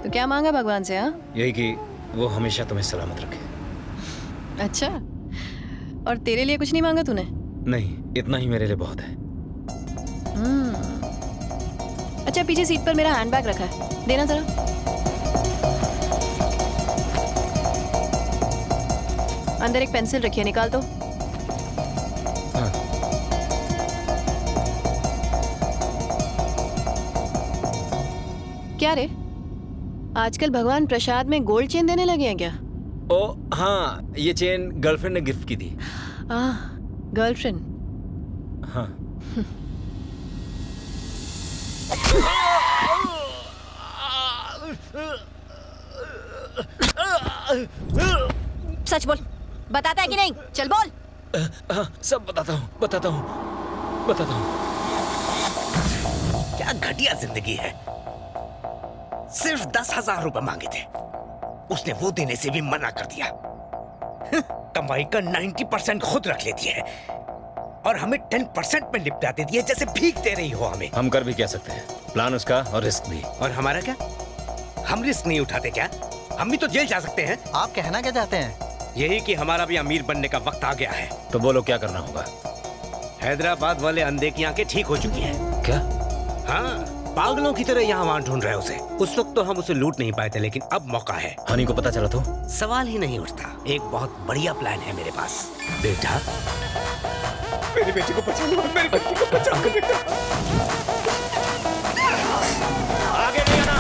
[SPEAKER 21] तो क्या मांगा भगवान से? हाँ,
[SPEAKER 15] यही कि वो हमेशा तुम्हें सलामत रखे।
[SPEAKER 21] अच्छा। और तेरे लिए कुछ नहीं मांगा तूने?
[SPEAKER 15] नहीं, इतना ही मेरे लिए बहुत है।
[SPEAKER 21] अच्छा, पीछे सीट पर मेरा हैंडबैग रखा है, देना जरा। अंदर एक पेंसिल रखी है, निकाल दो। क्या रे, आजकल भगवान प्रसाद में गोल्ड चेन देने लगे हैं क्या?
[SPEAKER 15] ओ हाँ, ये चेन गर्लफ्रेंड ने गिफ्ट की थी।
[SPEAKER 21] गर्लफ्रेंड?
[SPEAKER 15] हाँ।
[SPEAKER 21] सच बोल, बताता है कि नहीं? चल बोल।
[SPEAKER 15] हाँ, सब बताता हूँ।
[SPEAKER 16] क्या घटिया जिंदगी है। सिर्फ 10,000 रुपए मांगे थे, उसने वो देने से भी मना कर दिया। कमाई का 90% खुद रख लेती है और हमें 10% में निपटा देती है, जैसे भीख दे रही हो हमें।
[SPEAKER 15] हम कर भी क्या सकते हैं, प्लान उसका और रिस्क भी।
[SPEAKER 16] और हमारा क्या? हम रिस्क नहीं उठाते क्या? हम भी तो जेल जा सकते हैं।
[SPEAKER 17] आप कहना क्या चाहते हैं?
[SPEAKER 16] यही कि हमारा भी अमीर बनने का वक्त आ गया है।
[SPEAKER 15] तो बोलो क्या करना होगा।
[SPEAKER 16] हैदराबाद वाले अंधे की आंखें ठीक हो चुकी हैं।
[SPEAKER 15] क्या?
[SPEAKER 16] हाँ, पागलों की तरह यहाँ वहाँ ढूंढ रहे हैं उसे। उस वक्त तो हम उसे लूट नहीं पाए थे, लेकिन अब मौका है।
[SPEAKER 15] हनी को पता चला तो?
[SPEAKER 16] सवाल ही नहीं उठता। एक बहुत बढ़िया प्लान है मेरे पास। बेटा, मेरी बेटी को बचा लो, मेरी बेटी को बचा लो बेटा।
[SPEAKER 19] आगे नहीं आना।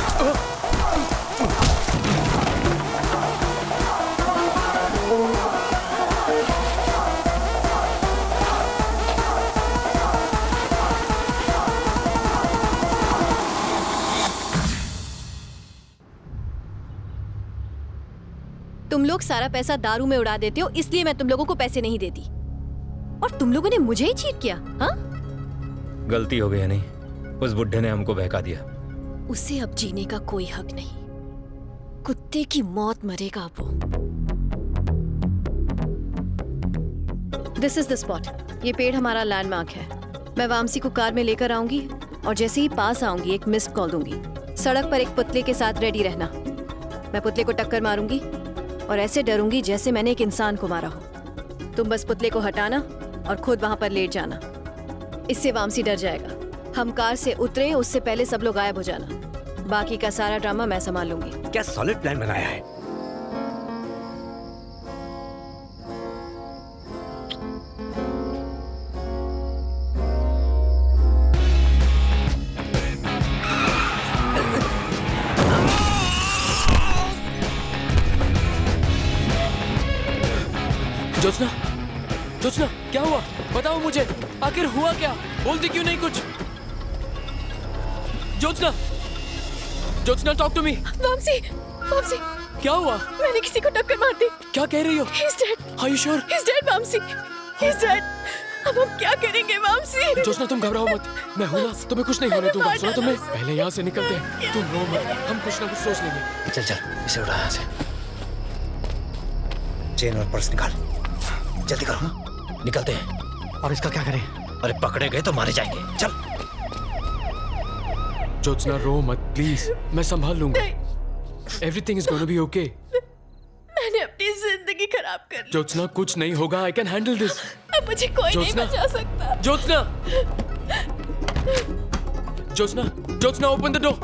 [SPEAKER 21] तुम लोग सारा पैसा दारू में उड़ा देते हो, इसलिए मैं तुम लोगों को पैसे नहीं देती। और तुम लोगों ने मुझे ही चीट किया। हाँ,
[SPEAKER 15] गलती हो गई है, नहीं, उस बुढ़े ने हमको बहका दिया।
[SPEAKER 21] उसे अब जीने का कोई हक नहीं। कुत्ते की मौत मरेगा अब वो। This is the spot. ये पेड़ हमारा लैंडमार्क है। मैं वामसी को कार में लेकर आऊंगी और जैसे ही पास आऊंगी एक मिस्ड कॉल दूंगी। सड़क पर एक पुतले के साथ रेडी रहना। मैं पुतले को टक्कर मारूंगी और ऐसे डरूंगी जैसे मैंने एक इंसान को मारा हो। तुम बस पुतले को हटाना और खुद वहां पर लेट जाना। इससे वामसी डर जाएगा। हम कार से उतरे उससे पहले सब लोग गायब हो जाना। बाकी का सारा ड्रामा मैं संभाल लूंगी।
[SPEAKER 16] क्या सॉलिड प्लान बनाया है।
[SPEAKER 22] जोत्स्ना, जोत्स्ना क्या हुआ? बताओ मुझे, आखिर हुआ क्या? बोलती क्यों नहीं कुछ? Jyotsna, Jyotsna talk to me.
[SPEAKER 21] Vamsi, Vamsi,
[SPEAKER 22] क्या हुआ?
[SPEAKER 21] मैंने किसी को टक्कर मार दी।
[SPEAKER 22] क्या कह रही हो?
[SPEAKER 21] He's dead.
[SPEAKER 22] Are you sure?
[SPEAKER 21] He's dead, Vamsi. He's dead. अब हम क्या करेंगे वामसी?
[SPEAKER 22] जोत्स्ना तुम घबराओ मत, मैं हूं ना, तुम्हें कुछ नहीं होने दूंगा। सुनो तुमने, पहले यहाँ से निकलते हैं। तुम रो मत, हम कुछ ना कुछ सोच लेंगे।
[SPEAKER 11] चल चल, इसे उठा यहाँ से। चेन और पर्स निकाल, जल्दी करो। निकलते हैं।
[SPEAKER 4] और इसका क्या करें?
[SPEAKER 11] अरे पकड़े गए तो मारे जाएंगे। चल।
[SPEAKER 22] जोत्स्ना रो मत प्लीज, मैं संभाल लूंगा। Everything is gonna be okay.
[SPEAKER 21] मैंने अपनी जिंदगी खराब कर ली।
[SPEAKER 22] जोत्स्ना कुछ नहीं होगा, आई कैन हैंडल दिस।
[SPEAKER 21] अब मुझे कोई नहीं बचा सकता।
[SPEAKER 22] Jyotsna, Jyotsna, Jyotsna open the door.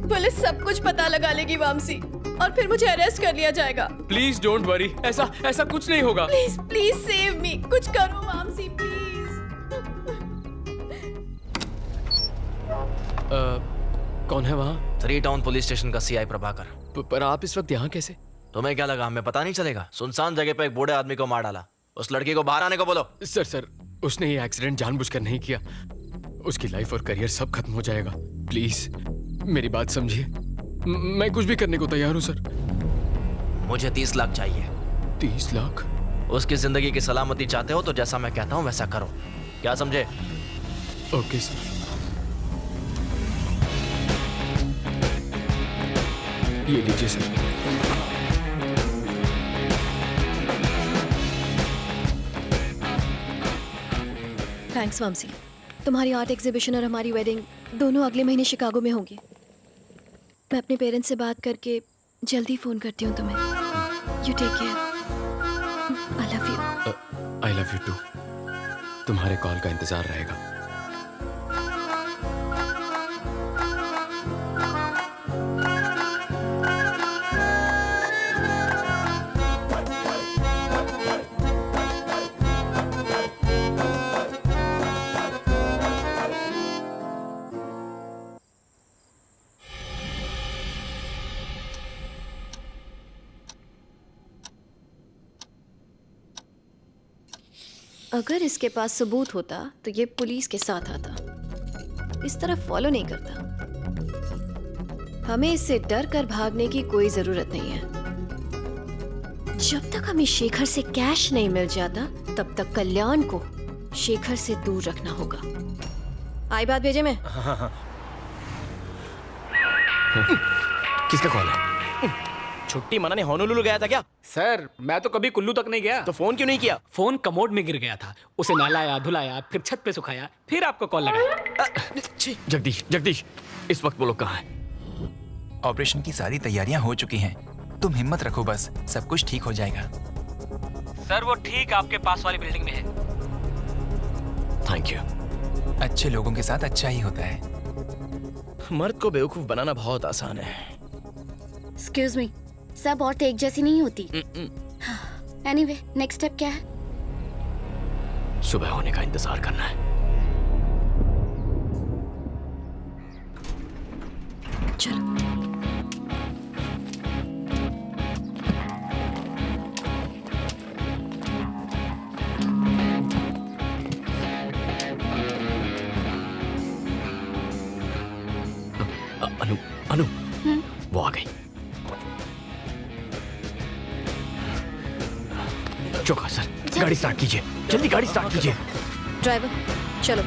[SPEAKER 21] Police सब कुछ पता लगा लेगी वामसी, और फिर मुझे अरेस्ट कर लिया जाएगा।
[SPEAKER 22] प्लीज डोंट वरी, ऐसा कुछ नहीं होगा।
[SPEAKER 21] प्लीज प्लीज सेव मी, कुछ करो वामसी प्लीज।
[SPEAKER 22] कौन है वहाँ?
[SPEAKER 20] 3 टाउन पुलिस स्टेशन का सीआई प्रभाकर।
[SPEAKER 22] पर आप इस वक्त यहाँ कैसे?
[SPEAKER 20] तुम्हें क्या लगा हमें पता नहीं चलेगा? सुनसान जगह पे एक बूढ़े आदमी को मार डाला। उस लड़की को बाहर आने को बोलो।
[SPEAKER 22] सर, उसने ये एक्सीडेंट जानबूझकर नहीं किया। उसकी लाइफ और करियर सब खत्म हो जाएगा। प्लीज मेरी बात समझिए, मैं कुछ भी करने को तैयार हूँ सर।
[SPEAKER 20] मुझे 30 लाख चाहिए।
[SPEAKER 22] 30 लाख?
[SPEAKER 20] उसकी जिंदगी की सलामती चाहते हो तो जैसा मैं कहता हूँ वैसा करो, क्या समझे?
[SPEAKER 22] Okay sir. ये लीजिए सर।
[SPEAKER 21] थैंक्स वामसी। तुम्हारी आर्ट एग्जीबिशन और हमारी वेडिंग दोनों अगले महीने शिकागो में होंगी। मैं अपने पेरेंट्स से बात करके जल्दी फोन करती हूँ तुम्हें। You take care. I love you.
[SPEAKER 22] I love you too. तुम्हारे कॉल का इंतजार रहेगा।
[SPEAKER 21] अगर इसके पास सबूत होता तो ये पुलिस के साथ आता, इस तरह फॉलो नहीं करता। हमें इससे डर कर भागने की कोई जरूरत नहीं है। जब तक हमें शेखर से कैश नहीं मिल जाता तब तक कल्याण को शेखर से दूर रखना होगा। आई बात भेजे में?
[SPEAKER 19] किसका कॉल है? छुट्टी मनाने होनोलुलु गया था क्या?
[SPEAKER 7] सर मैं तो कभी कुल्लू तक नहीं गया।
[SPEAKER 19] तो फोन क्यों नहीं किया?
[SPEAKER 7] फोन कमोड में गिर गया था, उसे नहलाया धुलाया, फिर छत पे सुखाया, फिर आपको कॉल लगाया।
[SPEAKER 1] जगदीश, इस वक्त वो लोग कहाँ हैं?
[SPEAKER 11] ऑपरेशन की सारी तैयारियां हो चुकी हैं। तुम हिम्मत रखो, बस सब कुछ ठीक हो जाएगा।
[SPEAKER 7] सर वो ठीक आपके पास वाली बिल्डिंग में है।
[SPEAKER 1] Thank you.
[SPEAKER 11] अच्छे लोगों के साथ अच्छा ही होता है।
[SPEAKER 19] मर्द को बेवकूफ बनाना बहुत आसान है।
[SPEAKER 5] एक्सक्यूज मी, सब औरतें एक जैसी नहीं होती। एनीवे, नेक्स्ट स्टेप क्या है?
[SPEAKER 1] सुबह होने का इंतजार करना है।
[SPEAKER 21] चलो।
[SPEAKER 1] अनु, वो आ गई। चौका सर, गाड़ी स्टार्ट कीजिए, जल्दी गाड़ी स्टार्ट कीजिए।
[SPEAKER 21] ड्राइवर चलो।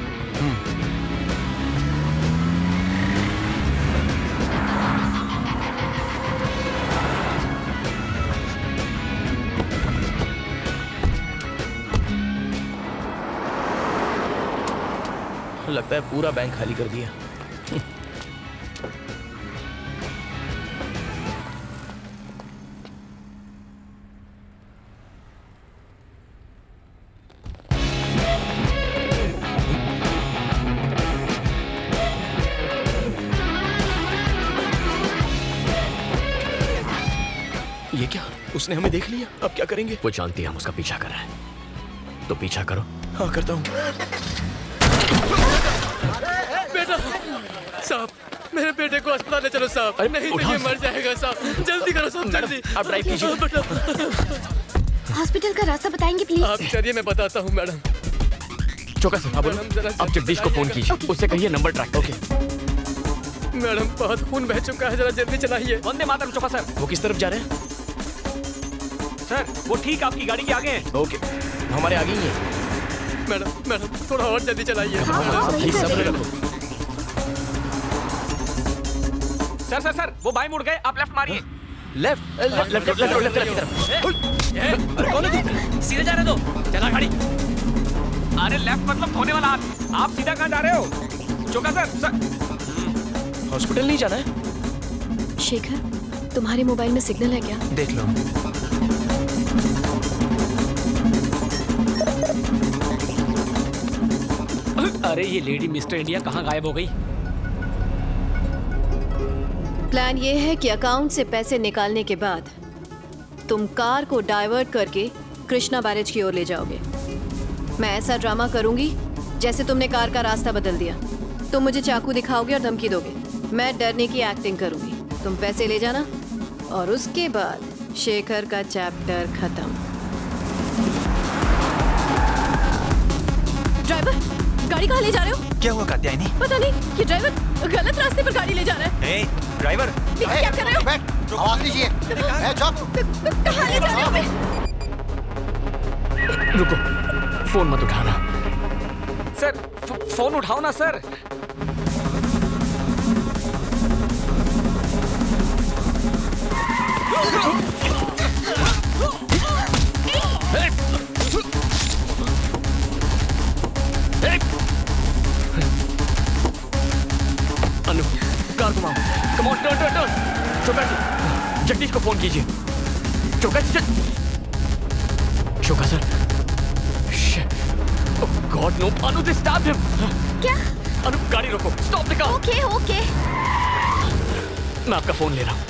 [SPEAKER 19] लगता है पूरा बैंक खाली कर दिया। उसने हमें देख लिया, अब क्या करेंगे?
[SPEAKER 1] वो जानती है हम उसका पीछा कर रहे हैं, तो पीछा करो।
[SPEAKER 19] हाँ करता हूँ।
[SPEAKER 8] बेटा साहब, मेरे बेटे को अस्पताल ले चलो साहब, नहीं तो ये मर जाएगा साहब, जल्दी करो साहब, जल्दी।
[SPEAKER 19] आप ड्राइव कीजिए।
[SPEAKER 5] हॉस्पिटल का रास्ता बताएंगे प्लीज?
[SPEAKER 8] आप चलिए, मैं बताता हूँ मैडम।
[SPEAKER 1] चौका सर, आप जगदीश को फोन कीजिए, उससे कहिए नंबर ट्रैक। ओके
[SPEAKER 8] मैडम, बहुत खून बह चुका है, जरा जल्दी चलाइए।
[SPEAKER 7] वंदे मातरम चौका सर।
[SPEAKER 19] वो किस तरफ जा रहे हैं?
[SPEAKER 7] सर वो ठीक आपकी गाड़ी के आगे हैं।
[SPEAKER 19] ओके, हमारे आगे ही है।
[SPEAKER 8] मैडम थोड़ा और जल्दी चलाइए।
[SPEAKER 19] सब्र रखो।
[SPEAKER 7] सर वो बाएं मुड़ गए, आप लेफ्ट मारिए।
[SPEAKER 19] लेफ्ट की तरफ।
[SPEAKER 7] अरे कौन है? सीधे जा रहे दो, चला गाड़ी। अरे लेफ्ट मतलब धोने वाला हाथ, आप सीधा कहाँ जा रहे हो? चौका सर।
[SPEAKER 19] हॉस्पिटल नहीं जाना है?
[SPEAKER 21] शेखर, तुम्हारे मोबाइल में सिग्नल है क्या?
[SPEAKER 11] देख लो।
[SPEAKER 7] अरे ये लेडी मिस्टर इंडिया कहाँ गायब हो गई?
[SPEAKER 21] प्लान ये है कि अकाउंट से पैसे निकालने के बाद तुम कार को डाइवर्ट करके कृष्णा बैरेज की ओर ले जाओगे। मैं ऐसा ड्रामा करूंगी जैसे तुमने कार का रास्ता बदल दिया। तुम मुझे चाकू दिखाओगे और धमकी दोगे, मैं डरने की एक्टिंग करूंगी। तुम पैसे ले जाना और उसके बाद शेखर का चैप्टर खत्म। ड्राइवर, गाड़ी कहाँ ले जा रहे हो?
[SPEAKER 11] क्या हुआ कात्यायनी?
[SPEAKER 21] पता नहीं, ये ड्राइवर गलत रास्ते पर गाड़ी ले जा रहा है।
[SPEAKER 11] ड्राइवर,
[SPEAKER 21] क्या कर रहे हो?
[SPEAKER 17] आवाज दीजिए।
[SPEAKER 21] कहाँ ले जा रहे हो?
[SPEAKER 1] रुको, फोन मत उठाना।
[SPEAKER 7] सर फोन उठाओ ना सर।
[SPEAKER 1] अनु, कार घुमाओ। Come on, turn. चौका जी, जगदीश को फोन कीजिए। चौका sir. Oh God, no! Anu, they stabbed him.
[SPEAKER 5] क्या?
[SPEAKER 1] अनु, गाड़ी रोको। Stop the car.
[SPEAKER 5] ओके।
[SPEAKER 1] मैं आपका फोन ले रहा हूँ।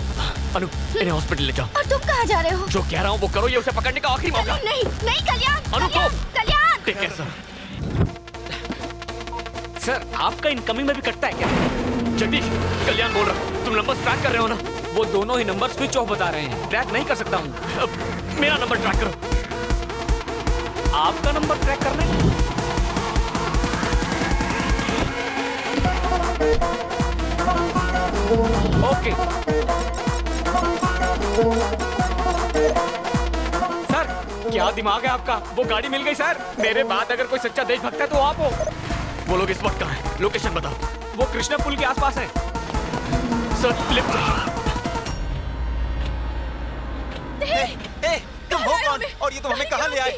[SPEAKER 1] अनु, इन्हें हॉस्पिटल ले जाओ।
[SPEAKER 5] और तुम कहाँ जा रहे हो?
[SPEAKER 1] जो कह रहा हूँ वो करो, ये उसे पकड़ने का आखिरी मौका।
[SPEAKER 5] नहीं कल्याण।
[SPEAKER 1] अनु को।
[SPEAKER 5] Kalyan.
[SPEAKER 1] Take care sir.
[SPEAKER 7] Sir आपका इनकमिंग में भी कटता है क्या?
[SPEAKER 1] जगदीश, कल्याण बोल रहा हूँ। तुम नंबर ट्रैक कर रहे हो ना?
[SPEAKER 7] वो दोनों ही नंबर स्विच ऑफ बता रहे हैं, ट्रैक नहीं कर सकता हूँ।
[SPEAKER 1] मेरा नंबर ट्रैक करो।
[SPEAKER 7] आपका नंबर ट्रैक करना है? ओके। सर क्या दिमाग है आपका? वो गाड़ी मिल गई सर। मेरे बाद अगर कोई सच्चा देशभक्त है तो आप हो।
[SPEAKER 1] वो लोग इस वक्त कहाँ हैं? लोकेशन बताओ।
[SPEAKER 7] वो कृष्णा पुल के आसपास हैं।
[SPEAKER 1] सर लिफ्ट
[SPEAKER 11] तुम हो कौन? और ये तुम हमें कहाँ ले आए?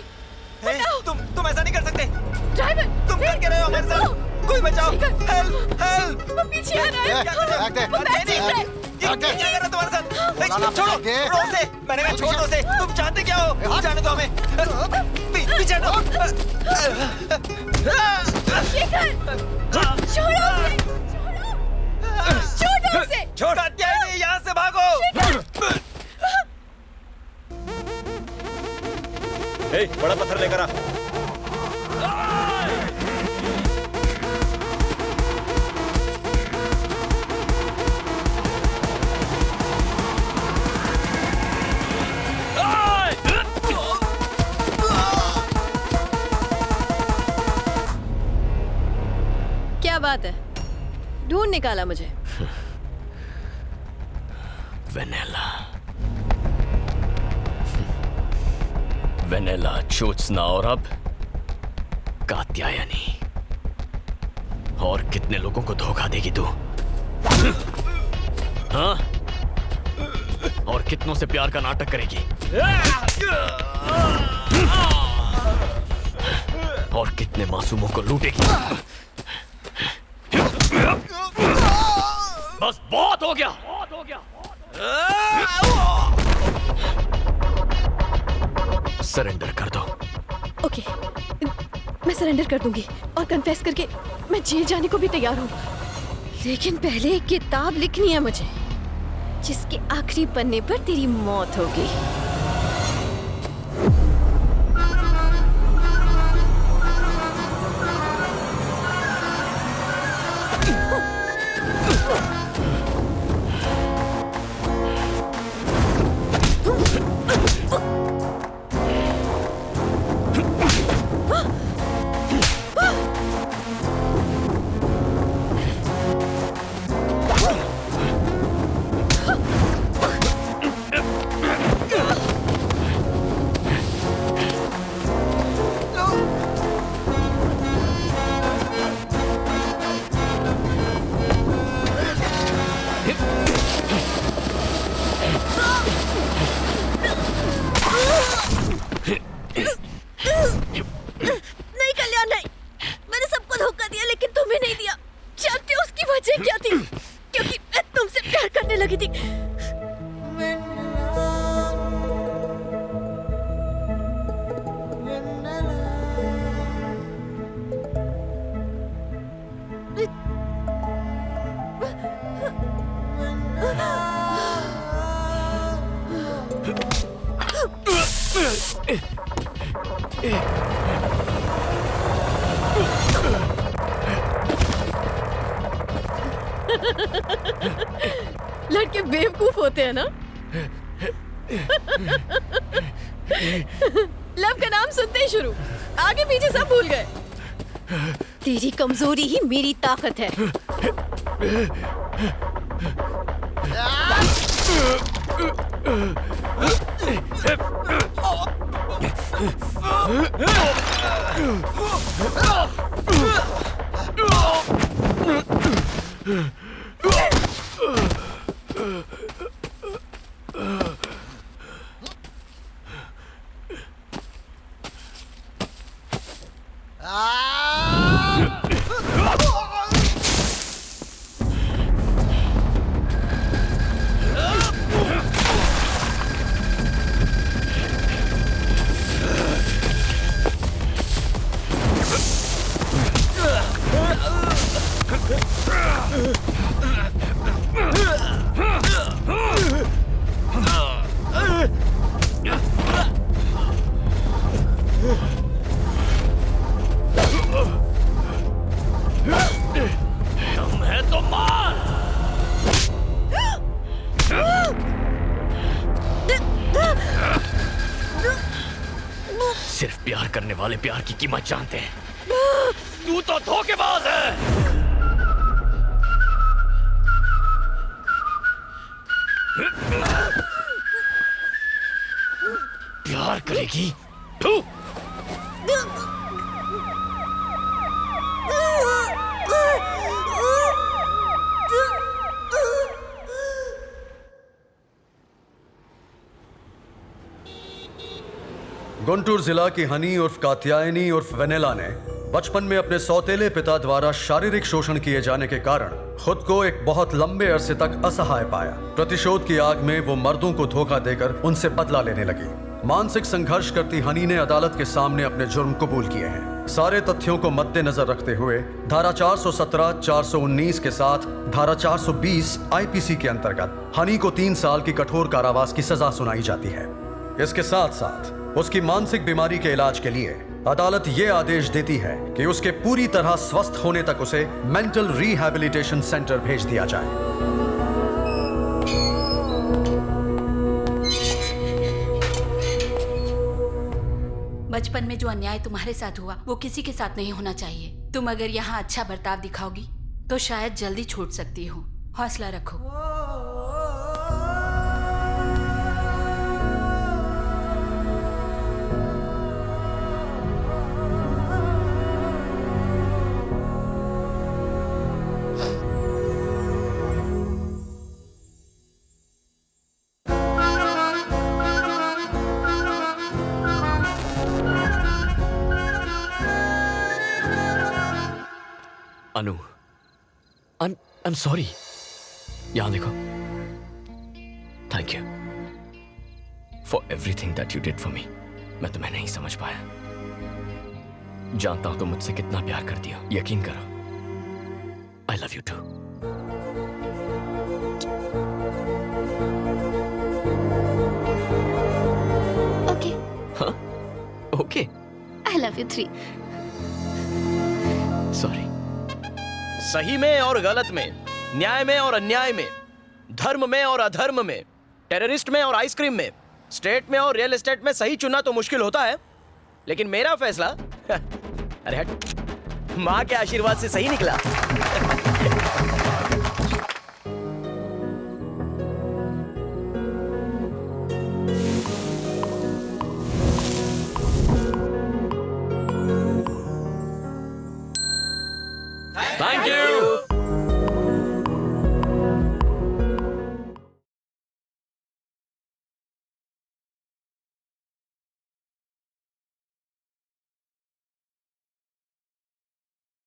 [SPEAKER 11] तुम ऐसा नहीं कर सकते।
[SPEAKER 21] ड्राइवर,
[SPEAKER 11] तुम कर क्या रहे हो हमारे साथ? कोई बचाओ। हेल्प।
[SPEAKER 21] वो पीछे आ रहा है।
[SPEAKER 11] क्या कर रहे हो तुम्हारे साथ? छोड़ो से। मैंने कहा छोड़ो से। तुम चाहते क्या हो? जाने दो हमें। पीछे हटो।
[SPEAKER 21] छोड़ो उसे।
[SPEAKER 11] छोड़ा क्या नहीं, यहाँ से भागो।
[SPEAKER 15] बड़ा पत्थर लेकर आ।
[SPEAKER 21] क्या बात है, ढूंढ निकाला मुझे।
[SPEAKER 1] वेनेला, ज्योत्सना और अब कात्यायनी। और कितने लोगों को धोखा देगी तू? हाँ? और कितनों से प्यार का नाटक करेगी? और कितने मासूमों को लूटेगी? बस बहुत हो गया। सरेंडर कर दो।
[SPEAKER 21] ओके, मैं सरेंडर कर दूंगी और कन्फेस करके मैं जेल जाने को भी तैयार हूँ। लेकिन पहले एक किताब लिखनी है मुझे, जिसके आखिरी पन्ने पर तेरी मौत होगी। लड़के बेवकूफ होते हैं ना। लव का नाम सुनते ही शुरू, आगे पीछे सब भूल गए। तेरी कमजोरी ही मेरी ताकत है।
[SPEAKER 1] सिर्फ प्यार करने वाले प्यार की कीमत जानते हैं। तू तो धोखेबाज है। प्यार करेगी तू?
[SPEAKER 2] गुंटूर जिला की हनी उर्फ कात्यायनी उर्फ वेनेला ने बचपन में अपने सौतेले पिता द्वारा शारीरिक शोषण किए जाने के कारण खुद को एक बहुत लंबे अरसे तक असहाय पाया। प्रतिशोध की आग में वो मर्दों को धोखा देकर उनसे बदला लेने लगी। मानसिक संघर्ष करती हनी ने अदालत के सामने अपने जुर्म कबूल किए हैं। सारे तथ्यों को मद्देनजर रखते हुए धारा 417, 419 के साथ धारा 420 आईपीसी के अंतर्गत हनी को 3 साल की कठोर कारावास की सजा सुनाई जाती है। इसके साथ साथ उसकी मानसिक बीमारी के इलाज के लिए अदालत ये आदेश देती है कि उसके पूरी तरह स्वस्थ होने तक उसे मेंटल रिहैबिलिटेशन सेंटर भेज दिया जाए।
[SPEAKER 9] बचपन में जो अन्याय तुम्हारे साथ हुआ वो किसी के साथ नहीं होना चाहिए। तुम अगर यहाँ अच्छा बर्ताव दिखाओगी तो शायद जल्दी छूट सकती हो। हौसला रखो।
[SPEAKER 1] अनु, I'm sorry। यहाँ देखो। Thank you for everything that you did for me। मैं तुम्हें नहीं समझ पाया। जानता हूं तुम मुझसे कितना प्यार करती हो। यकीन करो। I love you too।
[SPEAKER 5] Okay।
[SPEAKER 1] हाँ? Okay।
[SPEAKER 5] I love you 3।
[SPEAKER 1] Sorry।
[SPEAKER 19] सही में और गलत में, न्याय में और अन्याय में, धर्म में और अधर्म में, टेररिस्ट में और आइसक्रीम में, स्टेट में और रियल एस्टेट में सही चुनना तो मुश्किल होता है, लेकिन मेरा फैसला अरे हट, माँ के आशीर्वाद से सही निकला।